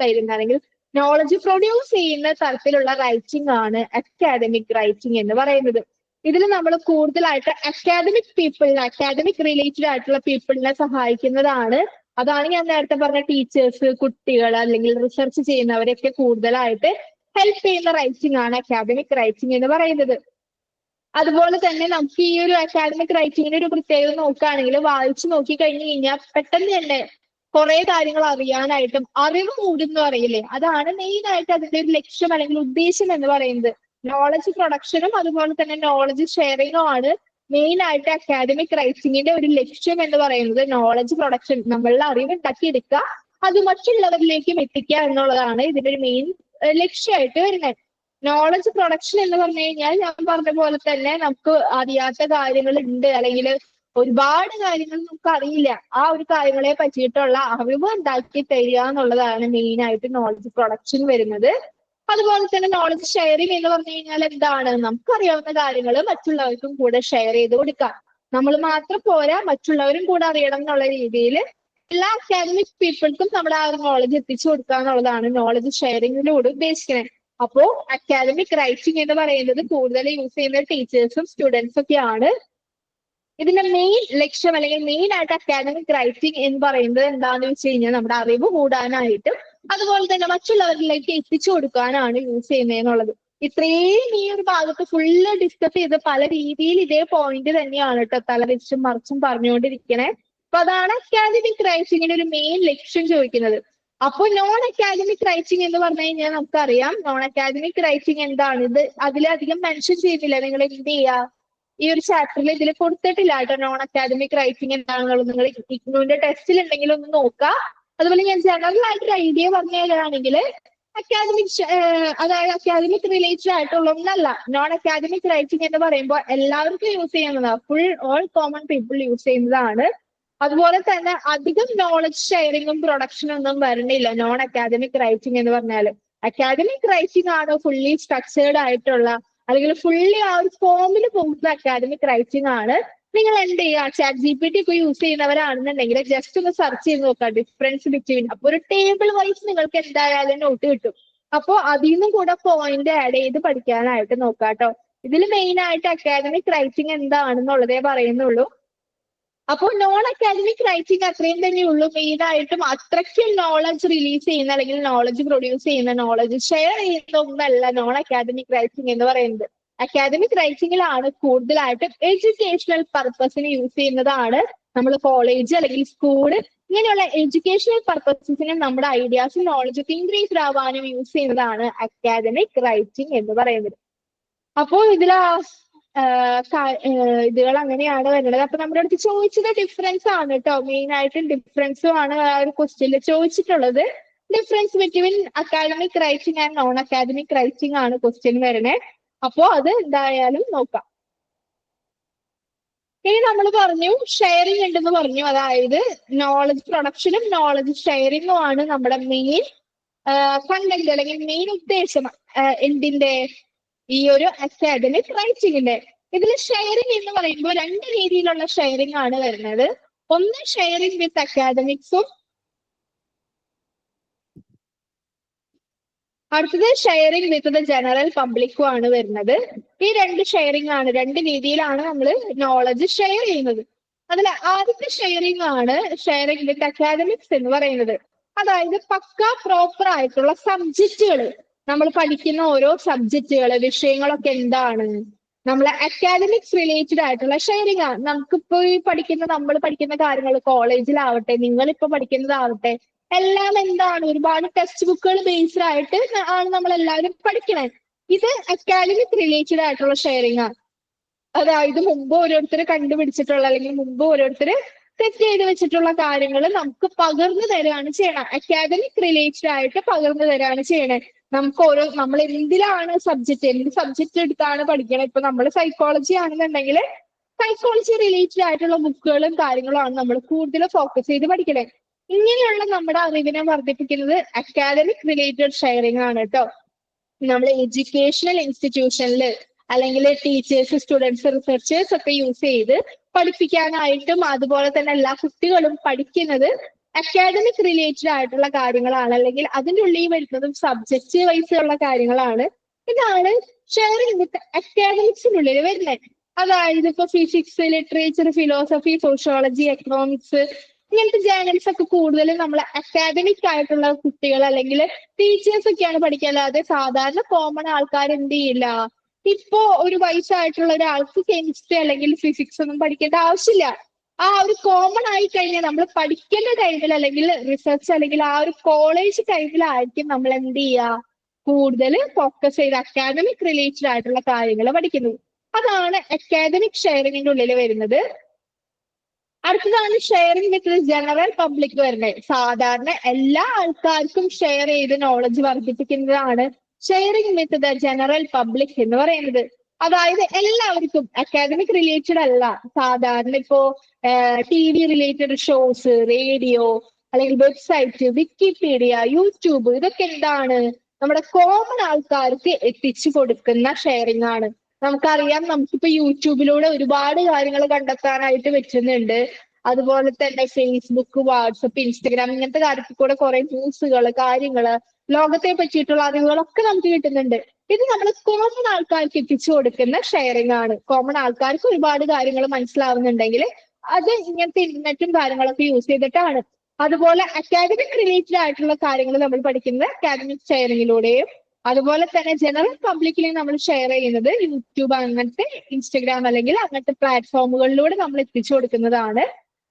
തരുന്ന അല്ലെങ്കിൽ നോളജ് പ്രൊഡ്യൂസ് ചെയ്യുന്ന തരത്തിലുള്ള റൈറ്റിംഗ് ആണ് അക്കാദമിക് റൈറ്റിംഗ് എന്ന് പറയുന്നത്. ഇതിൽ നമ്മൾ കൂടുതലായിട്ട് അക്കാദമിക് പീപ്പിളിനെ, അക്കാദമിക് റിലേറ്റഡ് ആയിട്ടുള്ള പീപ്പിളിനെ സഹായിക്കുന്നതാണ്. അതാണ് ഞാൻ നേരത്തെ പറഞ്ഞ ടീച്ചേഴ്സ്, കുട്ടികൾ അല്ലെങ്കിൽ റിസർച്ച് ചെയ്യുന്നവരെയൊക്കെ കൂടുതലായിട്ട് ഹെൽപ്പ് ചെയ്യുന്ന റൈറ്റിംഗ് ആണ് അക്കാദമിക് റൈറ്റിംഗ് എന്ന് പറയുന്നത്. അതുപോലെ തന്നെ നമുക്ക് ഈ ഒരു അക്കാദമിക് റൈറ്റിംഗിന്റെ ഒരു പ്രത്യേകത നോക്കുകയാണെങ്കിൽ, വായിച്ചു നോക്കി കഴിഞ്ഞു കഴിഞ്ഞാൽ പെട്ടെന്ന് തന്നെ കുറെ കാര്യങ്ങൾ അറിയാനായിട്ടും അറിവ് കൂടുന്നു പറയില്ലേ, അതാണ് മെയിൻ ആയിട്ട് അതിന്റെ ഒരു ലക്ഷ്യം അല്ലെങ്കിൽ ഉദ്ദേശം എന്ന് പറയുന്നത്. നോളജ് പ്രൊഡക്ഷനും അതുപോലെ തന്നെ നോളജ് ഷെയറിങ്ങും ആണ് മെയിൻ ആയിട്ട് അക്കാദമിക് റൈറ്റിംഗിന്റെ ഒരു ലക്ഷ്യം എന്ന് പറയുന്നത്. നോളജ് പ്രൊഡക്ഷൻ, നമ്മളുടെ അറിവ് ഉണ്ടാക്കിയെടുക്കുക, അത് മറ്റുള്ളവരിലേക്കും എത്തിക്കുക എന്നുള്ളതാണ് ഇതിന്റെ ഒരു മെയിൻ ലക്ഷ്യമായിട്ട് വരുന്നത്. നോളജ് പ്രൊഡക്ഷൻ എന്ന് പറഞ്ഞു കഴിഞ്ഞാൽ ഞാൻ പറഞ്ഞ പോലെ തന്നെ നമുക്ക് അറിയാത്ത കാര്യങ്ങൾ ഉണ്ട്, അല്ലെങ്കിൽ ഒരുപാട് കാര്യങ്ങൾ നമുക്ക് അറിയില്ല, ആ ഒരു കാര്യങ്ങളെ പറ്റിയിട്ടുള്ള അറിവ് ഉണ്ടാക്കി തരിക എന്നുള്ളതാണ് മെയിൻ ആയിട്ട് നോളജ് പ്രൊഡക്ഷൻ വരുന്നത്. അതുപോലെ തന്നെ നോളജ് ഷെയറിംഗ് എന്ന് പറഞ്ഞു കഴിഞ്ഞാൽ എന്താണ്? നമുക്കറിയാവുന്ന കാര്യങ്ങൾ മറ്റുള്ളവർക്കും കൂടെ ഷെയർ ചെയ്ത് കൊടുക്കാം. നമ്മൾ മാത്രം പോരാ, മറ്റുള്ളവരും കൂടെ അറിയണം എന്നുള്ള രീതിയിൽ എല്ലാ അക്കാദമിക് പീപ്പിൾക്കും നമ്മൾ ആ ഒരു നോളജ് എത്തിച്ചു കൊടുക്കുക എന്നുള്ളതാണ് നോളജ് ഷെയറിംഗിലൂടെ ഉദ്ദേശിക്കുന്നത്. അപ്പോ അക്കാദമിക് റൈറ്റിംഗ് എന്ന് പറയുന്നത് കൂടുതൽ യൂസ് ചെയ്യുന്ന ടീച്ചേഴ്സും സ്റ്റുഡൻസും ഒക്കെയാണ്. ഇതിന്റെ മെയിൻ ലക്ഷ്യം അല്ലെങ്കിൽ മെയിൻ ആയിട്ട് അക്കാദമിക് റൈറ്റിംഗ് എന്ന് പറയുന്നത് എന്താണെന്ന് വെച്ച് കഴിഞ്ഞാൽ നമ്മുടെ അറിവ് കൂടാനായിട്ടും അതുപോലെ തന്നെ മറ്റുള്ളവരിലേക്ക് എത്തിച്ചു കൊടുക്കാനാണ് യൂസ് ചെയ്യുന്നതെന്നുള്ളത്. ഇത്രയും ഈ ഒരു ഭാഗത്ത് ഫുള്ള് ഡിസ്കസ് ചെയ്ത് പല രീതിയിൽ ഇതേ പോയിന്റ് തന്നെയാണ് കേട്ടോ തലവെച്ചും മറിച്ചും പറഞ്ഞുകൊണ്ടിരിക്കണേ. അപ്പൊ അതാണ് അക്കാദമിക് റൈറ്റിംഗിന്റെ ഒരു മെയിൻ ലക്ഷ്യം ചോദിക്കുന്നത്. അപ്പോൾ നോൺ അക്കാദമിക് റൈറ്റിംഗ് എന്ന് പറഞ്ഞു കഴിഞ്ഞാൽ നമുക്കറിയാം നോൺ അക്കാദമിക് റൈറ്റിംഗ് എന്താണ്. ഇത് അതിലധികം മെൻഷൻ ചെയ്തില്ല. നിങ്ങൾ എന്ത് ചെയ്യുക, ഈ ഒരു ചാപ്റ്ററിൽ ഇതിൽ കൊടുത്തിട്ടില്ല കേട്ടോ നോൺ അക്കാദമിക് റൈറ്റിംഗ് എന്താണെന്നുള്ളത്. നിങ്ങൾ ഇഗ്നോന്റെ ടെസ്റ്റിൽ ഉണ്ടെങ്കിൽ ഒന്ന് നോക്കുക. അതുപോലെ ഞാൻ ജനറൽ ആയിട്ടൊരു ഐഡിയ പറഞ്ഞു തരാണെങ്കിൽ അക്കാദമിക് അതായത് അക്കാദമിക് റിലേറ്റഡ് ആയിട്ടുള്ള ഒന്നല്ല. നോൺ അക്കാദമിക് റൈറ്റിംഗ് എന്ന് പറയുമ്പോൾ എല്ലാവർക്കും യൂസ് ചെയ്യുന്നതാണ്, full all common people use ചെയ്യുന്നതാണ്. അതുപോലെ തന്നെ അധികം നോളജ് ഷെയറിങ്ങും പ്രൊഡക്ഷനും ഒന്നും വരണില്ല നോൺ അക്കാദമിക് റൈറ്റിംഗ് എന്ന് പറഞ്ഞാൽ. അക്കാദമിക് റൈറ്റിംഗ് ആണ് ഫുള്ളി സ്ട്രക്ചേർഡ് ആയിട്ടുള്ള അല്ലെങ്കിൽ ഫുള്ളി ആ ഒരു ഫോമിൽ പോകുന്ന അക്കാദമിക് റൈറ്റിംഗ് ആണ്. നിങ്ങൾ എന്ത് ചെയ്യുക, ChatGPT ഇപ്പൊ യൂസ് ചെയ്യുന്നവരാണെന്നുണ്ടെങ്കിൽ ജസ്റ്റ് ഒന്ന് സെർച്ച് ചെയ്ത് നോക്കാം ഡിഫറൻസ് ബിറ്റ്വീൻ. അപ്പൊ ഒരു ടേബിൾ വൈസ് നിങ്ങൾക്ക് എന്തായാലും നോട്ട് കിട്ടും. അപ്പൊ അതിൽ നിന്നും കൂടെ പോയിന്റ് ആഡ് ചെയ്ത് പഠിക്കാനായിട്ട് നോക്കാം കേട്ടോ. ഇതിൽ മെയിൻ ആയിട്ട് അക്കാദമിക് റൈറ്റിംഗ് എന്താണെന്നുള്ളതേ പറയുന്നുള്ളൂ. അപ്പോൾ നോൺ അക്കാദമിക് റൈറ്റിംഗ് അത്രയും തന്നെയുള്ളൂ. മെയിൻ ആയിട്ടും അത്രയ്ക്ക് നോളജ് റിലീസ് ചെയ്യുന്ന അല്ലെങ്കിൽ നോളജ് പ്രൊഡ്യൂസ് ചെയ്യുന്ന, നോളജ് ഷെയർ ചെയ്യുന്ന ഒന്നല്ല നോൺ അക്കാദമിക് റൈറ്റിംഗ് എന്ന് പറയുന്നത്. അക്കാദമിക് റൈറ്റിംഗിലാണ് കൂടുതലായിട്ടും എഡ്യൂക്കേഷണൽ പർപ്പസിന് യൂസ് ചെയ്യുന്നതാണ്. നമ്മൾ കോളേജ് അല്ലെങ്കിൽ സ്കൂള് ഇങ്ങനെയുള്ള എഡ്യൂക്കേഷണൽ പർപ്പസിന് നമ്മുടെ ഐഡിയാസും നോളജ് ഒക്കെ ഇൻക്രീസ് ആവാനും യൂസ് ചെയ്യുന്നതാണ് അക്കാദമിക് റൈറ്റിംഗ് എന്ന് പറയുന്നത്. അപ്പോൾ ഇതുകൾ അങ്ങനെയാണ് വരുന്നത്. അപ്പൊ നമ്മുടെ അടുത്ത് ചോദിച്ചത് ഡിഫറൻസ് ആണ് കേട്ടോ. മെയിൻ ആയിട്ടും ഡിഫറൻസും ആണ് ആ ഒരു ക്വസ്റ്റ്യനിൽ ചോദിച്ചിട്ടുള്ളത്. Difference between academic writing and non academic writing ആണ് ക്വസ്റ്റ്യൻ വരണേ. അപ്പോ അത് എന്തായാലും നോക്കാം. ഇനി നമ്മൾ പറഞ്ഞു ഷെയറിംഗ് ഉണ്ടെന്ന് പറഞ്ഞു. അതായത് നോളജ് പ്രൊഡക്ഷനും നോളജ് ഷെയറിംഗും ആണ് നമ്മുടെ മെയിൻ കണ്ടന്റ് അല്ലെങ്കിൽ മെയിൻ ഉദ്ദേശം എന്തിന്റെ, ഈ ഒരു അക്കാദമിക് റൈറ്റിംഗിന്റെ. ഇതിൽ ഷെയറിംഗ് എന്ന് പറയുമ്പോൾ രണ്ട് രീതിയിലുള്ള ഷെയറിംഗ് ആണ് വരുന്നത്. ഒന്ന് ഷെയറിംഗ് വിത്ത് അക്കാഡമിക്സും അടുത്തത് ഷെയറിംഗ് വിത്ത് ദ ജനറൽ പബ്ലിക്കും ആണ് വരുന്നത്. ഈ രണ്ട് ഷെയറിംഗ് ആണ്, രണ്ട് രീതിയിലാണ് നമ്മൾ നോളജ് ഷെയർ ചെയ്യുന്നത്. അതിൽ ആദ്യത്തെ ഷെയറിംഗ് ആണ് ഷെയറിംഗ് വിത്ത് അക്കാഡമിക്സ് എന്ന് പറയുന്നത്. അതായത് പക്ക പ്രോപ്പർ ആയിട്ടുള്ള സബ്ജക്റ്റുകൾ, നമ്മൾ പഠിക്കുന്ന ഓരോ സബ്ജക്റ്റുകൾ വിഷയങ്ങളൊക്കെ എന്താണ്, നമ്മളെ അക്കാഡമിക്സ് റിലേറ്റഡ് ആയിട്ടുള്ള ഷെയറിംഗ് ആണ്. നമുക്കിപ്പോ ഈ നമ്മൾ പഠിക്കുന്ന കാര്യങ്ങൾ കോളേജിലാവട്ടെ, നിങ്ങളിപ്പോ പഠിക്കുന്നതാവട്ടെ, എല്ലാം എന്താണ് ഒരുപാട് ടെക്സ്റ്റ് ബുക്കുകൾ ബേസ്ഡ് ആയിട്ട് ആണ് നമ്മൾ എല്ലാവരും പഠിക്കണേ. ഇത് അക്കാഡമിക് റിലേറ്റഡ് ആയിട്ടുള്ള ഷെയറിംഗ് ആണ്. അതായത് മുമ്പ് ഓരോരുത്തർ കണ്ടുപിടിച്ചിട്ടുള്ള അല്ലെങ്കിൽ മുമ്പ് ഓരോരുത്തർ സെറ്റ് ചെയ്ത് വെച്ചിട്ടുള്ള കാര്യങ്ങൾ നമുക്ക് പകർന്നു തരാണ് ചെയ്യണം. അക്കാഡമിക് റിലേറ്റഡ് ആയിട്ട് പകർന്നു തരാണ് ചെയ്യണേ. നമ്മൾ എന്തിലാണ് എന്ത് സബ്ജക്റ്റ് എടുത്താണ് പഠിക്കണത്. ഇപ്പൊ നമ്മൾ സൈക്കോളജി ആണെന്നുണ്ടെങ്കിൽ സൈക്കോളജി റിലേറ്റഡ് ആയിട്ടുള്ള ബുക്കുകളും കാര്യങ്ങളും ആണ് നമ്മൾ കൂടുതൽ ഫോക്കസ് ചെയ്ത് പഠിക്കണേ. ഇങ്ങനെയുള്ള നമ്മുടെ അറിവിനെ വർദ്ധിപ്പിക്കുന്നത് അക്കാഡമിക് റിലേറ്റഡ് ഷെയറിംഗ് ആണ് കേട്ടോ. നമ്മൾ എഡ്യൂക്കേഷണൽ ഇൻസ്റ്റിറ്റ്യൂഷനിൽ അല്ലെങ്കിൽ ടീച്ചേഴ്സ്, സ്റ്റുഡൻസ്, റിസർച്ചേഴ്സ് ഒക്കെ യൂസ് ചെയ്ത് പഠിപ്പിക്കാനായിട്ടും അതുപോലെ തന്നെ എല്ലാ കുട്ടികളും പഠിക്കുന്നത് അക്കാഡമിക് റിലേറ്റഡ് ആയിട്ടുള്ള കാര്യങ്ങളാണ്, അല്ലെങ്കിൽ അതിൻ്റെ ഉള്ളിൽ വരുന്നതും സബ്ജക്റ്റ് വൈസ് ഉള്ള കാര്യങ്ങളാണ്. ഇതാണ് ഷെയറിംഗ് വിത്ത് അക്കാഡമിക്സിനുള്ളിൽ വരുന്നത്. അതായത് ഇപ്പൊ physics, literature, philosophy, sociology, economics ഇങ്ങനത്തെ ജേണൽസ് ഒക്കെ കൂടുതലും നമ്മൾ അക്കാഡമിക് ആയിട്ടുള്ള കുട്ടികൾ അല്ലെങ്കിൽ ടീച്ചേഴ്സ് ഒക്കെയാണ് പഠിക്കുക. അല്ലാതെ സാധാരണ കോമൺ ആൾക്കാർ എന്ത് ചെയ്യില്ല. ഇപ്പോ ഒരു വയസ്സായിട്ടുള്ള ഒരാൾക്ക് കെമിസ്ട്രി അല്ലെങ്കിൽ ഫിസിക്സ് ഒന്നും പഠിക്കേണ്ട ആവശ്യമില്ല. ആ ഒരു കോമൺ ആയി കഴിഞ്ഞാൽ നമ്മൾ പഠിക്കേണ്ട ടൈമിൽ അല്ലെങ്കിൽ റിസർച്ച് അല്ലെങ്കിൽ ആ ഒരു കോളേജ് ടൈമിലായിരിക്കും നമ്മൾ എന്ത് ചെയ്യുക, കൂടുതൽ ഫോക്കസ് ചെയ്ത് അക്കാഡമിക് റിലേറ്റഡ് ആയിട്ടുള്ള കാര്യങ്ങൾ പഠിക്കുന്നത്. അതാണ് അക്കാഡമിക് ഷെയറിംഗിന്റെ ഉള്ളിൽ വരുന്നത്. അടുത്തതാണ് ഷെയറിംഗ് വിത്ത് ജനറൽ പബ്ലിക് വരുന്നത്. സാധാരണ എല്ലാ ആൾക്കാർക്കും ഷെയർ ചെയ്ത് നോളജ് വർദ്ധിപ്പിക്കുന്നതാണ് sharing with the general public എന്ന് പറയുന്നത്. അതായത് എല്ലാവർക്കും അക്കാഡമിക് റിലേറ്റഡ് അല്ല, സാധാരണ ഇപ്പോ TV റിലേറ്റഡ് ഷോസ്, റേഡിയോ അല്ലെങ്കിൽ വെബ്സൈറ്റ്, വിക്കിപീഡിയ, യൂട്യൂബ്, ഇതൊക്കെ എന്താണ് നമ്മുടെ കോമൺ ആൾക്കാർക്ക് എത്തിച്ചു കൊടുക്കുന്ന ഷെയറിംഗ് ആണ്. നമുക്കറിയാം, നമുക്കിപ്പോ യൂട്യൂബിലൂടെ ഒരുപാട് കാര്യങ്ങൾ കണ്ടെത്താനായിട്ട് പറ്റുന്നുണ്ട്. അതുപോലെ തന്നെ ഫേസ്ബുക്ക്, വാട്സപ്പ്, ഇൻസ്റ്റഗ്രാം ഇങ്ങനത്തെ കാര്യത്തിൽ കൂടെ കുറെ ന്യൂസുകൾ, കാര്യങ്ങള്, ലോകത്തെ പറ്റിയിട്ടുള്ള അറിവുകളൊക്കെ നമുക്ക് കിട്ടുന്നുണ്ട്. ഇത് നമ്മൾ കോമൺ ആൾക്കാർക്ക് എത്തിച്ചു കൊടുക്കുന്ന ഷെയറിംഗ് ആണ്. കോമൺ ആൾക്കാർക്ക് ഒരുപാട് കാര്യങ്ങൾ മനസ്സിലാവുന്നുണ്ടെങ്കിൽ അത് ഇങ്ങനത്തെ ഇന്റർനെറ്റും കാര്യങ്ങളൊക്കെ യൂസ് ചെയ്തിട്ടാണ്. അതുപോലെ അക്കാഡമിക് റിലേറ്റഡ് ആയിട്ടുള്ള കാര്യങ്ങൾ നമ്മൾ പഠിക്കുന്നത് അക്കാഡമിക് ഷെയറിങ്ങിലൂടെയും അതുപോലെ തന്നെ ജനറൽ പബ്ലിക്കിൽ നമ്മൾ ഷെയർ ചെയ്യുന്നത് യൂട്യൂബ് അങ്ങനത്തെ ഇൻസ്റ്റഗ്രാം അല്ലെങ്കിൽ അങ്ങനത്തെ പ്ലാറ്റ്ഫോമുകളിലൂടെ നമ്മൾ എത്തിച്ചു കൊടുക്കുന്നതാണ്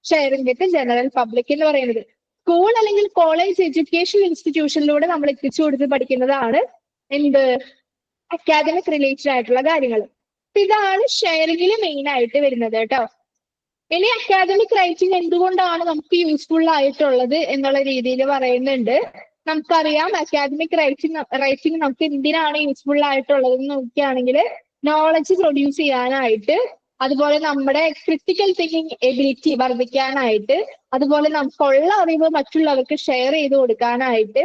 ഷെയറിംഗ് വിത്ത് ജനറൽ പബ്ലിക് എന്ന് പറയുന്നത്. സ്കൂൾ അല്ലെങ്കിൽ കോളേജ് എഡ്യൂക്കേഷൻ ഇൻസ്റ്റിറ്റ്യൂഷനിലൂടെ നമ്മൾ എത്തിച്ചു കൊടുത്ത് പഠിക്കുന്നതാണ് എന്ത് അക്കാഡമിക് റിലേറ്റഡ് ആയിട്ടുള്ള കാര്യങ്ങൾ. ഇതാണ് ഷെയറിംഗിൽ മെയിൻ ആയിട്ട് വരുന്നത് കേട്ടോ. ഇനി അക്കാഡമിക് റൈറ്റിംഗ് എന്തുകൊണ്ടാണ് നമുക്ക് യൂസ്ഫുൾ ആയിട്ടുള്ളത് എന്നുള്ള രീതിയിൽ പറയുന്നുണ്ട്. നമുക്കറിയാം അക്കാഡമിക് റൈറ്റിംഗ് നമുക്ക് എന്തിനാണ് യൂസ്ഫുൾ ആയിട്ടുള്ളത് എന്ന് നോക്കുകയാണെങ്കിൽ നോളജ് പ്രൊഡ്യൂസ് ചെയ്യാനായിട്ട്, അതുപോലെ നമ്മുടെ ക്രിട്ടിക്കൽ തിങ്കിങ് എബിലിറ്റി വർദ്ധിക്കാനായിട്ട്, അതുപോലെ നമുക്കുള്ള അറിവ് മറ്റുള്ളവർക്ക് ഷെയർ ചെയ്ത് കൊടുക്കാനായിട്ട്,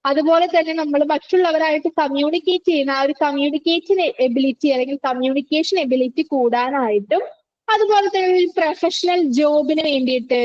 അതുപോലെ തന്നെ നമ്മൾ മറ്റുള്ളവരായിട്ട് കമ്മ്യൂണിക്കേറ്റ് ചെയ്യുന്ന ആ ഒരു കമ്മ്യൂണിക്കേഷൻ എബിലിറ്റി അല്ലെങ്കിൽ കമ്മ്യൂണിക്കേഷൻ എബിലിറ്റി കൂടാനായിട്ടും, അതുപോലെ തന്നെ ഒരു പ്രൊഫഷണൽ ജോബിന് വേണ്ടിയിട്ട്,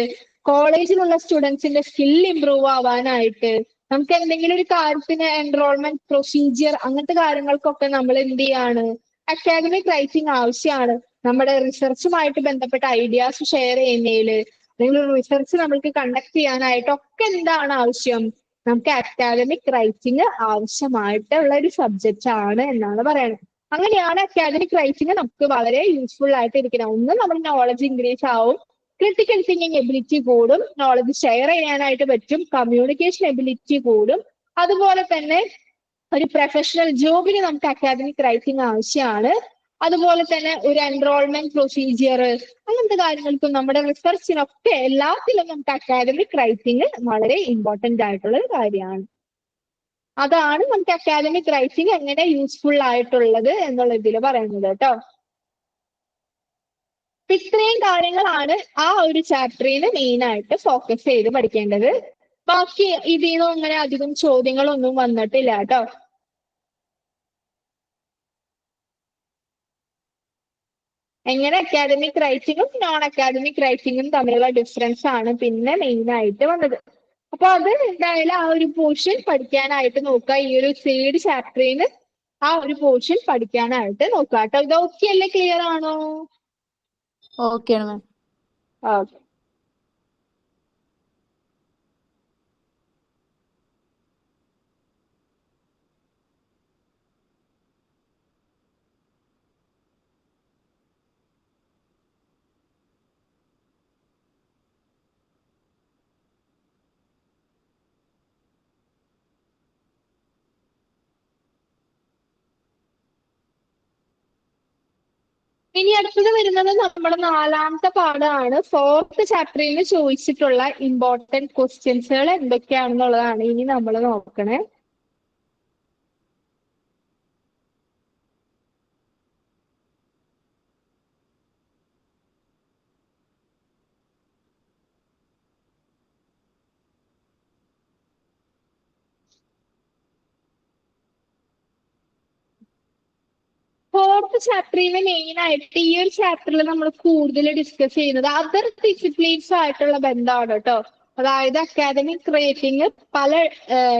കോളേജിലുള്ള സ്റ്റുഡൻസിന്റെ സ്കിൽ ഇംപ്രൂവ് ആവാനായിട്ട്, നമുക്ക് എന്തെങ്കിലും ഒരു കാര്യത്തിന് എൻറോൾമെന്റ് പ്രൊസീജിയർ അങ്ങനത്തെ കാര്യങ്ങൾക്കൊക്കെ നമ്മൾ എന്ത് ചെയ്യാണ്, അക്കാഡമിക് റൈറ്റിംഗ് ആവശ്യമാണ്. നമ്മുടെ റിസർച്ചുമായിട്ട് ബന്ധപ്പെട്ട ഐഡിയാസ് ഷെയർ ചെയ്യുന്നതില് അല്ലെങ്കിൽ റിസർച്ച് നമ്മൾക്ക് കണ്ടക്ട് ചെയ്യാനായിട്ടൊക്കെ എന്താണ് ആവശ്യം, നമുക്ക് അക്കാഡമിക് റൈറ്റിംഗ് ആവശ്യമായിട്ടുള്ള ഒരു സബ്ജക്റ്റ് ആണ് എന്നാണ് പറയുന്നത്. അങ്ങനെയാണ് അക്കാഡമിക് റൈറ്റിംഗ് നമുക്ക് വളരെ യൂസ്ഫുൾ ആയിട്ട് ഇരിക്കുന്നത്. ഒന്ന്, നമ്മുടെ നോളജ് ഇൻക്രീസ് ആവും, ക്രിട്ടിക്കൽ തിങ്കിങ് എബിലിറ്റി കൂടും, നോളജ് ഷെയർ ചെയ്യാനായിട്ട് പറ്റും, കമ്മ്യൂണിക്കേഷൻ എബിലിറ്റി കൂടും, അതുപോലെ തന്നെ ഒരു പ്രൊഫഷണൽ ജോബിന് നമുക്ക് അക്കാഡമിക് റൈറ്റിംഗ് ആവശ്യമാണ്. അതുപോലെ തന്നെ ഒരു എൻറോൾമെന്റ് പ്രൊസീജിയർ അങ്ങനത്തെ കാര്യങ്ങൾക്കും നമ്മുടെ റിസർച്ചിനൊക്കെ എല്ലാത്തിലും നമുക്ക് അക്കാഡമിക് റൈറ്റിംഗ് വളരെ ഇമ്പോർട്ടന്റ് ആയിട്ടുള്ള ഒരു കാര്യമാണ്. അതാണ് നമുക്ക് അക്കാഡമിക് റൈറ്റിംഗ് എങ്ങനെ യൂസ്ഫുൾ ആയിട്ടുള്ളത് എന്നുള്ള ഇതിൽ പറയുന്നത് കേട്ടോ. ഇത്രയും കാര്യങ്ങളാണ് ആ ഒരു ചാപ്റ്ററിന് മെയിൻ ആയിട്ട് ഫോക്കസ് ചെയ്ത് പഠിക്കേണ്ടത്. ബാക്കി ഇതിൽ നിന്നും അങ്ങനെ അധികം ചോദ്യങ്ങളൊന്നും വന്നിട്ടില്ല കേട്ടോ. എങ്ങനെ അക്കാദമിക് റൈറ്റിങ്ങും നോൺ അക്കാദമിക് റൈറ്റിങ്ങും തമ്മിലുള്ള ഡിഫറൻസ് ആണ് പിന്നെ മെയിൻ ആയിട്ട് വന്നത്. അപ്പൊ അത് എന്തായാലും ആ ഒരു പോർഷൻ പഠിക്കാനായിട്ട് നോക്കുക. ഈ ഒരു തേർഡ് ചാപ്റ്ററിന് ആ ഒരു പോർഷൻ പഠിക്കാനായിട്ട് നോക്കുക കേട്ടോ. ഇത് ഓക്കെ അല്ലേ? ക്ലിയർ ആണോ? ഓക്കെയാണ് മാം. ഓക്കെ. ഇനി അടുത്തത് വരുന്നത് നമ്മുടെ 4ാമത്തെ പാഠമാണ്. 4th ചാപ്റ്ററിൽ നിന്ന് ചോദിച്ചിട്ടുള്ള ഇമ്പോർട്ടന്റ് ക്വസ്റ്റ്യൻസുകൾ എന്തൊക്കെയാണെന്നുള്ളതാണ് ഇനി നമ്മൾ നോക്കണേ. ഫോർത്ത് ചാപ്റ്ററിന് മെയിൻ ആയിട്ട് ഈ ഒരു ചാപ്റ്ററിൽ നമ്മൾ കൂടുതൽ ഡിസ്കസ് ചെയ്യുന്നത് അതർ ഡിസിപ്ലിൻസ് ആയിട്ടുള്ള ബന്ധമാണ് കേട്ടോ. അതായത് അക്കാദമിക് റേറ്റിംഗ് പല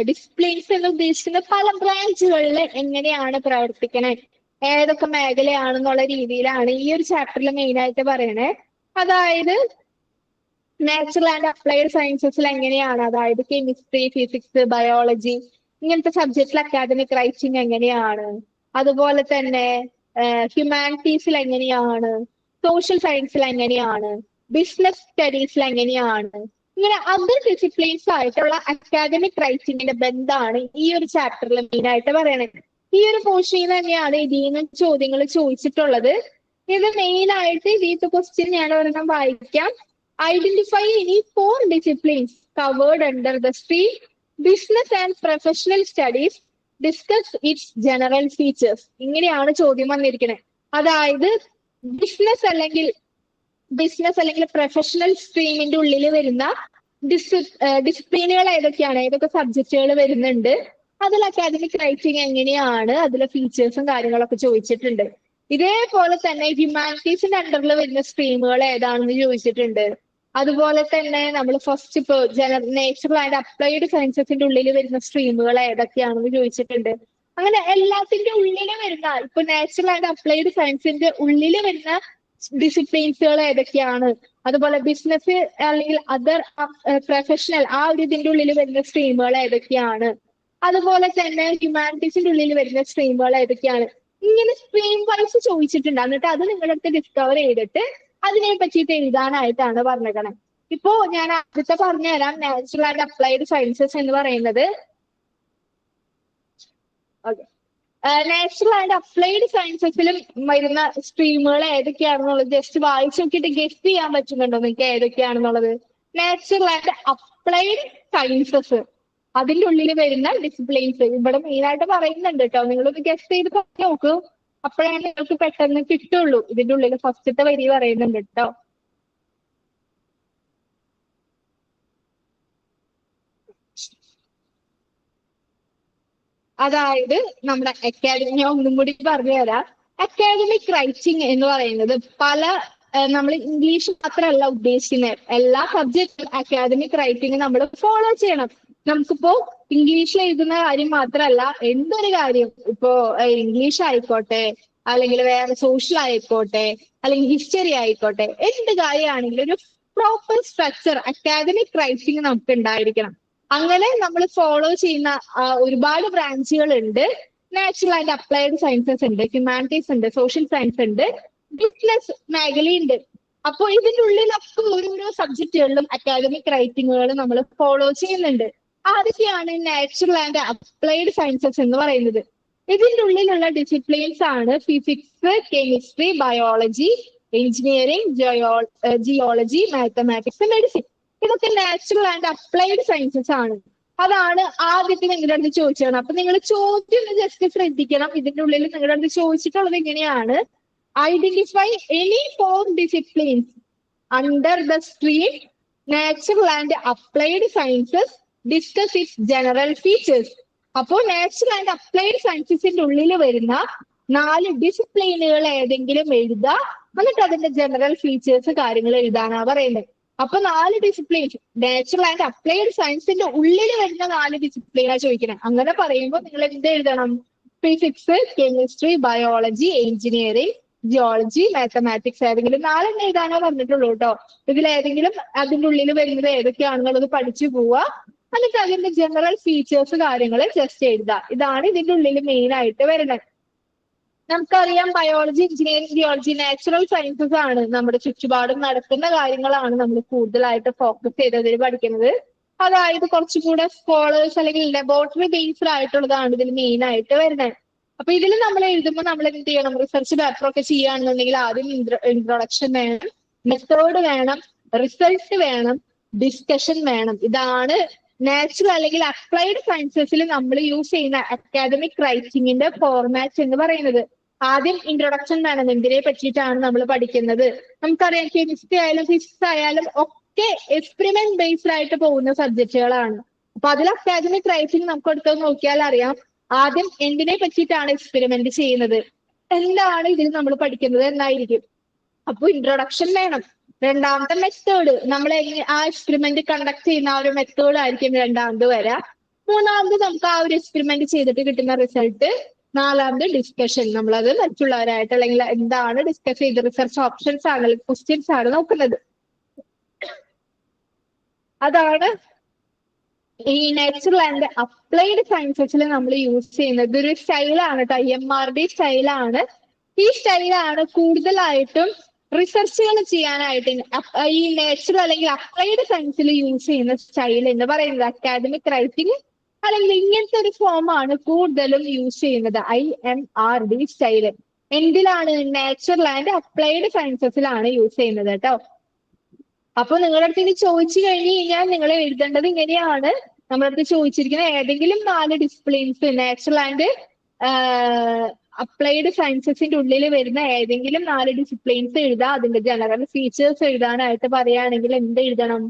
ഡിസിപ്ലിൻസ് എന്ന് ഉദ്ദേശിക്കുന്നത് പല ബ്രാഞ്ചുകളിൽ എങ്ങനെയാണ് പ്രവർത്തിക്കണേ, ഏതൊക്കെ മേഖലയാണെന്നുള്ള രീതിയിലാണ് ഈ ഒരു ചാപ്റ്ററിൽ മെയിൻ ആയിട്ട് പറയണേ. അതായത് നാച്ചുറൽ ആൻഡ് അപ്ലൈഡ് സയൻസസിൽ എങ്ങനെയാണ്, അതായത് കെമിസ്ട്രി, ഫിസിക്സ്, ബയോളജി ഇങ്ങനത്തെ സബ്ജക്റ്റിൽ അക്കാദമിക് റൈറ്റിംഗ് എങ്ങനെയാണ്, അതുപോലെ തന്നെ ഹ്യൂമാനിറ്റീസിൽ എങ്ങനെയാണ്, സോഷ്യൽ സയൻസിൽ എങ്ങനെയാണ്, ബിസിനസ് സ്റ്റഡീസിൽ എങ്ങനെയാണ്, ഇങ്ങനെ അതർ ഡിസിപ്ലിൻസ് ആയിട്ടുള്ള അക്കാദമിക് റൈറ്റിംഗിന്റെ ബന്ധമാണ് ഈ ഒരു ചാപ്റ്ററിൽ മെയിൻ ആയിട്ട് പറയണത്. ഈ ഒരു പോർഷനിൽ തന്നെയാണ് ഇതിൽ നിന്ന് ചോദ്യങ്ങൾ ചോദിച്ചിട്ടുള്ളത്. ഇത് മെയിൻ ആയിട്ട് ഇതിന്റെ ക്വസ്റ്റ്യൻ ഞാൻ ഒരെണ്ണം വായിക്കാം. Identify any 4 disciplines covered under the stream business and professional studies, discuss its general features. ഇങ്ങനെയാണ് ചോദ്യം വന്നിരിക്കുന്നത്. അതായത് ബിസിനസ് അല്ലെങ്കിൽ പ്രൊഫഷണൽ സ്ട്രീമിന്റെ ഉള്ളിൽ വരുന്ന ഡിസിപ്ലിനുകൾ ഏതൊക്കെയാണ്, ഏതൊക്കെ സബ്ജക്റ്റുകൾ വരുന്നുണ്ട്, അതിൽ അക്കാദമിക് റൈറ്റിംഗ് എങ്ങനെയാണ്, അതിലെ ഫീച്ചേഴ്സും കാര്യങ്ങളൊക്കെ ചോദിച്ചിട്ടുണ്ട്. ഇതേപോലെ തന്നെ ഹ്യൂമാനിറ്റീസിന്റെ അണ്ടറിൽ വരുന്ന സ്ട്രീമുകൾ ഏതാണെന്ന് ചോദിച്ചിട്ടുണ്ട്. അതുപോലെ തന്നെ നമ്മൾ ഫസ്റ്റ് ഇപ്പോൾ നേച്ചുറൽ ആൻഡ് അപ്ലൈഡ് സയൻസസിന്റെ ഉള്ളിൽ വരുന്ന സ്ട്രീമുകൾ ഏതൊക്കെയാണെന്ന് ചോദിച്ചിട്ടുണ്ട്. അങ്ങനെ എല്ലാത്തിന്റെ ഉള്ളിൽ വരുന്ന ഇപ്പൊ നാച്ചുറൽ ആൻഡ് അപ്ലൈഡ് സയൻസിന്റെ ഉള്ളിൽ വരുന്ന ഡിസിപ്ലിൻസുകൾ ഏതൊക്കെയാണ്, അതുപോലെ ബിസിനസ് അല്ലെങ്കിൽ അതർ പ്രൊഫഷണൽ ആ ഒരു ഇതിന്റെ ഉള്ളിൽ വരുന്ന സ്ട്രീമുകൾ ഏതൊക്കെയാണ്, അതുപോലെ തന്നെ ഹ്യൂമാനിറ്റീസിന്റെ ഉള്ളിൽ വരുന്ന സ്ട്രീമുകൾ ഏതൊക്കെയാണ്, ഇങ്ങനെ സ്ട്രീം വൈസ് ചോദിച്ചിട്ടുണ്ട്. എന്നിട്ട് അത് നിങ്ങളുടെ അടുത്ത് ഡിസ്കവർ ചെയ്തിട്ട് അതിനെ പറ്റിയിട്ട് എഴുതാനായിട്ടാണ് പറഞ്ഞേക്കണേ. ഇപ്പോ ഞാൻ ആദ്യത്തെ പറഞ്ഞുതരാം. നാച്ചുറൽ ആൻഡ് അപ്ലൈഡ് സയൻസസ് എന്ന് പറയുന്നത് നാച്ചുറൽ ആൻഡ് അപ്ലൈഡ് സയൻസസിലും വരുന്ന സ്ട്രീമുകൾ ഏതൊക്കെയാണെന്നുള്ളത് ജസ്റ്റ് വായിച്ചു നോക്കിയിട്ട് ഗെസ് ചെയ്യാൻ പറ്റുന്നുണ്ടോ നിങ്ങൾക്ക് ഏതൊക്കെയാണെന്നുള്ളത്? നാച്ചുറൽ ആൻഡ് അപ്ലൈഡ് സയൻസസ് അതിന്റെ ഉള്ളിൽ വരുന്ന ഡിസിപ്ലിൻസ് ഇവിടെ മെയിൻ ആയിട്ട് പറയുന്നുണ്ട് കേട്ടോ. നിങ്ങളൊന്ന് ഗെസ് ചെയ്ത് പറഞ്ഞു നോക്കൂ, അപ്പോഴാണ് നിങ്ങൾക്ക് പെട്ടെന്ന് കിട്ടുള്ളൂ. ഇതിന്റെ ഉള്ളിൽ ഫസ്റ്റത്തെ വരി പറയുന്നുണ്ട് കേട്ടോ. അതായത് നമ്മുടെ ഞാൻ ഒന്നും കൂടി പറഞ്ഞു തരാം. അക്കാദമിക് റൈറ്റിംഗ് എന്ന് പറയുന്നത് പല നമ്മൾ ഇംഗ്ലീഷ് മാത്രമല്ല ഉദ്ദേശിക്കുന്നത്, എല്ലാ സബ്ജക്റ്റും അക്കാദമിക് റൈറ്റിംഗ് നമ്മൾ ഫോളോ ചെയ്യണം. നമുക്കിപ്പോ ഇംഗ്ലീഷിൽ എഴുതുന്ന കാര്യം മാത്രമല്ല, എന്തൊരു കാര്യം ഇപ്പോ ഇംഗ്ലീഷ് ആയിക്കോട്ടെ, അല്ലെങ്കിൽ വേറെ സോഷ്യൽ ആയിക്കോട്ടെ, അല്ലെങ്കിൽ ഹിസ്റ്ററി ആയിക്കോട്ടെ, എന്ത് കാര്യമാണെങ്കിലും ഒരു പ്രോപ്പർ സ്ട്രക്ചർ അക്കാദമിക് റൈറ്റിംഗ് നമുക്ക് ഉണ്ടായിരിക്കണം. അങ്ങനെ നമ്മൾ ഫോളോ ചെയ്യുന്ന ഒരുപാട് ബ്രാഞ്ചുകൾ ഉണ്ട്. നാച്ചുറൽ ആൻഡ് അപ്ലൈഡ് സയൻസസ് ഉണ്ട്, ഹ്യൂമാനിറ്റീസ് ഉണ്ട്, സോഷ്യൽ സയൻസ് ഉണ്ട്, ബിസിനസ് മേഖലയുണ്ട്. അപ്പോൾ ഇതിന്റെ ഉള്ളിലൊക്കെ ഓരോരോ സബ്ജക്റ്റുകളിലും അക്കാദമിക് റൈറ്റിങ്ങുകൾ നമ്മൾ ഫോളോ ചെയ്യുന്നുണ്ട്. ആദ്യമൊക്കെയാണ് നാച്ചുറൽ ആൻഡ് അപ്ലൈഡ് സയൻസസ് എന്ന് പറയുന്നത്. ഇതിന്റെ ഉള്ളിലുള്ള ഡിസിപ്ലിൻസ് ആണ് physics, chemistry, biology, engineering, geology, mathematics, medicine. ഇതൊക്കെ നാച്ചുറൽ ആൻഡ് അപ്ലൈഡ് സയൻസസ് ആണ്. അതാണ് ആദ്യത്തെ നിങ്ങളുടെ അടുത്ത് ചോദിച്ചത്. അപ്പൊ നിങ്ങൾ ചോദ്യം ഒന്ന് ജസ്റ്റ് ശ്രദ്ധിക്കണം. ഇതിന്റെ ഉള്ളിൽ നിങ്ങളുടെ അടുത്ത് ചോദിച്ചിട്ടുള്ളത് എങ്ങനെയാണ്? Identify any 4 disciplines under the stream natural and applied sciences, discuss its general features. അപ്പോൾ നാച്ചുറൽ ആൻഡ് അപ്ലൈഡ് സയൻസസിന്റെ ഉള്ളിൽ വരുന്ന 4 ഡിസിപ്ലിനുകൾ ഏതെങ്കിലും എഴുതുക, എന്നിട്ട് അതിന്റെ ജനറൽ ഫീച്ചേഴ്സ് കാര്യങ്ങൾ എഴുതാനാ പറയുന്നത്. അപ്പൊ 4 ഡിസിപ്ലിൻസ് നാച്ചുറൽ ആൻഡ് അപ്ലൈഡ് സയൻസിന്റെ ഉള്ളിൽ വരുന്ന 4 ഡിസിപ്ലിനാ ചോദിക്കണം. അങ്ങനെ പറയുമ്പോൾ നിങ്ങൾ എന്ത് എഴുതണം? Physics, chemistry, biology, engineering, geology, mathematics ഏതെങ്കിലും 4 എഴുതാനോ പറഞ്ഞിട്ടുള്ളൂ കേട്ടോ. ഇതിലേതെങ്കിലും അതിന്റെ ഉള്ളിൽ വരുന്നത് ഏതൊക്കെയാണെന്നുള്ളത് പഠിച്ചു പോവുക, എന്നിട്ട് അതിന്റെ ജനറൽ ഫീച്ചേഴ്സ് കാര്യങ്ങൾ ജസ്റ്റ് എഴുതുക. ഇതാണ് ഇതിന്റെ ഉള്ളിൽ മെയിൻ ആയിട്ട് വരുന്നത്. നമുക്കറിയാം biology, engineering, geology natural sciences ആണ്. നമ്മുടെ ചുറ്റുപാടും നടക്കുന്ന കാര്യങ്ങളാണ് നമ്മൾ കൂടുതലായിട്ട് ഫോക്കസ് ചെയ്തതിൽ പഠിക്കുന്നത്. അതായത് കുറച്ചുകൂടെ സ്കോളേഴ്സ് അല്ലെങ്കിൽ ലബോറട്ടറി ബേസ്ഡ് ആയിട്ടുള്ളതാണ് ഇതിൽ മെയിൻ ആയിട്ട് വരുന്നത്. അപ്പൊ ഇതിൽ നമ്മൾ എഴുതുമ്പോൾ നമ്മൾ എന്ത് ചെയ്യണം? റിസർച്ച് പേപ്പർ ഒക്കെ ചെയ്യുകയാണെന്നുണ്ടെങ്കിൽ ആദ്യം ഇൻട്രൊഡക്ഷൻ വേണം, മെത്തേഡ് വേണം, റിസൾട്ട് വേണം, ഡിസ്കഷൻ വേണം. ഇതാണ് നാച്ചുറൽ അല്ലെങ്കിൽ അപ്ലൈഡ് സയൻസസിൽ നമ്മൾ യൂസ് ചെയ്യുന്ന അക്കാദമിക് റൈറ്റിംഗിന്റെ ഫോർമാറ്റ് എന്ന് പറയുന്നത്. ആദ്യം ഇൻട്രൊഡക്ഷൻ വേണം, എന്തിനെ പറ്റിയിട്ടാണ് നമ്മൾ പഠിക്കുന്നത്. നമുക്കറിയാം കെമിസ്ട്രി ആയാലും ഫിസിക്സ് ആയാലും ഒക്കെ എക്സ്പെരിമെന്റ് ബേസ്ഡ് ആയിട്ട് പോകുന്ന സബ്ജക്റ്റുകളാണ്. അപ്പൊ അതിൽ അക്കാദമിക് റൈറ്റിംഗ് നമുക്ക് എടുത്ത് നോക്കിയാൽ അറിയാം, ആദ്യം എന്തിനെ പറ്റിയിട്ടാണ് എക്സ്പെരിമെന്റ് ചെയ്യുന്നത്, എന്താണ് ഇതിൽ നമ്മൾ പഠിക്കുന്നത് എന്നായിരിക്കും. അപ്പൊ ഇൻട്രൊഡക്ഷൻ വേണം. രണ്ടാമത്തെ മെത്തേഡ്, നമ്മൾ ആ എക്സ്പെരിമെന്റ് കണ്ടക്ട് ചെയ്യുന്ന ആ ഒരു മെത്തേഡ് ആയിരിക്കും രണ്ടാമത് വരാം. മൂന്നാമത് നമുക്ക് ആ ഒരു എക്സ്പെരിമെന്റ് ചെയ്തിട്ട് കിട്ടുന്ന റിസൾട്ട്. നാലാമത് ഡിസ്കഷൻ, നമ്മളത് മറ്റുള്ളവരായിട്ട് അല്ലെങ്കിൽ എന്താണ് ഡിസ്കസ് ചെയ്ത് റിസർച്ച് ഓപ്ഷൻസ് ആണ്, ക്വസ്റ്റ്യൻസ് ആണ് നോക്കുന്നത്. അതാണ് ഈ നാച്ചുറൽ ആൻഡ് അപ്ലൈഡ് സയൻസസിൽ നമ്മൾ യൂസ് ചെയ്യുന്നത്. ഇതൊരു സ്റ്റൈലാണ് കേട്ടോ, IMRD സ്റ്റൈലാണ്. ഈ സ്റ്റൈലാണ് കൂടുതലായിട്ടും റിസർച്ചുകൾ ചെയ്യാനായിട്ട് ഈ നാച്ചുറൽ അല്ലെങ്കിൽ അപ്ലൈഡ് സയൻസിൽ യൂസ് ചെയ്യുന്ന സ്റ്റൈൽ എന്ന് പറയുന്നത്. അക്കാദമിക് റൈറ്റിംഗ് അല്ലെങ്കിൽ ഇങ്ങനത്തെ ഒരു ഫോമാണ് കൂടുതലും യൂസ് ചെയ്യുന്നത്, IMRD സ്റ്റൈല്. എന്തിലാണ്? നാച്ചുറൽ ആൻഡ് അപ്ലൈഡ് സയൻസസിലാണ് യൂസ് ചെയ്യുന്നത് കേട്ടോ. അപ്പൊ നിങ്ങളുടെ അടുത്ത് ഇനി ചോദിച്ചു കഴിഞ്ഞു കഴിഞ്ഞാൽ നിങ്ങൾ എഴുതേണ്ടത് ഇങ്ങനെയാണ്. നമ്മുടെ അടുത്ത് ചോദിച്ചിരിക്കുന്ന ഏതെങ്കിലും 4 ഡിസിപ്ലിൻസ് നാച്ചുറൽ ആൻഡ് അപ്ലൈഡ് സയൻസസിന്റെ ഉള്ളിൽ വരുന്ന ഏതെങ്കിലും 4 ഡിസിപ്ലിൻസ് എഴുതാം. അതിന്റെ ജനറൽ ഫീച്ചേഴ്സ് എഴുതാനായിട്ട് പറയുകയാണെങ്കിൽ എന്ത് എഴുതണം?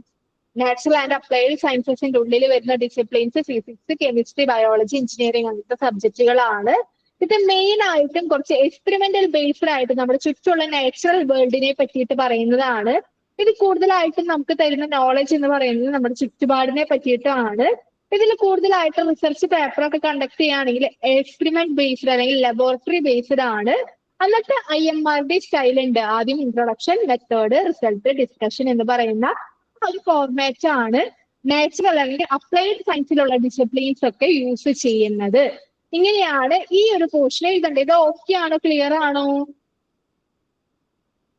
നാച്ചുറൽ ആൻഡ് അപ്ലൈഡ് സയൻസസിന്റെ ഉള്ളിൽ വരുന്ന disciplines physics, chemistry, biology, engineering അങ്ങനത്തെ സബ്ജക്റ്റുകളാണ്. ഇത് മെയിൻ ആയിട്ടും കുറച്ച് എക്സ്പെരിമെന്റൽ ബേസ്ഡ് ആയിട്ട് നമ്മുടെ ചുറ്റുമുള്ള നാച്ചുറൽ വേൾഡിനെ പറ്റിയിട്ട് പറയുന്നതാണ്. ഇത് കൂടുതലായിട്ടും നമുക്ക് തരുന്ന നോളജ് എന്ന് പറയുന്നത് നമ്മുടെ ചുറ്റുപാടിനെ പറ്റിയിട്ടാണ്. ഇതിൽ കൂടുതലായിട്ട് റിസർച്ച് പേപ്പറൊക്കെ കണ്ടക്ട് ചെയ്യുകയാണെങ്കിൽ എക്സ്പെരിമെന്റ് ബേസ്ഡ് അല്ലെങ്കിൽ ലബോറട്ടറി ബേസ്ഡ് ആണ്. എന്നിട്ട് IMRD സ്റ്റൈൽ ഉണ്ട്. ആദ്യം ഇൻട്രൊഡക്ഷൻ, മെത്തേഡ്, റിസൾട്ട്, ഡിസ്കഷൻ എന്ന് പറയുന്ന ഒരു ഫോർമാറ്റ് ആണ് നാച്ചുറൽ അല്ലെങ്കിൽ അപ്ലൈഡ് സയൻസിലുള്ള ഡിസിപ്ലിൻസ് ഒക്കെ യൂസ് ചെയ്യുന്നത്. ഇങ്ങനെയാണ് ഈ ഒരു പോർഷൻ എഴുതേണ്ടത്. ഇത് ഓക്കെ ആണോ? ക്ലിയർ ആണോ?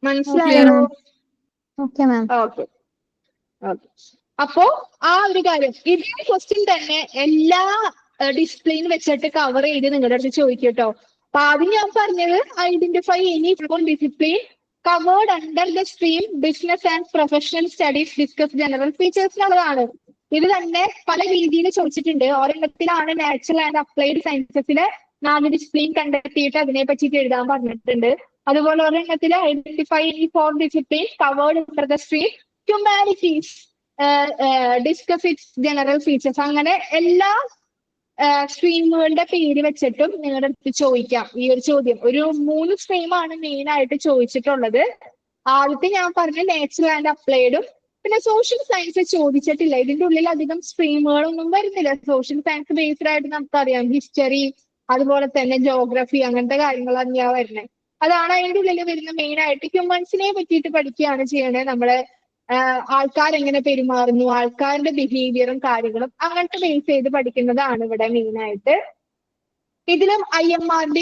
മനസ്സിലായോ? Okay ma'am. ഓക്കെ. അപ്പോ ആ ഒരു കാര്യം, ഇതേ ക്വസ്റ്റ്യൻ തന്നെ എല്ലാ ഡിസിപ്ലിൻ വെച്ചിട്ട് കവർ ചെയ്ത് നിങ്ങളുടെ അടുത്ത് ചോദിക്കും കേട്ടോ. അപ്പൊ ആദ്യം ഞാൻ പറഞ്ഞത് identify any discipline covered under the stream business and professional studies discuss general features എന്നുള്ളതാണ്. ഇത് തന്നെ പല രീതിയിൽ ചോദിച്ചിട്ടുണ്ട്. ഒരെണ്ണത്തിലാണ് നാച്ചുറൽ ആൻഡ് അപ്ലൈഡ് സയൻസസിലെ 4 ഡിസിപ്ലിൻ കണ്ടെത്തിയിട്ട് അതിനെ പറ്റിയിട്ട് എഴുതാൻ പറഞ്ഞിട്ടുണ്ട്. അതുപോലെ ഒരെണ്ണത്തിൽ identify any 4 discipline covered under the stream humanities discuss its general features. അങ്ങനെ എല്ലാ സ്ട്രീമുകളുടെ പേര് വെച്ചിട്ടും നിങ്ങളുടെ അടുത്ത് ചോദിക്കാം ഈ ഒരു ചോദ്യം. ഒരു 3 സ്ട്രീമാണ് മെയിൻ ആയിട്ട് ചോദിച്ചിട്ടുള്ളത്. ആദ്യത്തെ ഞാൻ പറഞ്ഞ നാച്ചുറൽ ആൻഡ് അപ്ലൈഡും പിന്നെ സോഷ്യൽ സയൻസ് ചോദിച്ചിട്ടില്ല. ഇതിന്റെ ഉള്ളിൽ അധികം സ്ട്രീമുകളൊന്നും വരുന്നില്ല. സോഷ്യൽ സയൻസ് ബേസ്ഡ് ആയിട്ട് നമുക്കറിയാം ഹിസ്റ്ററി, അതുപോലെ തന്നെ ജോഗ്രഫി അങ്ങനത്തെ കാര്യങ്ങൾ തന്നെയാ വരുന്നത്. അതാണ് അതിന്റെ ഉള്ളിൽ വരുന്ന മെയിൻ ആയിട്ട്. ഹ്യൂമൻസിനെ പറ്റിയിട്ട് പഠിക്കുകയാണ് ചെയ്യണത്. നമ്മളെ ആൾക്കാരെങ്ങനെ പെരുമാറുന്നു, ആൾക്കാരുടെ ബിഹേവിയറും കാര്യങ്ങളും അങ്ങനത്തെ ബേസ് ചെയ്ത് പഠിക്കുന്നതാണ് ഇവിടെ മെയിൻ ആയിട്ട്. ഇതിലും IMRD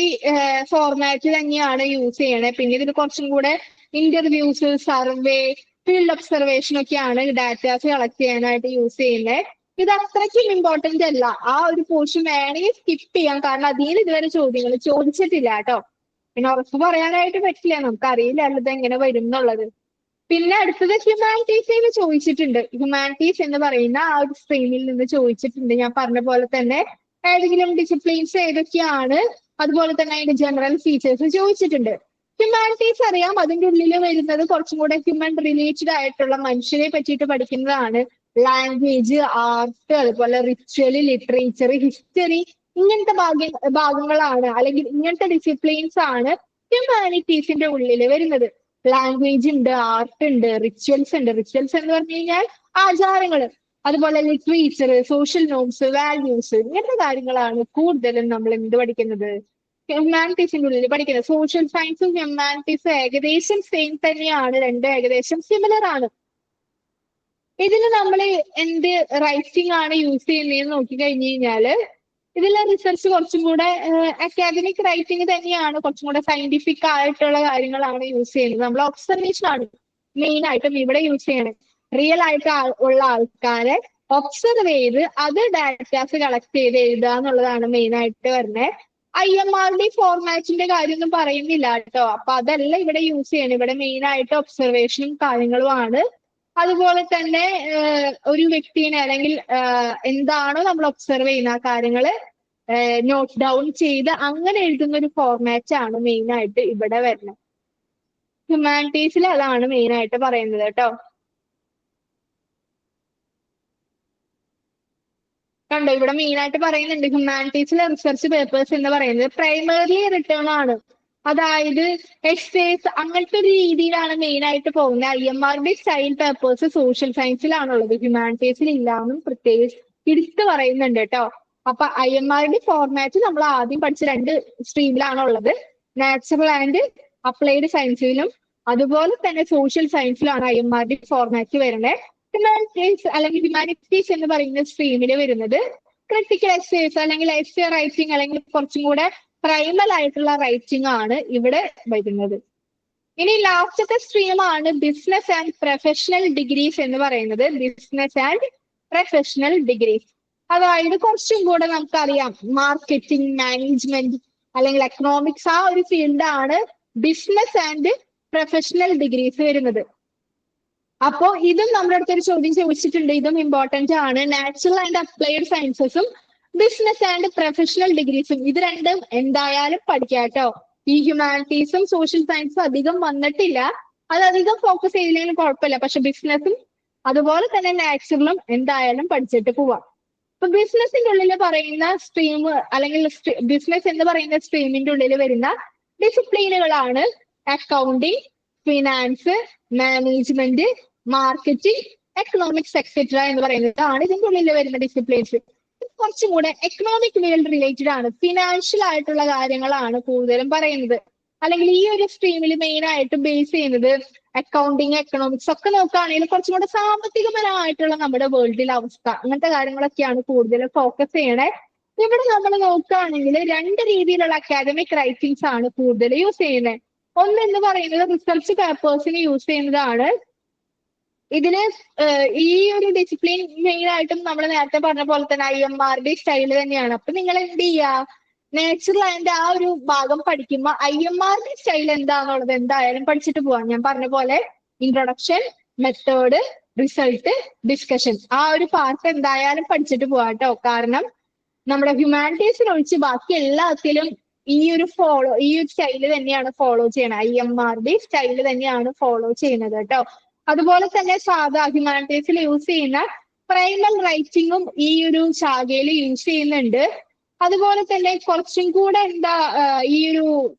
ഫോർമാറ്റ് തന്നെയാണ് യൂസ് ചെയ്യണേ. പിന്നെ ഇതിൽ കുറച്ചും കൂടെ ഇന്റർവ്യൂസ്, സർവേ, ഫീൽഡ് ഒബ്സർവേഷൻ ഒക്കെയാണ് ഡാറ്റാസ് കളക്ട് ചെയ്യാനായിട്ട് യൂസ് ചെയ്യുന്നത്. ഇത് അത്രയ്ക്കും ഇമ്പോർട്ടന്റ് അല്ല. ആ ഒരു പോർഷൻ വേണമെങ്കിൽ സ്കിപ്പ് ചെയ്യാം, കാരണം അതിൽ ഇതുവരെ ചോദ്യങ്ങൾ ചോദിച്ചിട്ടില്ല കേട്ടോ. പിന്നെ ഉറപ്പ് പറയാനായിട്ട് പറ്റില്ല, നമുക്കറിയില്ല ഇത് എങ്ങനെ വരും എന്നുള്ളത്. പിന്നെ അടുത്തത് ഹ്യൂമാനിറ്റീസിൽ ചോദിച്ചിട്ടുണ്ട്. ഹ്യൂമാനിറ്റീസ് എന്ന് പറയുന്ന ആ ഒരു സ്ട്രീമിൽ നിന്ന് ചോദിച്ചിട്ടുണ്ട്. ഞാൻ പറഞ്ഞ പോലെ തന്നെ ഏതെങ്കിലും ഡിസിപ്ലിൻസ് ഏതൊക്കെയാണ്, അതുപോലെ തന്നെ അതിന്റെ ജനറൽ ഫീച്ചേഴ്സ് ചോദിച്ചിട്ടുണ്ട്. ഹ്യൂമാനിറ്റീസ് അറിയാം, അതിന്റെ ഉള്ളിൽ വരുന്നത് കുറച്ചും കൂടെ ഹ്യൂമൻ റിലേറ്റഡ് ആയിട്ടുള്ള മനുഷ്യരെ പറ്റിയിട്ട് പഠിക്കുന്നതാണ്. ലാംഗ്വേജ്, ആർട്ട്, അതുപോലെ റിച്വല്, ലിറ്ററേച്ചർ, ഹിസ്റ്ററി ഇങ്ങനത്തെ ഭാഗങ്ങളാണ് അല്ലെങ്കിൽ ഇങ്ങനത്തെ ഡിസിപ്ലിൻസ് ആണ് ഹ്യൂമാനിറ്റീസിന്റെ ഉള്ളിൽ വരുന്നത്. ലാംഗ്വേജ് ഉണ്ട്, ആർട്ട് ഉണ്ട്, റിച്വൽസ് ഉണ്ട്. റിച്വൽസ് എന്ന് പറഞ്ഞു കഴിഞ്ഞാൽ ആചാരങ്ങൾ, അതുപോലെ ലിറ്ററേച്ചർ, സോഷ്യൽ നോംസ്, വാല്യൂസ്, ഇങ്ങനത്തെ കാര്യങ്ങളാണ് കൂടുതലും നമ്മൾ എന്ത് പഠിക്കുന്നത്, ഹ്യൂമാനിറ്റീസിന്റെ ഉള്ളിൽ പഠിക്കുന്നത്. സോഷ്യൽ സയൻസും ഹ്യൂമാനിറ്റീസും ഏകദേശം സെയിം തന്നെയാണ്, രണ്ടും ഏകദേശം സിമിലർ ആണ്. ഇതിന് നമ്മൾ എന്ത് റൈറ്റിംഗ് ആണ് യൂസ് ചെയ്യുന്നതെന്ന് നോക്കി കഴിഞ്ഞു കഴിഞ്ഞാല് ഇതിലെ റിസർച്ച് കുറച്ചും കൂടെ അക്കാദമിക് റൈറ്റിംഗ് തന്നെയാണ്, കുറച്ചും കൂടെ സയന്റിഫിക് ആയിട്ടുള്ള കാര്യങ്ങളാണ് യൂസ് ചെയ്യുന്നത്. നമ്മൾ ഒബ്സർവേഷൻ ആണ് മെയിൻ ആയിട്ടും ഇവിടെ യൂസ് ചെയ്യണത്. റിയൽ ആയിട്ട് ഉള്ള ആൾക്കാരെ ഒബ്സർവ് ചെയ്ത് അത് ഡാറ്റാസ് കളക്ട് ചെയ്ത് എഴുതുക എന്നുള്ളതാണ് മെയിൻ ആയിട്ട് വരുന്നത്. IMRD ഫോർമാറ്റിന്റെ കാര്യമൊന്നും പറയുന്നില്ല കേട്ടോ. അപ്പൊ അതല്ല ഇവിടെ യൂസ് ചെയ്യണം. ഇവിടെ മെയിൻ ആയിട്ട് ഒബ്സർവേഷനും കാര്യങ്ങളുമാണ്. അതുപോലെ തന്നെ ഒരു വ്യക്തിനെ അല്ലെങ്കിൽ എന്താണോ നമ്മൾ ഒബ്സർവ് ചെയ്യുന്ന ആ കാര്യങ്ങള് നോട്ട് ഡൗൺ ചെയ്ത് അങ്ങനെ എഴുതുന്ന ഒരു ഫോർമാറ്റ് ആണ് മെയിൻ ആയിട്ട് ഇവിടെ വരുന്നത്. ഹ്യൂമാനിറ്റീസിൽ അതാണ് മെയിൻ ആയിട്ട് പറയുന്നത് കേട്ടോ. കണ്ടോ, ഇവിടെ മെയിൻ ആയിട്ട് പറയുന്നുണ്ട് ഹ്യൂമാനിറ്റീസിലെ റിസർച്ച് പേപ്പേഴ്സ് എന്ന് പറയുന്നത് പ്രൈമറിലി റിട്ടേൺ ആണ്. അതായത് എസ്സേസ് അങ്ങനത്തെ ഒരു രീതിയിലാണ് മെയിൻ ആയിട്ട് പോകുന്നത്. IMRD സ്റ്റൈൽ പേപ്പേഴ്സ് സോഷ്യൽ സയൻസിലാണുള്ളത്, ഹ്യൂമാനിറ്റീസിൽ ഇല്ലാന്നും പ്രത്യേകിച്ച് എടുത്ത് പറയുന്നുണ്ട് കേട്ടോ. അപ്പൊ IMRD ഫോർമാറ്റ് നമ്മൾ ആദ്യം പഠിച്ച 2 സ്ട്രീമിലാണുള്ളത്. നാച്ചുറൽ ആൻഡ് അപ്ലൈഡ് സയൻസിലും അതുപോലെ തന്നെ സോഷ്യൽ സയൻസിലാണ് IMRD ഫോർമാറ്റ് വരുന്നത്. ഹ്യൂമാനിറ്റീസ് അല്ലെങ്കിൽ ഹ്യൂമാനിറ്റീസ് എന്ന് പറയുന്ന സ്ട്രീമിൽ വരുന്നത് ക്രിട്ടിക്കൽ എസ്സേസ് അല്ലെങ്കിൽ എസ്സേ റൈറ്റിംഗ് അല്ലെങ്കിൽ കുറച്ചും കൂടെ പ്രൈമൽ ആയിട്ടുള്ള റൈറ്റിംഗ് ആണ് ഇവിടെ വരുന്നത്. ഇനി ലാസ്റ്റത്തെ സ്ട്രീമാണ് ബിസിനസ് ആൻഡ് പ്രൊഫഷണൽ ഡിഗ്രീസ് എന്ന് പറയുന്നത്. ബിസിനസ് ആൻഡ് പ്രൊഫഷണൽ ഡിഗ്രീസ് അതായത് കുറച്ചും കൂടെ നമുക്കറിയാം മാർക്കറ്റിംഗ്, മാനേജ്മെന്റ് അല്ലെങ്കിൽ എക്കണോമിക്സ്, ആ ഒരു ഫീൽഡാണ് ബിസിനസ് ആൻഡ് പ്രൊഫഷണൽ ഡിഗ്രീസ് വരുന്നത്. അപ്പോ ഇതും നമ്മുടെ അടുത്തൊരു ചോദ്യം ചോദിച്ചിട്ടുണ്ട്, ഇതും ഇമ്പോർട്ടന്റ് ആണ്. നാച്ചുറൽ ആൻഡ് അപ്ലൈഡ് സയൻസസും ബിസിനസ് ആൻഡ് പ്രൊഫഷണൽ ഡിഗ്രീസും ഇത് രണ്ടും എന്തായാലും പഠിക്കാം കേട്ടോ. ഈ ഹ്യൂമാനിറ്റീസും സോഷ്യൽ സയൻസും അധികം വന്നിട്ടില്ല, അത് അധികം ഫോക്കസ് ചെയ്തില്ലെങ്കിലും കുഴപ്പമില്ല. പക്ഷെ ബിസിനസ്സും അതുപോലെ തന്നെ നാച്ചുറലും എന്തായാലും പഠിച്ചിട്ട് പോവാം. ഇപ്പൊ ബിസിനസിന്റെ ഉള്ളിൽ പറയുന്ന സ്ട്രീം അല്ലെങ്കിൽ ബിസിനസ് എന്ന് പറയുന്ന സ്ട്രീമിന്റെ ഉള്ളിൽ വരുന്ന ഡിസിപ്ലിനുകളാണ് accounting, finance, management, marketing, economics etcetera എന്ന് പറയുന്നതാണ് ഇതിന്റെ ഉള്ളിൽ വരുന്ന ഡിസിപ്ലിൻസ്. കുറച്ചും കൂടെ എക്കണോമിക് വേൾഡ് റിലേറ്റഡ് ആണ്, ഫിനാൻഷ്യൽ ആയിട്ടുള്ള കാര്യങ്ങളാണ് കൂടുതലും പറയുന്നത്. അല്ലെങ്കിൽ ഈ ഒരു സ്ട്രീമിൽ മെയിൻ ആയിട്ട് ബേസ് ചെയ്യുന്നത് അക്കൗണ്ടിങ്, എക്കണോമിക്സ് ഒക്കെ നോക്കുകയാണെങ്കിൽ കുറച്ചും കൂടെ സാമ്പത്തികപരമായിട്ടുള്ള നമ്മുടെ വേൾഡിലെ അവസ്ഥ, അങ്ങനത്തെ കാര്യങ്ങളൊക്കെയാണ് കൂടുതലും ഫോക്കസ് ചെയ്യണേ. ഇവിടെ നമ്മൾ നോക്കുകയാണെങ്കിൽ 2 രീതിയിലുള്ള അക്കാദമിക് റൈറ്റിംഗ്സ് ആണ് കൂടുതൽ യൂസ് ചെയ്യുന്നത്. ഒന്നെന്ന് പറയുന്നത് റിസർച്ച് പേപ്പേഴ്സിന് യൂസ് ചെയ്യുന്നതാണ്. ഇതിന് ഈ ഒരു ഡിസിപ്ലിൻ മെയിൻ ആയിട്ടും നമ്മൾ നേരത്തെ പറഞ്ഞ പോലെ തന്നെ IMRD സ്റ്റൈൽ തന്നെയാണ്. അപ്പൊ നിങ്ങൾ എന്ത് ചെയ്യുക, നാച്ചുറൽ ആൻഡ് ആ ഒരു ഭാഗം പഠിക്കുമ്പോൾ IMRD സ്റ്റൈൽ എന്താണെന്നുള്ളത് എന്തായാലും പഠിച്ചിട്ട് പോവാം. ഞാൻ പറഞ്ഞ പോലെ ഇൻട്രൊഡക്ഷൻ, മെത്തേഡ്, റിസൾട്ട്, ഡിസ്കഷൻ, ആ ഒരു പാർട്ട് എന്തായാലും പഠിച്ചിട്ട് പോവാം കേട്ടോ. കാരണം നമ്മുടെ ഹ്യൂമാനിറ്റീസിൽ ഒഴിച്ച് ബാക്കി എല്ലാത്തിലും ഈ ഒരു സ്റ്റൈല് തന്നെയാണ് ഫോളോ ചെയ്യണത്. IMRD സ്റ്റൈല് തന്നെയാണ് ഫോളോ ചെയ്യുന്നത് കേട്ടോ. അതുപോലെ തന്നെ സാധാ ഹ്യൂമാനിറ്റീസിൽ യൂസ് ചെയ്യുന്ന പ്രൈമൽ റൈറ്റിംഗും ഈ ഒരു ശാഖയിൽ യൂസ് ചെയ്യുന്നുണ്ട്. അതുപോലെ തന്നെ കുറച്ചും കൂടെ ഈ ഒരു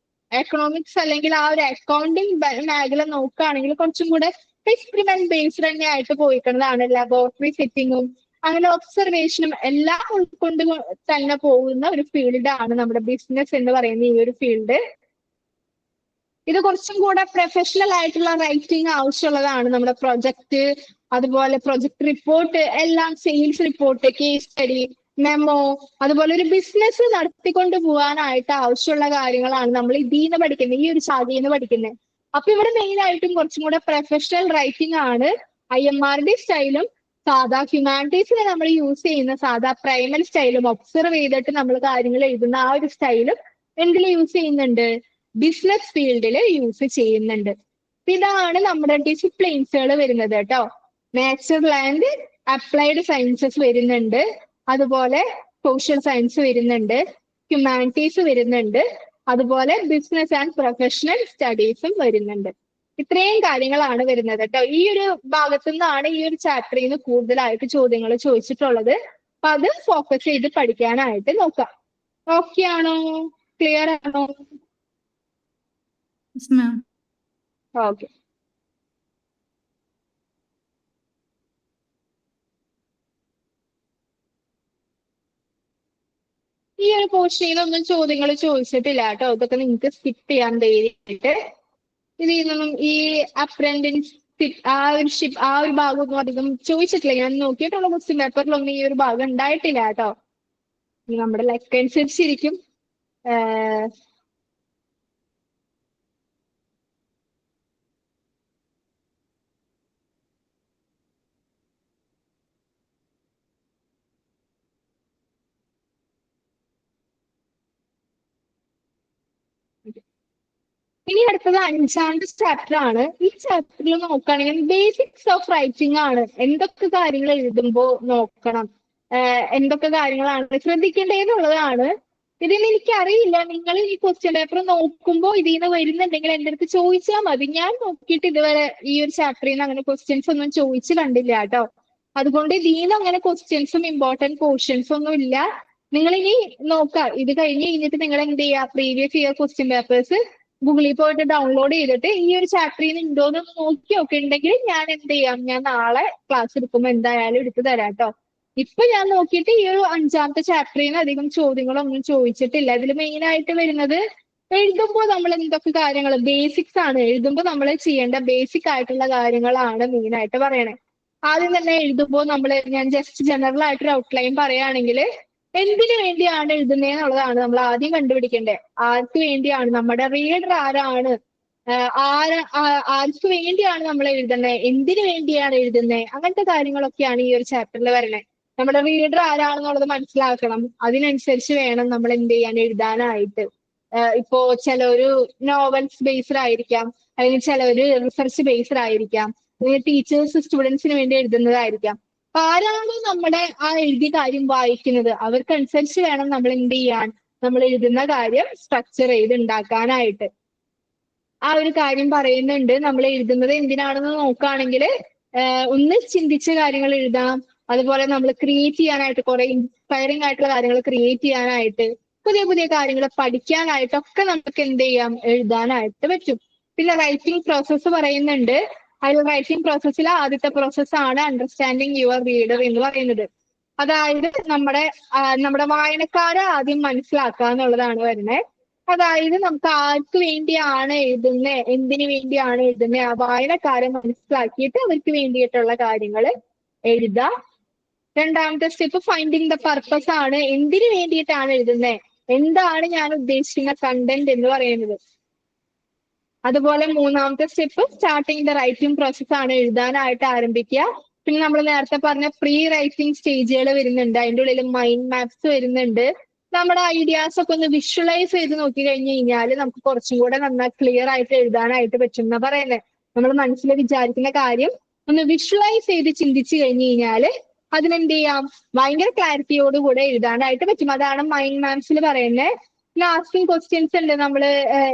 എക്കണോമിക്സ് അല്ലെങ്കിൽ ആ ഒരു അക്കൗണ്ടിങ് മേഖല നോക്കുകയാണെങ്കിൽ കുറച്ചും കൂടെ എക്സ്പെരിമെന്റ് ബേസ്ഡ് തന്നെ ആയിട്ട് പോയിക്കുന്നതാണ്. ലബോറട്ടറി സെറ്റിങ്ങും അങ്ങനെ ഒബ്സർവേഷനും എല്ലാം ഉൾക്കൊണ്ട് തന്നെ പോകുന്ന ഒരു ഫീൽഡാണ് നമ്മുടെ ബിസിനസ് എന്ന് പറയുന്ന ഈ ഒരു ഫീൽഡ്. ഇത് കുറച്ചും കൂടെ പ്രൊഫഷണൽ ആയിട്ടുള്ള റൈറ്റിംഗ് ആവശ്യമുള്ളതാണ്. നമ്മുടെ പ്രൊജക്ട്, അതുപോലെ പ്രൊജക്ട് റിപ്പോർട്ട്, എല്ലാം sales report, case study, memo, അതുപോലെ ഒരു ബിസിനസ് നടത്തിക്കൊണ്ട് പോകാനായിട്ട് ആവശ്യമുള്ള കാര്യങ്ങളാണ് നമ്മൾ ഇതിന്ന് പഠിക്കുന്നത്, ഈ ഒരു ശാഖയിൽ നിന്ന് പഠിക്കുന്നത്. അപ്പൊ ഇവിടെ മെയിൻ ആയിട്ടും കുറച്ചും കൂടെ പ്രൊഫഷണൽ റൈറ്റിംഗ് ആണ്. IMRD സ്റ്റൈലും സാധാ ഹ്യൂമാനിറ്റീസിൽ നമ്മൾ യൂസ് ചെയ്യുന്ന സാധാ പ്രൈമൽ സ്റ്റൈലും ഒബ്സർവ് ചെയ്തിട്ട് നമ്മൾ കാര്യങ്ങൾ എഴുതുന്ന ആ ഒരു സ്റ്റൈലും എന്തിൽ യൂസ് ചെയ്യുന്നുണ്ട്, ബിസിനസ് ഫീൽഡിൽ യൂസ് ചെയ്യുന്നുണ്ട്. ഇതാണ് നമ്മുടെ ഡിസിപ്ലിൻസുകൾ വരുന്നത് കേട്ടോ. നാച്ചുറൽ ആൻഡ് അപ്ലൈഡ് സയൻസസ് വരുന്നുണ്ട്, അതുപോലെ സോഷ്യൽ സയൻസ് വരുന്നുണ്ട്, ഹ്യൂമാനിറ്റീസ് വരുന്നുണ്ട്, അതുപോലെ ബിസിനസ് ആൻഡ് പ്രൊഫഷണൽ സ്റ്റഡീസും വരുന്നുണ്ട്. ഇത്രയും കാര്യങ്ങളാണ് വരുന്നത് കേട്ടോ. ഈ ഒരു ഭാഗത്തു നിന്നാണ് ഈ ഒരു ചാപ്റ്ററിൽ നിന്ന് കൂടുതലായിട്ട് ചോദ്യങ്ങൾ ചോദിച്ചിട്ടുള്ളത്. അപ്പൊ അത് ഫോക്കസ് ചെയ്ത് പഠിക്കാനായിട്ട് നോക്കാം. ഓക്കെ ആണോ? ക്ലിയർ ആണോ? Yes, ma'am. ഓക്കെ. ഈ ഒരു പോർഷനിലൊന്നും ചോദ്യങ്ങൾ ചോദിച്ചിട്ടില്ല കേട്ടോ. ഇതൊക്കെ നിങ്ങൾക്ക് സ്കിപ്പ് ചെയ്യാൻ ധൈര്യമായിട്ട്. ഇതിൽ നിന്നും ഈ അപ്രന്റീസ്ഷിപ്പ് ആ ഒരു ഭാഗമൊന്നും അധികം ചോദിച്ചിട്ടില്ല. ഞാൻ നോക്കിയിട്ടുള്ള ക്വസ്റ്റ്യൻ പേപ്പറിലൊന്നും ഈ ഒരു ഭാഗം ഉണ്ടായിട്ടില്ല കേട്ടോ. നമ്മുടെ ലക്ക് അനുസരിച്ചിരിക്കും. ഇനി അടുത്തത് 5ാമത്തെ ചാപ്റ്റർ ആണ്. ഈ ചാപ്റ്ററിൽ നോക്കുകയാണെങ്കിൽ ബേസിക്സ് ഓഫ് റൈറ്റിംഗ് ആണ്. എന്തൊക്കെ കാര്യങ്ങൾ എഴുതുമ്പോൾ നോക്കണം, എന്തൊക്കെ കാര്യങ്ങളാണ് ശ്രദ്ധിക്കേണ്ടതെന്നുള്ളതാണ്. ഇതിൽ എനിക്കറിയില്ല, നിങ്ങൾ ഈ ക്വസ്റ്റ്യൻ പേപ്പർ നോക്കുമ്പോൾ ഇതിൽ നിന്ന് വരുന്നുണ്ടെങ്കിൽ എൻ്റെ അടുത്ത് ചോദിച്ചാൽ മതി. ഞാൻ നോക്കിയിട്ട് ഇതുവരെ ഈ ഒരു ചാപ്റ്ററിൽ നിന്ന് അങ്ങനെ ക്വസ്റ്റ്യൻസ് ഒന്നും ചോദിച്ചു കണ്ടില്ല കേട്ടോ. അതുകൊണ്ട് ഇതിൽ നിന്ന് അങ്ങനെ ക്വസ്റ്റ്യൻസും ഇമ്പോർട്ടന്റ് പോർഷൻസും ഒന്നും ഇല്ല. നിങ്ങൾ ഇനി നോക്കാം, ഇത് കഴിഞ്ഞ് കഴിഞ്ഞിട്ട് നിങ്ങൾ എന്ത് ചെയ്യുക, പ്രീവിയസ് ഇയർ ക്വസ്റ്റ്യൻ പേപ്പേഴ്സ് ഗൂഗിളിൽ പോയിട്ട് ഡൗൺലോഡ് ചെയ്തിട്ട് ഈ ഒരു ചാപ്റ്ററിൽ നിന്ന് ഉണ്ടോന്ന് നോക്കി ഒക്കെ ഉണ്ടെങ്കിൽ ഞാൻ എന്ത് ചെയ്യാം, ഞാൻ നാളെ ക്ലാസ് എടുക്കുമ്പോൾ എന്തായാലും എടുത്തു തരാം കേട്ടോ. ഇപ്പൊ ഞാൻ നോക്കിയിട്ട് ഈ ഒരു 5ാമത്തെ ചാപ്റ്ററിൽ നിന്ന് അധികം ചോദ്യങ്ങളൊന്നും ചോദിച്ചിട്ടില്ല. ഇതിൽ മെയിൻ ആയിട്ട് വരുന്നത് എഴുതുമ്പോൾ നമ്മൾ എന്തൊക്കെ കാര്യങ്ങൾ ബേസിക്സ് ആണ്. എഴുതുമ്പോൾ നമ്മൾ ചെയ്യേണ്ട ബേസിക് ആയിട്ടുള്ള കാര്യങ്ങളാണ് മെയിൻ ആയിട്ട് പറയണേ. ആദ്യം തന്നെ എഴുതുമ്പോൾ ഞാൻ ജസ്റ്റ് ജനറൽ ആയിട്ടൊരു ഔട്ട്ലൈൻ പറയുകയാണെങ്കിൽ എന്തിനു വേണ്ടിയാണ് എഴുതുന്നത് എന്നുള്ളതാണ് നമ്മൾ ആദ്യം കണ്ടുപിടിക്കേണ്ടത്. ആർക്ക് വേണ്ടിയാണ്, നമ്മുടെ റീഡർ ആരാണ്, ആർക്ക് വേണ്ടിയാണ് നമ്മൾ എഴുതുന്നത്, എന്തിനു വേണ്ടിയാണ് എഴുതുന്നത്, അങ്ങനത്തെ കാര്യങ്ങളൊക്കെയാണ് ഈ ഒരു ചാപ്റ്ററിൽ വരണേ. നമ്മുടെ റീഡർ ആരാണെന്നുള്ളത് മനസ്സിലാക്കണം. അതിനനുസരിച്ച് വേണം നമ്മൾ എന്ത് ചെയ്യാൻ, എഴുതാനായിട്ട്. ഇപ്പോ ചിലൊരു നോവൽസ് ബേസ്ഡ് ആയിരിക്കാം, അല്ലെങ്കിൽ ചിലവര് റിസർച്ച് ബേസ്ഡ് ആയിരിക്കാം, ടീച്ചേഴ്സ് സ്റ്റുഡൻസിന് വേണ്ടി എഴുതുന്നതായിരിക്കാം. ആരാണോ നമ്മുടെ ആ എഴുതിയ കാര്യം വായിക്കുന്നത് അവർക്കനുസരിച്ച് വേണം നമ്മൾ എന്ത് ചെയ്യാൻ, നമ്മൾ എഴുതുന്ന കാര്യം സ്ട്രക്ചർ ചെയ്ത് ഉണ്ടാക്കാനായിട്ട്. ആ ഒരു കാര്യം പറയുന്നുണ്ട്. നമ്മൾ എഴുതുന്നത് എന്തിനാണെന്ന് നോക്കുകയാണെങ്കിൽ ഒന്ന് ചിന്തിച്ച കാര്യങ്ങൾ എഴുതാം. അതുപോലെ നമ്മൾ ക്രിയേറ്റ് ചെയ്യാനായിട്ട് കുറെ ഇൻസ്പയറിംഗ് ആയിട്ടുള്ള കാര്യങ്ങൾ ക്രിയേറ്റ് ചെയ്യാനായിട്ട്, പുതിയ പുതിയ കാര്യങ്ങൾ പഠിക്കാനായിട്ടൊക്കെ നമുക്ക് എന്ത് ചെയ്യാം, എഴുതാനായിട്ട് പറ്റും. പിന്നെ റൈറ്റിംഗ് പ്രോസസ്സ് പറയുന്നുണ്ട്. അതിൽ റൈറ്റിംഗ് പ്രോസസ്സിൽ ആദ്യത്തെ പ്രോസസ്സാണ് അണ്ടർസ്റ്റാൻഡിങ് യുവർ റീഡർ എന്ന് പറയുന്നത്. അതായത് നമ്മുടെ വായനക്കാരെ ആദ്യം മനസ്സിലാക്കുക എന്നുള്ളതാണ് വരുന്നത്. അതായത് നമുക്ക് ആർക്ക് വേണ്ടിയാണ് എഴുതുന്നത്, എന്തിനു വേണ്ടിയാണ് എഴുതുന്നത്, ആ വായനക്കാരെ മനസ്സിലാക്കിയിട്ട് അവർക്ക് വേണ്ടിയിട്ടുള്ള കാര്യങ്ങൾ എഴുതുക. 2ാമത്തെ സ്റ്റെപ്പ് ഫൈൻഡിങ് ദ പർപ്പസ് ആണ്. എന്തിനു വേണ്ടിയിട്ടാണ് എഴുതുന്നത്, എന്താണ് ഞാൻ ഉദ്ദേശിക്കുന്ന കണ്ടന്റ് എന്ന് പറയുന്നത്. അതുപോലെ 3ാമത്തെ step starting the writing process ആണ്, എഴുതാനായിട്ട് ആരംഭിക്കുക. പിന്നെ നമ്മൾ നേരത്തെ പറഞ്ഞ പ്രീ റൈറ്റിംഗ് സ്റ്റേജുകൾ വരുന്നുണ്ട്. അതിൻ്റെ ഉള്ളിൽ മൈൻഡ് മാപ്സ് വരുന്നുണ്ട്. നമ്മുടെ ഐഡിയാസ് ഒക്കെ ഒന്ന് വിഷ്വലൈസ് ചെയ്ത് നോക്കി കഴിഞ്ഞു കഴിഞ്ഞാൽ നമുക്ക് കുറച്ചും കൂടെ നന്നായി ക്ലിയർ ആയിട്ട് എഴുതാനായിട്ട് പറ്റും എന്നാ പറയുന്നത്. നമ്മൾ മനസ്സിൽ വിചാരിക്കുന്ന കാര്യം ഒന്ന് വിഷ്വലൈസ് ചെയ്ത് ചിന്തിച്ചു കഴിഞ്ഞു കഴിഞ്ഞാൽ അതിനെന്ത് ചെയ്യാം, ഭയങ്കര ക്ലാരിറ്റിയോടുകൂടെ എഴുതാനായിട്ട് പറ്റും. അതാണ് മൈൻഡ് മാപ്സിൽ പറയുന്നത്. ആസ്കിങ് ക്വസ്റ്റ്യൻസ് ഉണ്ട്, നമ്മൾ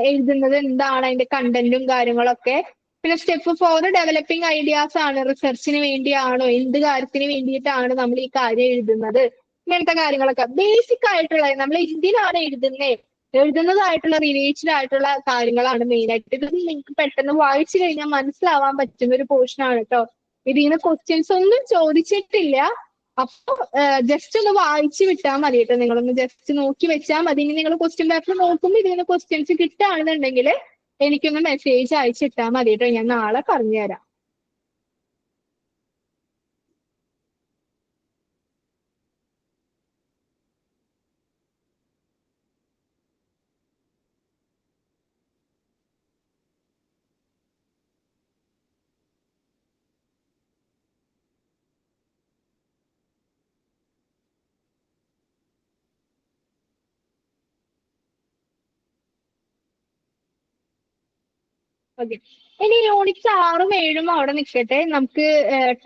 എഴുതുന്നത് എന്താണ്, അതിന്റെ കണ്ടന്റും കാര്യങ്ങളൊക്കെ. പിന്നെ സ്റ്റെപ്പ് 4 ഡെവലപ്പിംഗ് ഐഡിയാസ് ആണ്. റിസർച്ചിന് വേണ്ടിയാണോ, എന്ത് കാര്യത്തിന് വേണ്ടിയിട്ടാണ് നമ്മൾ ഈ കാര്യം എഴുതുന്നത്, ഇങ്ങനത്തെ കാര്യങ്ങളൊക്കെ ബേസിക് ആയിട്ടുള്ള നമ്മൾ എന്തിനാണ് എഴുതുന്നതായിട്ടുള്ള റിലേറ്റഡ് ആയിട്ടുള്ള കാര്യങ്ങളാണ് മെയിൻ ആയിട്ട്. ഇത് നിങ്ങൾക്ക് പെട്ടെന്ന് വായിച്ചു കഴിഞ്ഞാൽ മനസ്സിലാവാൻ പറ്റുന്ന ഒരു പോർഷൻ ആണ് കേട്ടോ. ഇതിന് ക്വസ്റ്റ്യൻസ് ഒന്നും ചോദിച്ചിട്ടില്ല. അപ്പൊ ജസ്റ്റ് ഒന്ന് വായിച്ചു വിട്ടാൽ മതി കേട്ടോ. നിങ്ങളൊന്ന് ജസ്റ്റ് നോക്കി വെച്ചാൽ മതി. ഇനി നിങ്ങൾ ക്വസ്റ്റ്യൻ പേപ്പർ നോക്കുമ്പോൾ ഇതിന് ക്വസ്റ്റ്യൻസ് കിട്ടുകയാണെന്നുണ്ടെങ്കിൽ എനിക്കൊന്ന് മെസ്സേജ് അയച്ചിട്ടാൽ മതി കേട്ടോ. ഞാൻ നാളെ പറഞ്ഞുതരാം. ഓക്കെ, ഇനി യൂണിറ്റ് 6ഉം 7ഉം അവിടെ നിൽക്കട്ടെ. നമുക്ക്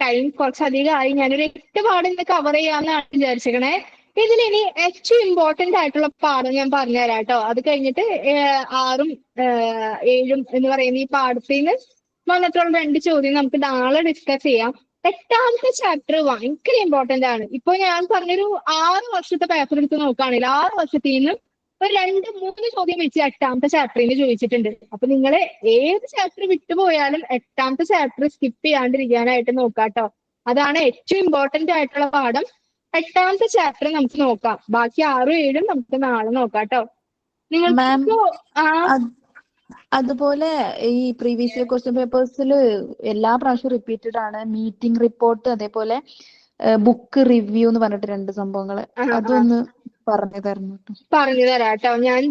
ടൈം കുറച്ചധികമായി. ഞാനൊരു 8 പാഠം ഇന്ന് കവർ ചെയ്യാമെന്നാണ് വിചാരിച്ചിരിക്കണേ. ഇതിലിനി ഏറ്റവും ഇമ്പോർട്ടന്റ് ആയിട്ടുള്ള പാഠം ഞാൻ പറഞ്ഞുതരാം കേട്ടോ. അത് കഴിഞ്ഞിട്ട് 6ഉം 7ഉം എന്ന് പറയുന്ന ഈ പാഠത്തിൽ നിന്ന് വന്നിട്ടുള്ള 2 ചോദ്യം നമുക്ക് നാളെ ഡിസ്കസ് ചെയ്യാം. 8ാമത്തെ ചാപ്റ്റർ ഭയങ്കര ഇമ്പോർട്ടന്റ് ആണ്. ഇപ്പൊ ഞാൻ പറഞ്ഞൊരു 6 വർഷത്തെ പേപ്പർ എടുത്ത് നോക്കുകയാണെങ്കിൽ 6 വർഷത്തിൽ നിന്നും ഒരു 2-3 ചോദ്യം വെച്ച് 8ാമത്തെ ചാപ്റ്ററിന് ചോദിച്ചിട്ടുണ്ട്. അപ്പൊ നിങ്ങൾ ഏത് ചാപ്റ്റർ വിട്ടുപോയാലും 8ാമത്തെ ചാപ്റ്റർ സ്കിപ്പ് ചെയ്യാണ്ടിരിക്കാനായിട്ട് നോക്കാട്ടോ. അതാണ് ഏറ്റവും ഇമ്പോർട്ടന്റ് ആയിട്ടുള്ള പാഠം. 8ാമത്തെ ചാപ്റ്റർ നമുക്ക് നോക്കാം. ബാക്കി 6ഉം 7ഉം നമുക്ക് നാളെ നോക്കാട്ടോ. മാം നിങ്ങൾക്ക് അതുപോലെ ഈ പ്രീവിയസ് ഇയർ ക്വസ്റ്റ്യൻ പേപ്പേഴ്സിൽ എല്ലാ പ്രാവശ്യവും റിപ്പീറ്റഡ് ആണ് മീറ്റിംഗ് റിപ്പോർട്ട്, അതേപോലെ ബുക്ക് റിവ്യൂ എന്ന് പറഞ്ഞിട്ട് 2 സംഭവങ്ങൾ. അതൊന്ന് പറഞ്ഞു തരണം. പറഞ്ഞു തരാട്ടോ. ഞാൻ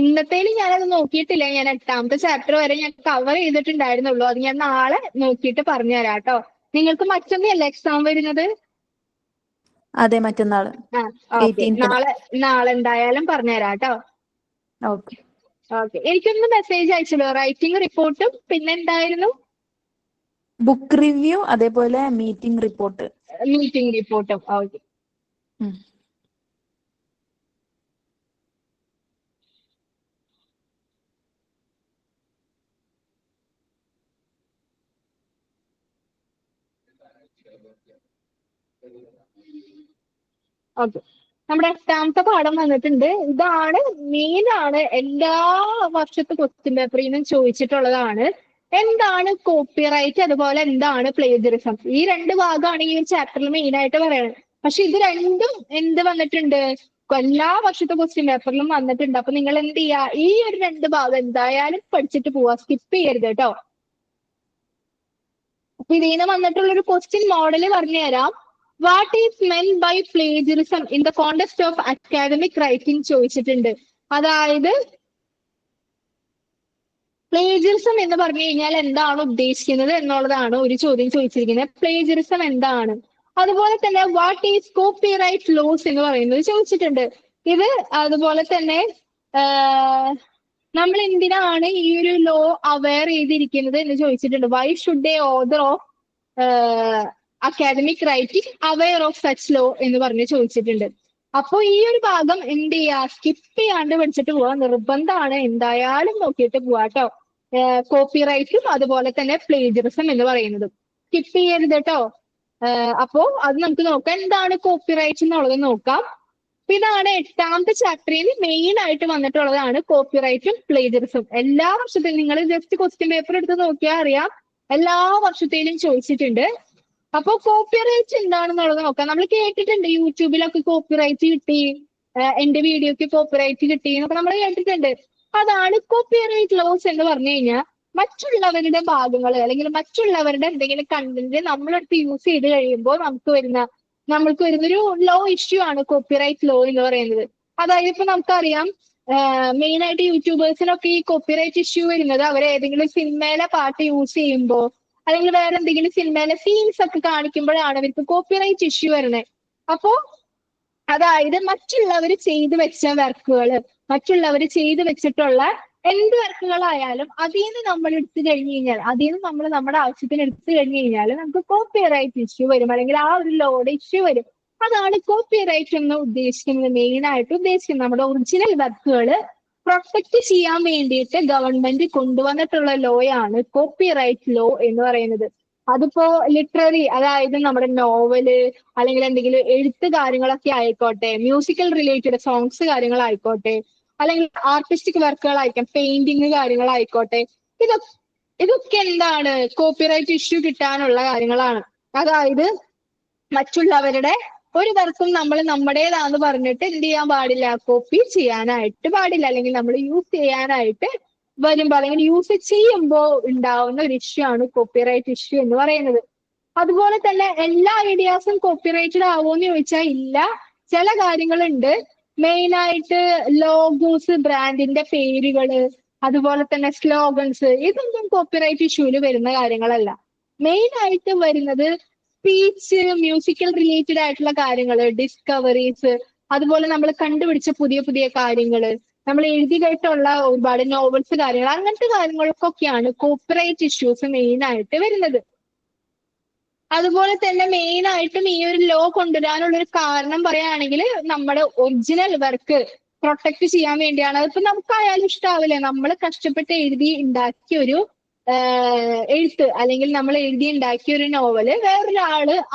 ഇന്നത്തേല് ഞാനത് നോക്കിയിട്ടില്ല. ഞാൻ 8ാമത്തെ ചാപ്റ്റർ വരെ ഞാൻ കവർ ചെയ്തിട്ടുണ്ടായിരുന്നുള്ളൂ. അത് ഞാൻ നാളെ നോക്കിയിട്ട് പറഞ്ഞു തരാട്ടോ. നിങ്ങൾക്ക് മറ്റൊന്നല്ലേ എക്സാം വരുന്നത്? അതെ, മറ്റന്നാള്. നാളെ എന്തായാലും പറഞ്ഞു തരാട്ടോ. ഓക്കെ. എനിക്കൊന്ന് മെസ്സേജ് അയച്ചല്ലോ. റൈറ്റിംഗ് റിപ്പോർട്ടും പിന്നെ എന്തായിരുന്നു? ബുക്ക് റിവ്യൂ, അതേപോലെ മീറ്റിംഗ് റിപ്പോർട്ടും. ഓക്കെ. ഓക്കെ, നമ്മുടെ 8ാമത്തെ പാഠം വന്നിട്ടുണ്ട്. ഇതാണ് മെയിൻ ആണ്, എല്ലാ വർഷത്തെ ക്വസ്റ്റ്യൻ പേപ്പറിൽ നിന്നും ചോദിച്ചിട്ടുള്ളതാണ്. എന്താണ് കോപ്പിറൈറ്റ്, അതുപോലെ എന്താണ് പ്ലേജറിസം. ഈ 2 ഭാഗമാണ് ഈ ഒരു ചാപ്റ്ററിൽ മെയിൻ ആയിട്ട് പറയുന്നത്. പക്ഷെ ഇത് രണ്ടും എന്ത് വന്നിട്ടുണ്ട്, എല്ലാ വർഷത്തെ ക്വസ്റ്റ്യൻ പേപ്പറിലും വന്നിട്ടുണ്ട്. അപ്പൊ നിങ്ങൾ എന്ത് ചെയ്യാ, ഈ ഒരു 2 ഭാഗം എന്തായാലും പഠിച്ചിട്ട് പോവാ, സ്കിപ്പ് ചെയ്യരുത് കേട്ടോ. അപ്പൊ ഇതിന് വന്നിട്ടുള്ള ഒരു ക്വസ്റ്റ്യൻ മോഡൽ പറഞ്ഞു തരാം. What is meant by plagiarism in the context of academic writing ചോദിച്ചിട്ടുണ്ട്. അതായത് പ്ലേജറിസം എന്ന് പറഞ്ഞു കഴിഞ്ഞാൽ എന്താണ് ഉദ്ദേശിക്കുന്നത് എന്നുള്ളതാണ് ഒരു ചോദ്യം ചോദിച്ചിരിക്കുന്നത്. പ്ലേജറിസം എന്താണ്, അതുപോലെ തന്നെ വാട്ട് ഈസ് കോപ്പിറൈറ്റ് ലോസ് എന്ന് പറയുന്നത് ചോദിച്ചിട്ടുണ്ട്. ഇത് അതുപോലെ തന്നെ നമ്മൾ എന്തിനാണ് ഈ ഒരു ലോ അവെയർ ചെയ്തിരിക്കുന്നത് എന്ന് ചോദിച്ചിട്ടുണ്ട്. Why should A author of academic writing aware of such law എന്ന് പറഞ്ഞ് ചോദിച്ചിട്ടുണ്ട്. അപ്പൊ ഈ ഒരു ഭാഗം എന്ത് ചെയ്യാ, സ്കിപ്പ് ചെയ്യാണ്ട് പഠിച്ചിട്ട് പോവാ, നിർബന്ധമാണ്. എന്തായാലും നോക്കിയിട്ട് പോവാട്ടോ. കോപ്പിറൈറ്റും അതുപോലെ തന്നെ പ്ലേജറിസം എന്ന് പറയുന്നതും സ്കിപ്പ് ചെയ്യരുത് കേട്ടോ. അപ്പോ അത് നമുക്ക് നോക്കാം. എന്താണ് കോപ്പിറൈറ്റ് എന്നുള്ളത് നോക്കാം. ഇതാണ് 8ാമത്തെ ചാപ്റ്ററിൽ മെയിൻ ആയിട്ട് വന്നിട്ടുള്ളതാണ് കോപ്പിറൈറ്റും പ്ലേജറിസും. എല്ലാ വർഷത്തിലും നിങ്ങൾ ജസ്റ്റ് ക്വസ്റ്റ്യൻ പേപ്പർ എടുത്ത് നോക്കിയാൽ അറിയാം, എല്ലാ വർഷത്തിലും ചോദിച്ചിട്ടുണ്ട്. അപ്പൊ കോപ്പിറൈറ്റ് എന്താണെന്നുള്ളത് നോക്കാം. നമ്മൾ കേട്ടിട്ടുണ്ട് യൂട്യൂബിലൊക്കെ കോപ്പിറൈറ്റ് കിട്ടി, എന്റെ വീഡിയോക്ക് കോപ്പിറൈറ്റ് കിട്ടി എന്നൊക്കെ നമ്മൾ കേട്ടിട്ടുണ്ട്. അതാണ് കോപ്പിറൈറ്റ് ലോസ് എന്ന് പറഞ്ഞു കഴിഞ്ഞാൽ മറ്റുള്ളവരുടെ ഭാഗങ്ങൾ അല്ലെങ്കിൽ മറ്റുള്ളവരുടെ എന്തെങ്കിലും കണ്ടന്റ് നമ്മളെടുത്ത് യൂസ് ചെയ്ത് കഴിയുമ്പോൾ നമ്മൾക്ക് വരുന്നൊരു ലോ ഇഷ്യൂ ആണ് കോപ്പിറൈറ്റ് ലോ എന്ന് പറയുന്നത്. അതായത് ഇപ്പൊ നമുക്കറിയാം മെയിൻ ആയിട്ട് യൂട്യൂബേഴ്സിനൊക്കെ ഈ കോപ്പിറൈറ്റ് ഇഷ്യൂ വരുന്നത് അവർ ഏതെങ്കിലും സിനിമയിലെ പാട്ട് യൂസ് ചെയ്യുമ്പോൾ അല്ലെങ്കിൽ വേറെ എന്തെങ്കിലും സിനിമയിലെ സീൻസ് ഒക്കെ കാണിക്കുമ്പോഴാണ് അവർക്ക് കോപ്പിറൈറ്റ് ഇഷ്യൂ വരുന്നത്. അപ്പോ അതായത് മറ്റുള്ളവർ ചെയ്തു വെച്ച വർക്കുകൾ, മറ്റുള്ളവർ ചെയ്തു വെച്ചിട്ടുള്ള എന്ത് വർക്കുകളായാലും അതിൽ നിന്ന് നമ്മൾ എടുത്തു കഴിഞ്ഞു കഴിഞ്ഞാൽ, അതിൽ നിന്ന് നമ്മൾ നമ്മുടെ ആവശ്യത്തിന് എടുത്തു കഴിഞ്ഞു കഴിഞ്ഞാൽ നമുക്ക് കോപ്പിറൈറ്റ് ഇഷ്യൂ വരും, അല്ലെങ്കിൽ ആ ഒരു ലോഡ് ഇഷ്യൂ വരും. അതാണ് കോപ്പിറൈറ്റ് എന്ന് ഉദ്ദേശിക്കുന്നത്, മെയിൻ ആയിട്ട് ഉദ്ദേശിക്കുന്നത്. നമ്മുടെ ഒറിജിനൽ വർക്കുകൾ പ്രൊട്ടക്ട് ചെയ്യാൻ വേണ്ടിയിട്ട് ഗവൺമെന്റ് കൊണ്ടുവന്നിട്ടുള്ള ലോയാണ് കോപ്പിറൈറ്റ് ലോ എന്ന് പറയുന്നത്. അതിപ്പോ ലിറ്റററി, അതായത് നമ്മുടെ നോവല് അല്ലെങ്കിൽ എന്തെങ്കിലും എഴുത്ത് കാര്യങ്ങളൊക്കെ ആയിക്കോട്ടെ, മ്യൂസിക്കൽ റിലേറ്റഡ് സോങ്സ് കാര്യങ്ങളായിക്കോട്ടെ, അല്ലെങ്കിൽ ആർട്ടിസ്റ്റിക് വർക്കുകളായിരിക്കാം, പെയിന്റിങ് കാര്യങ്ങളായിക്കോട്ടെ, ഇതൊക്കെ എന്താണ് കോപ്പിറൈറ്റ് ഇഷ്യൂ കിട്ടാനുള്ള കാര്യങ്ങളാണ്. അതായത് മറ്റുള്ളവരുടെ ഒരു വർക്കും നമ്മൾ നമ്മുടേതാന്ന് പറഞ്ഞിട്ട് എന്ത് ചെയ്യാൻ പാടില്ല, കോപ്പി ചെയ്യാനായിട്ട് പാടില്ല, അല്ലെങ്കിൽ നമ്മൾ യൂസ് ചെയ്യാനായിട്ട് വരുമ്പോ അല്ലെങ്കിൽ യൂസ് ചെയ്യുമ്പോൾ ഉണ്ടാവുന്ന ഒരു ഇഷ്യൂ ആണ് കോപ്പിറൈറ്റ് ഇഷ്യൂ എന്ന് പറയുന്നത്. അതുപോലെ തന്നെ എല്ലാ ഐഡിയാസും കോപ്പിറൈറ്റഡ് ആവുമെന്ന് ചോദിച്ചാൽ ഇല്ല, ചില കാര്യങ്ങളുണ്ട്. മെയിൻ ആയിട്ട് ലോഗോസ്, ബ്രാൻഡിന്റെ പേരുകള്, അതുപോലെ തന്നെ സ്ലോഗൻസ്, ഇതൊന്നും കോപ്പിറൈറ്റ് ഇഷ്യൂല് വരുന്ന കാര്യങ്ങളല്ല. മെയിൻ ആയിട്ട് വരുന്നത് സ്പീച്ച്, മ്യൂസിക്കൽ റിലേറ്റഡ് ആയിട്ടുള്ള കാര്യങ്ങള്, ഡിസ്കവറീസ്, അതുപോലെ നമ്മൾ കണ്ടുപിടിച്ച പുതിയ പുതിയ കാര്യങ്ങള്, നമ്മൾ എഴുതി കേട്ടുള്ള ഒരുപാട് നോവൽസ് കാര്യങ്ങൾ, അങ്ങനത്തെ കാര്യങ്ങൾക്കൊക്കെയാണ് കോപ്പിറൈറ്റ് ഇഷ്യൂസ് മെയിൻ ആയിട്ട് വരുന്നത്. അതുപോലെ തന്നെ മെയിൻ ആയിട്ടും ഈ ഒരു ലോ കൊണ്ടുവരാനുള്ള ഒരു കാരണം പറയുകയാണെങ്കിൽ നമ്മുടെ ഒറിജിനൽ വർക്ക് പ്രൊട്ടക്ട് ചെയ്യാൻ വേണ്ടിയാണ്. അതിപ്പോ നമുക്കായാലും ഇഷ്ടാവില്ലേ, നമ്മൾ കഷ്ടപ്പെട്ട് എഴുതി ഉണ്ടാക്കിയ ഒരു എഴുത്ത് അല്ലെങ്കിൽ നമ്മൾ എഴുതി ഉണ്ടാക്കിയ ഒരു നോവല്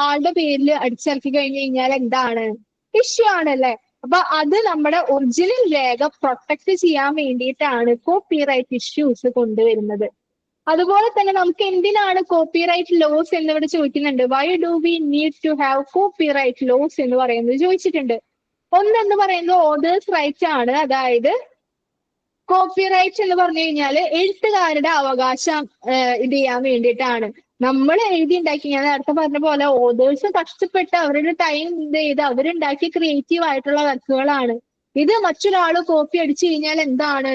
ആളുടെ പേരിൽ അടിച്ചിറക്കി കഴിഞ്ഞു കഴിഞ്ഞാൽ എന്താണ്? ഇഷ്യൂ ആണല്ലേ? അപ്പൊ അത് നമ്മുടെ ഒറിജിനൽ രേഖ പ്രൊട്ടക്ട് ചെയ്യാൻ വേണ്ടിയിട്ടാണ് കോപ്പിറൈറ്റ് ഇഷ്യൂസ് കൊണ്ടുവരുന്നത്. അതുപോലെ തന്നെ നമുക്ക് എന്തിനാണ് കോപ്പിറൈറ്റ് ലോസ് എന്ന് ഇവിടെ ചോദിക്കുന്നുണ്ട്. Why do we need to have copyright laws എന്ന് പറയുന്നത് ചോദിച്ചിട്ടുണ്ട്. ഒന്നെന്ന് പറയുന്നത് ഓതേഴ്സ് റൈറ്റ്സ് ആണ്. അതായത് കോപ്പിറൈറ്റ് എന്ന് പറഞ്ഞു കഴിഞ്ഞാല് എഴുത്തുകാരുടെ അവകാശം ഇത് ചെയ്യാൻ വേണ്ടിയിട്ടാണ്. നമ്മൾ എഴുതി ഉണ്ടാക്കി, ഞാൻ നേരത്തെ പറഞ്ഞ പോലെ ഓതേഴ്സ് കഷ്ടപ്പെട്ട് അവരുടെ ടൈം ഇത് ചെയ്ത് അവരുണ്ടാക്കിയ ക്രിയേറ്റീവ് ആയിട്ടുള്ള വർക്കുകളാണ്. ഇത് മറ്റൊരാൾ കോപ്പി അടിച്ചു കഴിഞ്ഞാൽ എന്താണ്?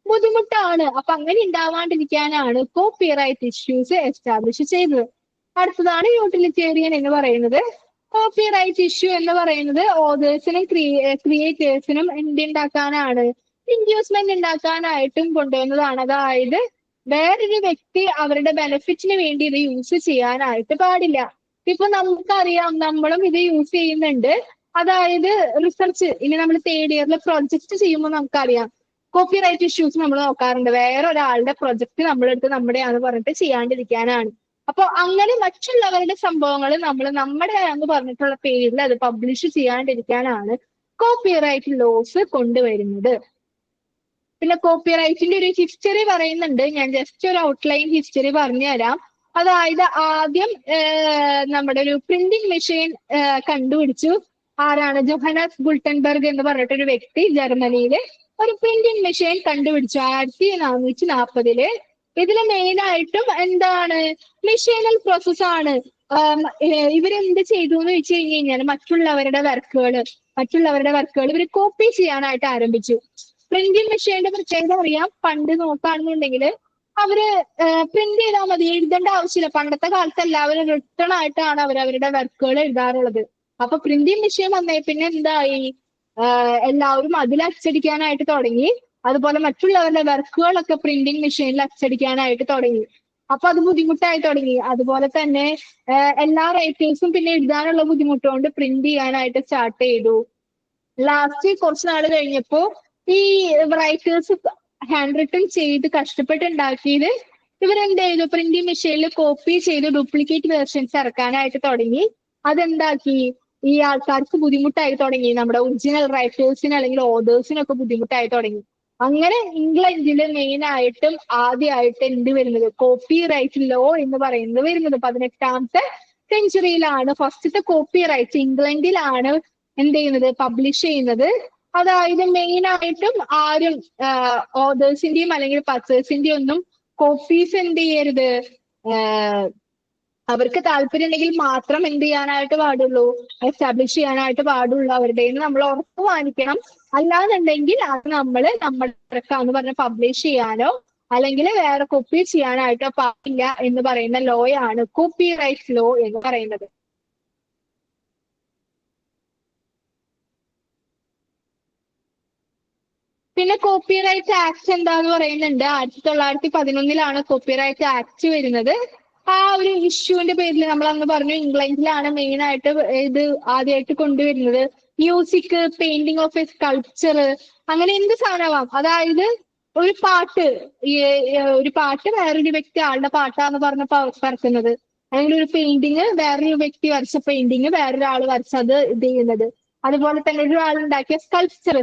ബുദ്ധിമുട്ടാണ്. അപ്പൊ അങ്ങനെ ഉണ്ടാവാണ്ടിരിക്കാനാണ് കോപ്പിറൈറ്റ് ഇഷ്യൂസ് എസ്റ്റാബ്ലിഷ് ചെയ്തത്. അടുത്തതാണ് യൂട്ടിലിറ്റേറിയൻ എന്ന് പറയുന്നത്. കോപ്പിറൈറ്റ് ഇഷ്യൂ എന്ന് പറയുന്നത് ഓതേഴ്സിനും ക്രിയേറ്റേഴ്സിനും എന്തുണ്ടാക്കാനാണ്? ഇൻഡ്യൂസ്മെന്റ് ഉണ്ടാക്കാനായിട്ടും കൊണ്ടുവന്നതാണ്. അതായത് വേറൊരു വ്യക്തി അവരുടെ ബെനിഫിറ്റിന് വേണ്ടി ഇത് യൂസ് ചെയ്യാനായിട്ട് പാടില്ല. ഇപ്പൊ നമുക്കറിയാം, നമ്മളും ഇത് യൂസ് ചെയ്യുന്നുണ്ട്. അതായത് റിസർച്ച്, ഇനി നമ്മൾ തേർഡ് ഇയറിൽ പ്രൊജക്ട് ചെയ്യുമ്പോൾ നമുക്കറിയാം കോപ്പിറൈറ്റ് ഇഷ്യൂസ് നമ്മൾ നോക്കാറുണ്ട്. വേറെ ഒരാളുടെ പ്രൊജക്ട് നമ്മളെടുത്ത് നമ്മുടെയാന്ന് പറഞ്ഞിട്ട് ചെയ്യാണ്ടിരിക്കാനാണ്. അപ്പൊ അങ്ങനെ മറ്റുള്ളവരുടെ സംഭവങ്ങൾ നമ്മൾ നമ്മുടെയാന്ന് പറഞ്ഞിട്ടുള്ള പേരിൽ അത് പബ്ലിഷ് ചെയ്യാണ്ടിരിക്കാനാണ് കോപ്പിറൈറ്റ് ലോസ് കൊണ്ടുവരുന്നത്. പിന്നെ കോപ്പിറൈറ്റിന്റെ ഒരു ഹിസ്റ്ററി പറയുന്നുണ്ട്. ഞാൻ ജസ്റ്റ് ഒരു ഔട്ട്ലൈൻ ഹിസ്റ്ററി പറഞ്ഞുതരാം. അതായത് ആദ്യം നമ്മുടെ ഒരു പ്രിന്റിംഗ് മെഷീൻ കണ്ടുപിടിച്ചു. ആരാണ്? ജോഹനസ് ഗുൾട്ടൻബർഗ് എന്ന് പറഞ്ഞിട്ടൊരു വ്യക്തി ജർമ്മനിയില് ഒരു പ്രിന്റിംഗ് മെഷീൻ കണ്ടുപിടിച്ചു 1440. ഇതില് മെയിൻ ആയിട്ടും എന്താണ്? മെഷീനൽ പ്രോസസ് ആണ്. ഇവരെന്ത് ചെയ്തു എന്ന് വെച്ച് കഴിഞ്ഞാൽ മറ്റുള്ളവരുടെ വർക്കുകൾ ഇവർ കോപ്പി ചെയ്യാനായിട്ട് ആരംഭിച്ചു. പ്രിന്റിംഗ് മെഷീന്റെ പ്രത്യേകത അറിയാം. പണ്ട് നോക്കുകയാണെന്നുണ്ടെങ്കിൽ അവര് പ്രിന്റ് ചെയ്താൽ മതി, എഴുതേണ്ട ആവശ്യമില്ല. പണ്ടത്തെ കാലത്ത് എല്ലാവരും റിട്ടേൺ ആയിട്ടാണ് അവരവരുടെ വർക്കുകൾ എഴുതാറുള്ളത്. അപ്പൊ പ്രിന്റിംഗ് മെഷീൻ വന്നേ പിന്നെ എന്തായി? എല്ലാവരും അതിൽ അച്ചടിക്കാനായിട്ട് തുടങ്ങി. അതുപോലെ മറ്റുള്ളവരുടെ വർക്കുകളൊക്കെ പ്രിന്റിംഗ് മെഷീനിൽ അച്ചടിക്കാനായിട്ട് തുടങ്ങി. അപ്പൊ അത് ബുദ്ധിമുട്ടായി തുടങ്ങി. അതുപോലെ തന്നെ എല്ലാ റൈറ്റേഴ്സും പിന്നെ എഴുതാനുള്ള ബുദ്ധിമുട്ടുകൊണ്ട് പ്രിന്റ് ചെയ്യാനായിട്ട് സ്റ്റാർട്ട് ചെയ്തു. ലാസ്റ്റ് കുറച്ച് നാൾ കഴിഞ്ഞപ്പോ ഈ റൈറ്റേഴ്സ് ഹാൻഡ് റിട്ടൺ ചെയ്ത് കഷ്ടപ്പെട്ടുണ്ടാക്കിയത് ഇവരെന്ത് ചെയ്തു? പ്രിന്റിംഗ് മെഷീനിൽ കോപ്പി ചെയ്ത് ഡ്യൂപ്ലിക്കേറ്റ് വേർഷൻസ് ഇറക്കാനായിട്ട് തുടങ്ങി. അതെന്താക്കി? ഈ ആൾക്കാർക്ക് ബുദ്ധിമുട്ടായി തുടങ്ങി. നമ്മുടെ ഒറിജിനൽ റൈറ്റേഴ്സിന് അല്ലെങ്കിൽ ഓതേഴ്സിനൊക്കെ ബുദ്ധിമുട്ടായി തുടങ്ങി. അങ്ങനെ ഇംഗ്ലണ്ടില് മെയിൻ ആയിട്ടും ആദ്യമായിട്ട് എന്ത് വരുന്നത്? കോപ്പി റൈറ്റ് ലോ എന്ന് പറയുന്നത് വരുന്നത് 18ാമത്തെ സെഞ്ചുറിയിലാണ്. ഫസ്റ്റത്തെ കോപ്പി റൈറ്റ് ഇംഗ്ലണ്ടിലാണ് എന്ത് ചെയ്യുന്നത്? പബ്ലിഷ് ചെയ്യുന്നത്. അതായത് മെയിൻ ആയിട്ടും ആരും ഓതേഴ്സിന്റെയും അല്ലെങ്കിൽ പർച്ചേഴ്സിന്റെയും ഒന്നും കോപ്പീസ് എന്ത് ചെയ്യരുത്? അവർക്ക് താല്പര്യം ഉണ്ടെങ്കിൽ മാത്രം എന്ത് ചെയ്യാനായിട്ട് പാടുള്ളൂ? എസ്റ്റാബ്ലിഷ് ചെയ്യാനായിട്ട് പാടുള്ളൂ. അവരുടെ നമ്മൾ ഉറപ്പ് വാങ്ങിക്കണം. അല്ലാന്നുണ്ടെങ്കിൽ അത് നമ്മുടെ എന്ന് പറഞ്ഞ് പബ്ലിഷ് ചെയ്യാനോ അല്ലെങ്കിൽ വേറെ കോപ്പി ചെയ്യാനായിട്ടോ പാടില്ല എന്ന് പറയുന്ന ലോയാണ് കോപ്പി റൈറ്റ് ലോ എന്ന് പറയുന്നത്. പിന്നെ കോപ്പിറൈറ്റ് ആക്ട് എന്താന്ന് പറയുന്നുണ്ട്. 1911 കോപ്പിറൈറ്റ് ആക്ട് വരുന്നത്. ആ ഒരു ഇഷ്യൂവിന്റെ പേരിൽ നമ്മൾ അന്ന് പറഞ്ഞു ഇംഗ്ലണ്ടിലാണ് മെയിൻ ആയിട്ട് ഇത് ആദ്യമായിട്ട് കൊണ്ടുവരുന്നത്. Music, painting of A sculpture, അങ്ങനെ എന്ത് സാധനമാവാം. അതായത് ഒരു പാട്ട് വേറൊരു വ്യക്തി ആളുടെ പാട്ടാന്ന് പറഞ്ഞ് പരക്കുന്നത്, അല്ലെങ്കിൽ ഒരു പെയിന്റിങ് വേറൊരു വ്യക്തി വരച്ച പെയിന്റിങ് വേറൊരാൾ വരച്ചത് ഇത് ചെയ്യുന്നത്. അതുപോലെ തന്നെ ഒരാൾ ഉണ്ടാക്കിയ സ്കൾപ്ചർ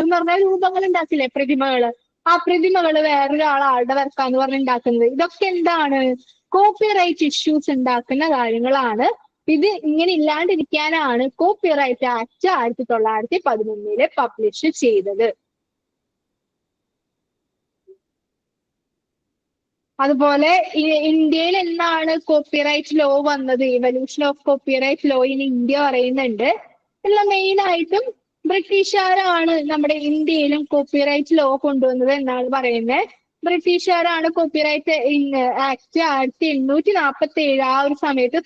എന്ന് പറഞ്ഞാൽ രൂപങ്ങൾ ഉണ്ടാക്കില്ലേ, പ്രതിമകള്. ആ പ്രതിമകള് വേറൊരാൾ ആളുടെ വർക്കാന്ന് പറഞ്ഞ് ഉണ്ടാക്കുന്നത്. ഇതൊക്കെ എന്താണ്? കോപ്പിറൈറ്റ് ഇഷ്യൂസ് ഉണ്ടാക്കുന്ന കാര്യങ്ങളാണ്. ഇത് ഇങ്ങനെ ഇല്ലാണ്ടിരിക്കാനാണ് കോപ്പിറൈറ്റ് ആക്ട് 1911 പബ്ലിഷ് ചെയ്തത്. അതുപോലെ ഇന്ത്യയിൽ എന്നാണ് കോപ്പിറൈറ്റ് ലോ വന്നത്? Evolution of copyright law in India പറയുന്നുണ്ട്. എല്ലാം മെയിൻ ആയിട്ടും ബ്രിട്ടീഷുകാരാണ് നമ്മുടെ ഇന്ത്യയിലും കോപ്പിറൈറ്റ് ലോ കൊണ്ടുവന്നത് എന്നാണ് പറയുന്നത്. ബ്രിട്ടീഷുകാരാണ് കോപ്പിറൈറ്റ് ആക്ട് 1847 ആ ഒരു സമയത്ത്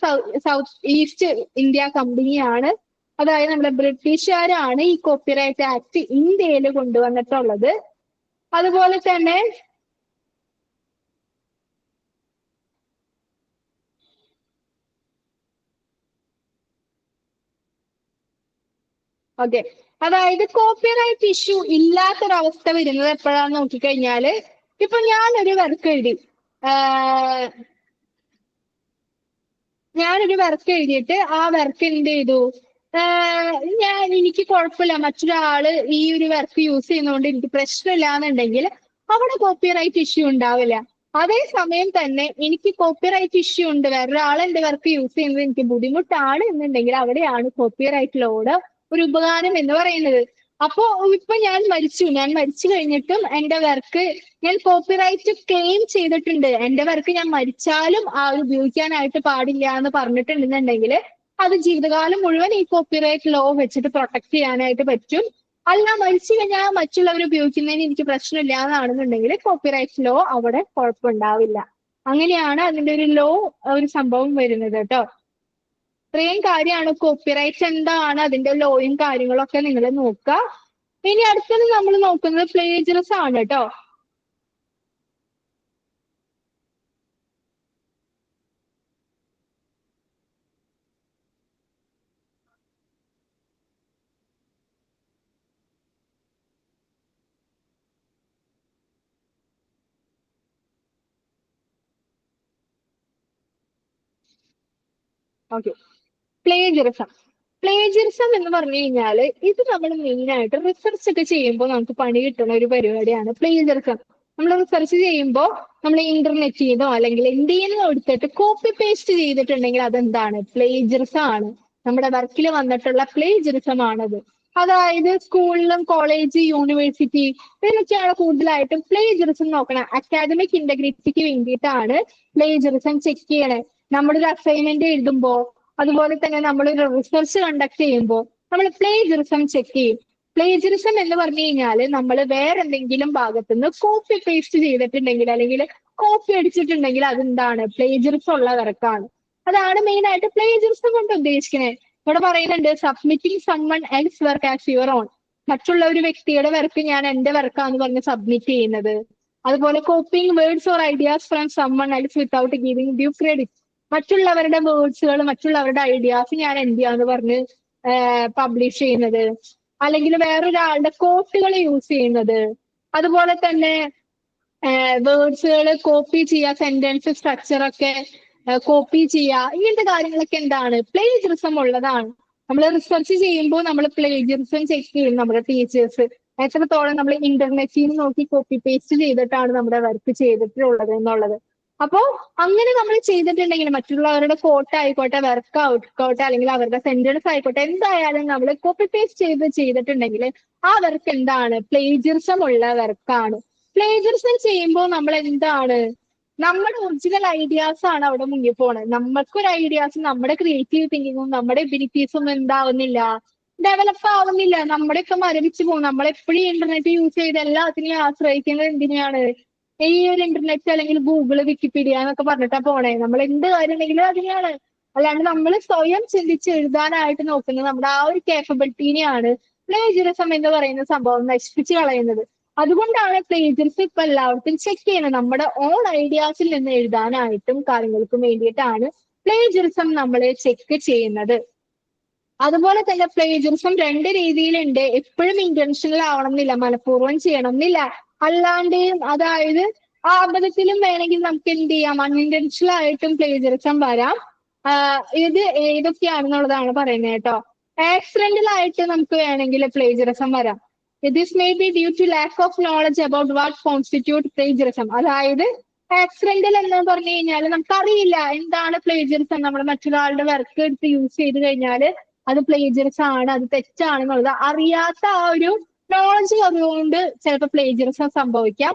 സൗത്ത് ഈസ്റ്റ് ഇന്ത്യ കമ്പനിയാണ്, അതായത് നമ്മുടെ ബ്രിട്ടീഷുകാരാണ് ഈ കോപ്പിറൈറ്റ് ആക്ട് ഇന്ത്യയിൽ കൊണ്ടുവന്നിട്ടുള്ളത്. അതുപോലെ തന്നെ ഓക്കെ, അതായത് കോപ്പിറൈറ്റ് ഇഷ്യൂ ഇല്ലാത്തൊരവസ്ഥ വരുന്നത് എപ്പോഴാന്ന് നോക്കിക്കഴിഞ്ഞാല്, ഇപ്പൊ ഞാനൊരു വർക്ക് എഴുതി, ഞാനൊരു വർക്ക് എഴുതിയിട്ട് ആ വർക്ക് എന്ത് ചെയ്തു, എനിക്ക് കുഴപ്പമില്ല, മറ്റൊരാള് ഈ ഒരു വർക്ക് യൂസ് ചെയ്യുന്നതുകൊണ്ട് എനിക്ക് പ്രശ്നമില്ല എന്നുണ്ടെങ്കിൽ അവിടെ കോപ്പിറൈറ്റ് ഇഷ്യൂ ഉണ്ടാവില്ല. അതേസമയം തന്നെ എനിക്ക് കോപ്പിറൈറ്റ് ഇഷ്യൂ ഉണ്ട്, വേറൊരാൾ എന്റെ വർക്ക് യൂസ് ചെയ്യുന്നത് എനിക്ക് ബുദ്ധിമുട്ടാണ് എന്നുണ്ടെങ്കിൽ അവിടെയാണ് കോപ്പിറൈറ്റ് ലോയുടെ ഒരു ഉപകാരം എന്ന് പറയുന്നത്. അപ്പോ ഇപ്പൊ ഞാൻ മരിച്ചു കഴിഞ്ഞിട്ടും എന്റെ വർക്ക് ഞാൻ കോപ്പിറൈറ്റ് ക്ലെയിം ചെയ്തിട്ടുണ്ട്, എന്റെ വർക്ക് ഞാൻ മരിച്ചാലും ഉപയോഗിക്കാനായിട്ട് പാടില്ല എന്ന് പറഞ്ഞിട്ടുണ്ടെന്നുണ്ടെങ്കിൽ അത് ജീവിതകാലം മുഴുവൻ ഈ കോപ്പിറൈറ്റ് ലോ വെച്ചിട്ട് പ്രൊട്ടക്ട് ചെയ്യാനായിട്ട് പറ്റും. അല്ല, മരിച്ചു കഴിഞ്ഞാൽ മറ്റുള്ളവർ ഉപയോഗിക്കുന്നതിന് എനിക്ക് പ്രശ്നമില്ല എന്നാണെന്നുണ്ടെങ്കിൽ കോപ്പിറൈറ്റ് ലോ അവിടെ കുഴപ്പമുണ്ടാവില്ല. അങ്ങനെയാണ് അതിന്റെ ഒരു സംഭവം വരുന്നത് കേട്ടോ. ഇത്രയും കാര്യമാണ് കോപ്പിറൈറ്റ് എന്താണ്, അതിന്റെ ലോയും കാര്യങ്ങളും ഒക്കെ നിങ്ങൾ നോക്കുക. ഇനി അടുത്തത് നമ്മൾ നോക്കുന്നത് പ്ലേജറിസം ആണ് കേട്ടോ. ഓക്കെ, പ്ലേജറിസം എന്ന് പറഞ്ഞു കഴിഞ്ഞാൽ ഇത് നമ്മൾ മെയിൻ ആയിട്ട് റിസർച്ച് ഒക്കെ ചെയ്യുമ്പോൾ നമുക്ക് പണി കിട്ടുന്ന ഒരു പരിപാടിയാണ് പ്ലേജറിസം. നമ്മൾ റിസർച്ച് ചെയ്യുമ്പോൾ നമ്മൾ ഇന്റർനെറ്റിൽ നിന്നോ അല്ലെങ്കിൽ എന്തിൽ നിന്നോ എടുത്തിട്ട് കോപ്പി പേസ്റ്റ് ചെയ്തിട്ടുണ്ടെങ്കിൽ അതെന്താണ്, പ്ലേജറിസം ആണ്. നമ്മുടെ വർക്കിൽ വന്നിട്ടുള്ള പ്ലേജറിസം ആണത്. അതായത് സ്കൂളിലും കോളേജ്, യൂണിവേഴ്സിറ്റി ഇതിലൊക്കെയാണ് കൂടുതലായിട്ടും പ്ലേജറിസം നോക്കണം. അക്കാദമിക് ഇന്റഗ്രിറ്റിക്ക് വേണ്ടിയിട്ടാണ് പ്ലേജറിസം ചെക്ക് ചെയ്യണേ. നമ്മളൊരു അസൈൻമെന്റ് എഴുതുമ്പോൾ, അതുപോലെ തന്നെ നമ്മളൊരു റിസർച്ച് കണ്ടക്ട് ചെയ്യുമ്പോൾ നമ്മൾ പ്ലേജറിസം ചെക്ക് ചെയ്യും. പ്ലേജറിസം എന്ന് പറഞ്ഞു കഴിഞ്ഞാൽ നമ്മൾ വേറെ എന്തെങ്കിലും ഭാഗത്തുനിന്ന് കോപ്പി പേസ്റ്റ് ചെയ്തിട്ടുണ്ടെങ്കിൽ അല്ലെങ്കിൽ കോപ്പി അടിച്ചിട്ടുണ്ടെങ്കിൽ അതെന്താണ്, പ്ലേജറിസം ഉള്ള വർക്കാണ്. അതാണ് മെയിൻ ആയിട്ട് പ്ലേജറിസം കൊണ്ട് ഉദ്ദേശിക്കുന്നത്. ഇവിടെ പറയുന്നുണ്ട് submitting someone else work as your own. മറ്റുള്ള ഒരു വ്യക്തിയുടെ വർക്ക് ഞാൻ എന്റെ വർക്കാന്ന് പറഞ്ഞ് സബ്മിറ്റ് ചെയ്യുന്നത്. അതുപോലെ copying words or ideas from someone else without giving due credit. മറ്റുള്ളവരുടെ വേർഡ്സുകൾ, മറ്റുള്ളവരുടെ ഐഡിയാസ് ഞാൻ എന്തിയാന്ന് പറഞ്ഞ് പബ്ലിഷ് ചെയ്യുന്നത്. അല്ലെങ്കിൽ വേറൊരാളുടെ കോട്ടുകൾ യൂസ് ചെയ്യുന്നത്. അതുപോലെ തന്നെ വേർഡ്സുകൾ കോപ്പി ചെയ്യുക, സെന്റൻസ് സ്ട്രക്ചർ ഒക്കെ കോപ്പി ചെയ്യുക, ഇങ്ങനത്തെ കാര്യങ്ങളൊക്കെ എന്താണ്, പ്ലേജറിസം ഉള്ളതാണ്. നമ്മൾ റിസർച്ച് ചെയ്യുമ്പോൾ നമ്മൾ പ്ലേജറിസം ചെക്ക് ചെയ്യും. നമ്മുടെ ടീച്ചേഴ്സ് എത്രത്തോളം നമ്മൾ ഇന്റർനെറ്റിൽ നിന്ന് നോക്കി കോപ്പി പേസ്റ്റ് ചെയ്തിട്ടാണ് നമ്മുടെ വർക്ക് ചെയ്തിട്ടുള്ളത് എന്നുള്ളത്. അപ്പോ അങ്ങനെ നമ്മൾ ചെയ്തിട്ടുണ്ടെങ്കിൽ മറ്റുള്ളവരുടെ കോട്ട് ആയിക്കോട്ടെ, വർക്ക് ആയിക്കോട്ടെ, അല്ലെങ്കിൽ അവരുടെ സെന്റൻസ് ആയിക്കോട്ടെ, എന്തായാലും നമ്മൾ കോപ്പി പേസ്റ്റ് ചെയ്തിട്ടുണ്ടെങ്കിൽ ആ വർക്ക് എന്താണ്, പ്ലേജറിസം ഉള്ള വർക്കാണ്. പ്ലേജറിസം ചെയ്യുമ്പോൾ നമ്മൾ എന്താണ്, നമ്മുടെ ഒറിജിനൽ ഐഡിയാസ് ആണ് അവിടെ മുന്നിൽ പോണത്. നമുക്കൊരു ഐഡിയാസ്, നമ്മുടെ ക്രിയേറ്റീവ് തിങ്കിങ്ങും നമ്മുടെ എബിലിറ്റീസും എന്താവുന്നില്ല, ഡെവലപ്പ് ആവുന്നില്ല. നമ്മുടെയൊക്കെ മരവിച്ച് പോകും. നമ്മളെപ്പോഴും ഇന്റർനെറ്റ് യൂസ് ചെയ്ത് എല്ലാത്തിനെയും ആശ്രയിക്കുന്നത് എന്തിനാണ്, ഈ ഒരു ഇന്റർനെറ്റ് അല്ലെങ്കിൽ ഗൂഗിള്, വിക്കിപീഡിയ എന്നൊക്കെ പറഞ്ഞിട്ടാ പോണേ. നമ്മൾ എന്ത് കാര്യം ഉണ്ടെങ്കിലും അതിനാണ്. അല്ലാണ്ട് നമ്മൾ സ്വയം ചിന്തിച്ച് എഴുതാനായിട്ട് നോക്കുന്നത് നമ്മുടെ ആ ഒരു കേപ്പബിലിറ്റിനെയാണ് പ്ലേജറിസം എന്ന് പറയുന്ന സംഭവം നശിപ്പിച്ച് കളയുന്നത്. അതുകൊണ്ടാണ് പ്ലേജറിസം ഇപ്പൊ എല്ലാവർക്കും ചെക്ക് ചെയ്യുന്നത്. നമ്മുടെ ഓൺ ഐഡിയാസിൽ നിന്ന് എഴുതാനായിട്ടും കാര്യങ്ങൾക്കും വേണ്ടിയിട്ടാണ് പ്ലേജറിസം നമ്മൾ ചെക്ക് ചെയ്യുന്നത്. അതുപോലെ തന്നെ പ്ലേജറിസം രണ്ട് രീതിയിലുണ്ട്. എപ്പോഴും ഇന്റൻഷണൽ ആവണം എന്നില്ല, മനഃപൂർവ്വം ചെയ്യണം എന്നില്ല. അല്ലാണ്ട് അതായത് അബദ്ധത്തിലും വേണമെങ്കിൽ നമുക്ക് എന്ത് ചെയ്യാം, അൺഇന്റൻഷണൽ ആയിട്ടും പ്ലേജറിസം വരാം. ഇത് ഏതൊക്കെയാണെന്നുള്ളതാണ് പറയുന്നത് കേട്ടോ. ആക്സിഡന്റൽ ആയിട്ട് നമുക്ക് വേണമെങ്കിൽ പ്ലേജറിസം വരാം. This may be due to lack of knowledge about what constitute plagiarism. അതായത് ആക്സിഡന്റൽ എന്ന് പറഞ്ഞു കഴിഞ്ഞാൽ നമുക്കറിയില്ല എന്താണ് പ്ലേജറിസം. നമ്മൾ മറ്റൊരാളുടെ വർക്ക് എടുത്ത് യൂസ് ചെയ്ത് കഴിഞ്ഞാൽ അത് പ്ലേജറിസം ആണ്, അത് തെറ്റാണെന്നുള്ളത് അറിയാത്ത ആ ഒരു നോളജ് അതുകൊണ്ട് ചിലപ്പോൾ പ്ലേജറിസം സംഭവിക്കാം.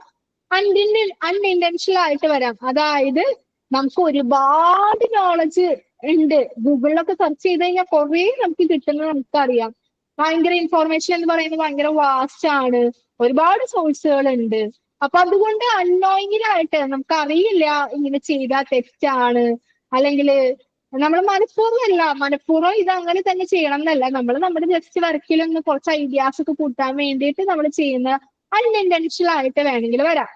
അൺഇന്റൻഷണൽ ആയിട്ട് വരാം. അതായത് നമുക്ക് ഒരുപാട് നോളജ് ഉണ്ട്, ഗൂഗിളിലൊക്കെ സെർച്ച് ചെയ്ത് കഴിഞ്ഞാൽ കുറേ നമുക്ക് കിട്ടുന്നത് നമുക്കറിയാം. ഭയങ്കര ഇൻഫോർമേഷൻ എന്ന് പറയുന്നത് ഭയങ്കര വാസ്റ്റ് ആണ്, ഒരുപാട് സോഴ്സുകൾ ഉണ്ട്. അപ്പൊ അതുകൊണ്ട് അൺനോയിങ്ങിലായിട്ട് നമുക്ക് അറിയില്ല ഇങ്ങനെ ചെയ്താൽ തെറ്റാണ്, അല്ലെങ്കിൽ നമ്മൾ മനഃപൂർവ്വം ഇത് അങ്ങനെ തന്നെ ചെയ്യണം എന്നല്ല. നമ്മൾ നമ്മുടെ ജസ്റ്റ് വർക്കിലൊന്ന് കുറച്ച് ഐഡിയാസ് ഒക്കെ കൂട്ടാൻ വേണ്ടിയിട്ട് നമ്മൾ ചെയ്യുന്ന അൺഇന്റൻഷണൽ ആയിട്ട് വേണമെങ്കിൽ വരാം.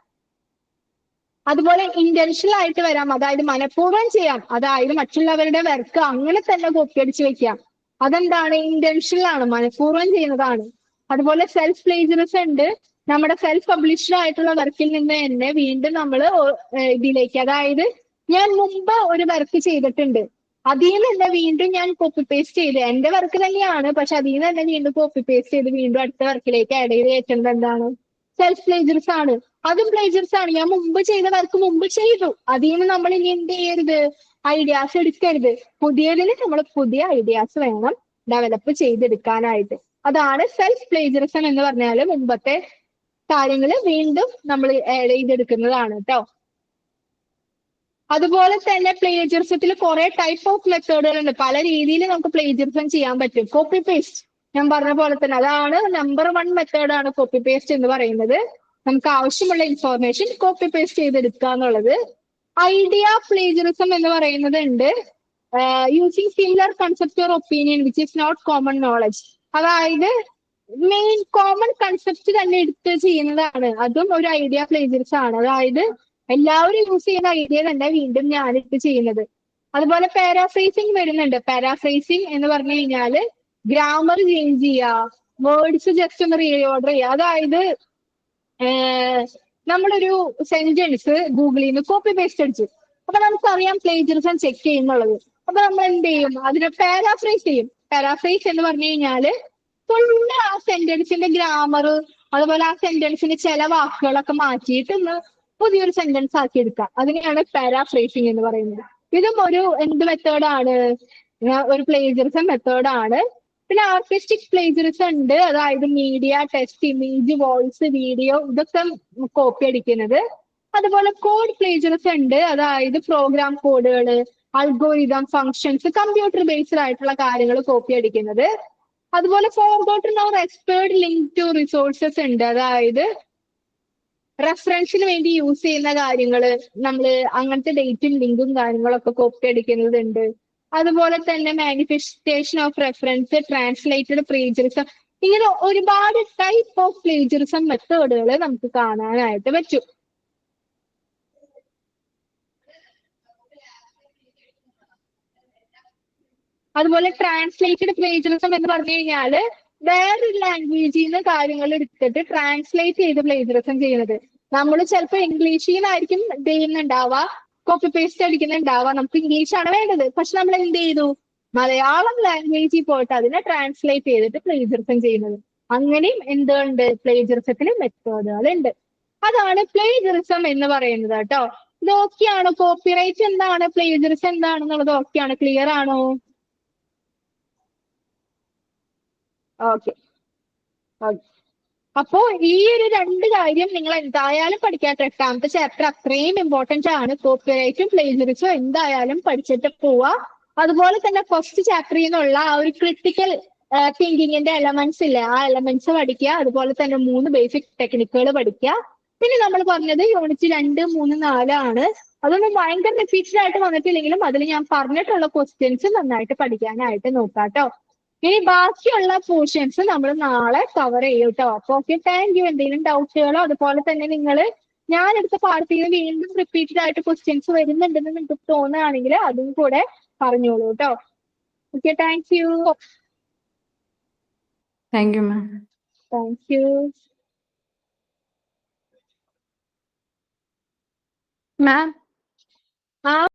അതുപോലെ ഇന്റൻഷണൽ ആയിട്ട് വരാം, അതായത് മനഃപൂർവ്വം ചെയ്യാം. അതായത് മറ്റുള്ളവരുടെ വർക്ക് അങ്ങനെ തന്നെ കോപ്പി അടിച്ച് വെക്കാം. അതെന്താണ്, ഇന്റൻഷണൽ ആണ്, മനഃപൂർവ്വം ചെയ്യുന്നതാണ്. അതുപോലെ സെൽഫ് പ്ലേജറിസം ഉണ്ട്. നമ്മുടെ സെൽഫ് പബ്ലിഷ്ഡ് ആയിട്ടുള്ള വർക്കിൽ നിന്ന് തന്നെ വീണ്ടും നമ്മൾ ഇതിലേക്ക്, അതായത് ഞാൻ മുമ്പ് ഒരു വർക്ക് ചെയ്തിട്ടുണ്ട്, അതിൽ നിന്ന് തന്നെ വീണ്ടും ഞാൻ കോപ്പി പേസ്റ്റ് ചെയ്ത്, എന്റെ വർക്ക് തന്നെയാണ്, പക്ഷെ അതിൽ നിന്ന് തന്നെ വീണ്ടും കോപ്പി പേസ്റ്റ് ചെയ്ത് വീണ്ടും അടുത്ത വർക്കിലേക്ക് ആഡ് ചെയ്ത് കയറ്റുന്നത് എന്താണ്? സെൽഫ് പ്ലേജർസ് ആണ്. അതും പ്ലേജർസ് ആണ്. ഞാൻ മുമ്പ് ചെയ്ത വർക്ക് മുമ്പ് ചെയ്തു, അതിൽ നിന്ന് നമ്മൾ ഇനി എന്ത് ചെയ്യരുത്? ഐഡിയാസ് എടുക്കരുത്. പുതിയതിന് നമ്മൾ പുതിയ ഐഡിയാസ് വേണം ഡെവലപ്പ് ചെയ്തെടുക്കാനായിട്ട്. അതാണ് സെൽഫ് പ്ലേജറിസം എന്ന് പറഞ്ഞാൽ മുമ്പത്തെ കാര്യങ്ങൾ വീണ്ടും നമ്മൾ ആഡ് ചെയ്തെടുക്കുന്നതാണ് കേട്ടോ. അതുപോലെ തന്നെ പ്ലേജറിസത്തിൽ കുറെ ടൈപ്പ് ഓഫ് മെത്തേഡുകൾ ഉണ്ട്. പല രീതിയിൽ നമുക്ക് പ്ലേജറിസം ചെയ്യാൻ പറ്റും. കോപ്പി പേസ്റ്റ് ഞാൻ പറഞ്ഞ പോലെ തന്നെ അതാണ് നമ്പർ 1 മെത്തേഡാണ് കോപ്പി പേസ്റ്റ് എന്ന് പറയുന്നത്. നമുക്ക് ആവശ്യമുള്ള ഇൻഫോർമേഷൻ കോപ്പി പേസ്റ്റ് ചെയ്തെടുക്കുക എന്നുള്ളത്. ഐഡിയ പ്ലേജറിസം എന്ന് പറയുന്നത് ഉണ്ട്. Using similar concept or opinion which is not common knowledge. അതായത് മെയിൻ കോമൺ കൺസെപ്റ്റ് തന്നെ എടുത്ത് ചെയ്യുന്നതാണ്. അതും ഒരു ഐഡിയ പ്ലേജറിസം ആണ്. അതായത് എല്ലാവരും യൂസ് ചെയ്യുന്ന ഐഡിയ തന്നെ വീണ്ടും ഞാനിട്ട് ചെയ്യുന്നത്. അതുപോലെ പാരാഫ്രേസിങ് വരുന്നുണ്ട്. പാരാഫ്രേസിങ് എന്ന് പറഞ്ഞു കഴിഞ്ഞാല് ഗ്രാമർ ചേഞ്ച് ചെയ്യുക, വേർഡ്സ് ജസ്റ്റ് ഒന്ന് റീഓർഡർ ചെയ്യുക. അതായത് നമ്മളൊരു സെന്റൻസ് ഗൂഗിളിൽ നിന്ന് കോപ്പി പേസ്റ്റ് അടിച്ചു, അപ്പൊ നമുക്കറിയാം പ്ലേജറിസം ചെക്ക് ചെയ്യുന്നുള്ളത്. അപ്പൊ നമ്മൾ എന്ത് ചെയ്യും? അതിനെ പാരാഫ്രൈസ് ചെയ്യും. പാരാഫ്രൈസ് എന്ന് പറഞ്ഞു കഴിഞ്ഞാല് ഫുള്ള് ആ സെന്റൻസിന്റെ ഗ്രാമർ, അതുപോലെ ആ സെന്റൻസിന്റെ ചില വാക്കുകളൊക്കെ മാറ്റിയിട്ട് ഒന്ന് പുതിയൊരു സെന്റൻസ് ആക്കി എടുക്കുക. അതിനെയാണ് പാരാഫ്രേസിങ് എന്ന് പറയുന്നത്. ഇതും ഒരു എന്ത് മെത്തേഡാണ്? ഒരു പ്ലേജറിസം മെത്തേഡാണ്. പിന്നെ ആർട്ടിസ്റ്റിക് പ്ലേജറിസം ഉണ്ട്. അതായത് media, text, image, voice, video ഇതൊക്കെ കോപ്പി അടിക്കുന്നത്. അതുപോലെ കോഡ് പ്ലേജറിസം ഉണ്ട്. അതായത് പ്രോഗ്രാം കോഡുകൾ, അൽഗോരിതം, ഫങ്ഷൻസ്, കമ്പ്യൂട്ടർ ബേസ്ഡ് ആയിട്ടുള്ള കാര്യങ്ങൾ കോപ്പി അടിക്കുന്നത്. അതുപോലെ forgotten or expert link to resources ഉണ്ട്. അതായത് റെഫറൻസിന് വേണ്ടി യൂസ് ചെയ്യുന്ന കാര്യങ്ങൾ നമ്മൾ അങ്ങനത്തെ ഡേറ്റും ലിങ്കും കാര്യങ്ങളൊക്കെ കോപ്പി അടിക്കുന്നതുണ്ട്. അതുപോലെ തന്നെ manifestation of reference, translated plagiarism, ഇങ്ങനെ ഒരുപാട് ടൈപ്പ് ഓഫ് പ്ലേജറിസം മെത്തേഡുകൾ നമുക്ക് കാണാനായിട്ട് പറ്റും. അതുപോലെ ട്രാൻസ്ലേറ്റഡ് പ്ലേജറിസം എന്ന് പറഞ്ഞു കഴിഞ്ഞാല് വേറൊരു ലാംഗ്വേജിൽ നിന്ന് കാര്യങ്ങൾ എടുത്തിട്ട് ട്രാൻസ്ലേറ്റ് ചെയ്ത് പ്ലേജറിസം ചെയ്യുന്നത്. നമ്മൾ ചിലപ്പോൾ ഇംഗ്ലീഷിൽ നിന്നായിരിക്കും ചെയ്യുന്നുണ്ടാവുക, കോപ്പി പേസ്റ്റ് അടിക്കുന്നുണ്ടാവുക. നമുക്ക് ഇംഗ്ലീഷാണ് വേണ്ടത്, പക്ഷെ നമ്മൾ എന്ത് ചെയ്തു? മലയാളം ലാംഗ്വേജിൽ പോയിട്ട് അതിനെ ട്രാൻസ്ലേറ്റ് ചെയ്തിട്ട് പ്ലേജറിസം ചെയ്യുന്നത്. അങ്ങനെയും എന്തുണ്ട്? പ്ലേജറിസത്തിന് മെത്തേഡുകൾ ഉണ്ട്. അതാണ് പ്ലേജറിസം എന്ന് പറയുന്നത് കേട്ടോ. ഇത് ഓക്കെയാണോ? കോപ്പിറൈറ്റ് എന്താണ്, പ്ലേജറിസം എന്താണെന്നുള്ളത് ഓക്കെയാണ്, ക്ലിയർ ആണോ? ഓക്കെ. അപ്പോ ഈ ഒരു 2 കാര്യം നിങ്ങൾ എന്തായാലും പഠിക്കാത്ത 8ാമത്തെ ചാപ്റ്റർ അത്രയും ഇമ്പോർട്ടന്റ് ആണ്. കോപ്പിറൈറ്റും പ്ലേജറിസും എന്തായാലും പഠിച്ചിട്ട് പോവാ. അതുപോലെ തന്നെ ഫസ്റ്റ് ചാപ്റ്ററിൽ നിന്നുള്ള ആ ഒരു ക്രിട്ടിക്കൽ തിങ്കിങ്ങിന്റെ എലമെന്റ്സ് ഇല്ലേ, ആ എലമെന്റ്സ് പഠിക്കുക. അതുപോലെ തന്നെ 3 ബേസിക് ടെക്നിക്കുകൾ പഠിക്കുക. പിന്നെ നമ്മൾ പറഞ്ഞത് യൂണിറ്റ് 2, 3, 4 ആണ്. അതൊന്നും ഭയങ്കര റിപ്പീറ്റഡ് ആയിട്ട് വന്നിട്ടില്ലെങ്കിലും അതിൽ ഞാൻ പറഞ്ഞിട്ടുള്ള ക്വസ്റ്റ്യൻസ് നന്നായിട്ട് പഠിക്കാനായിട്ട് നോക്കാട്ടോ. ഇനി ബാക്കിയുള്ള പോർഷൻസ് നമ്മൾ നാളെ കവർ ചെയ്യും കേട്ടോ. അപ്പൊ ഓക്കെ, താങ്ക് യു. എന്തെങ്കിലും ഡൗട്ടുകളോ അതുപോലെ തന്നെ നിങ്ങൾ ഞാൻ എടുത്ത പാഠത്തിൽ നിന്ന് വീണ്ടും റിപ്പീറ്റഡ് ആയിട്ട് ക്വസ്റ്റ്യൻസ് വരുന്നുണ്ടെന്ന് നിങ്ങൾക്ക് തോന്നുകയാണെങ്കിൽ അതും കൂടെ പറഞ്ഞോളൂ കേട്ടോ. Okay, thank you. Thank you, ma'am. Thank you. Ma'am ആ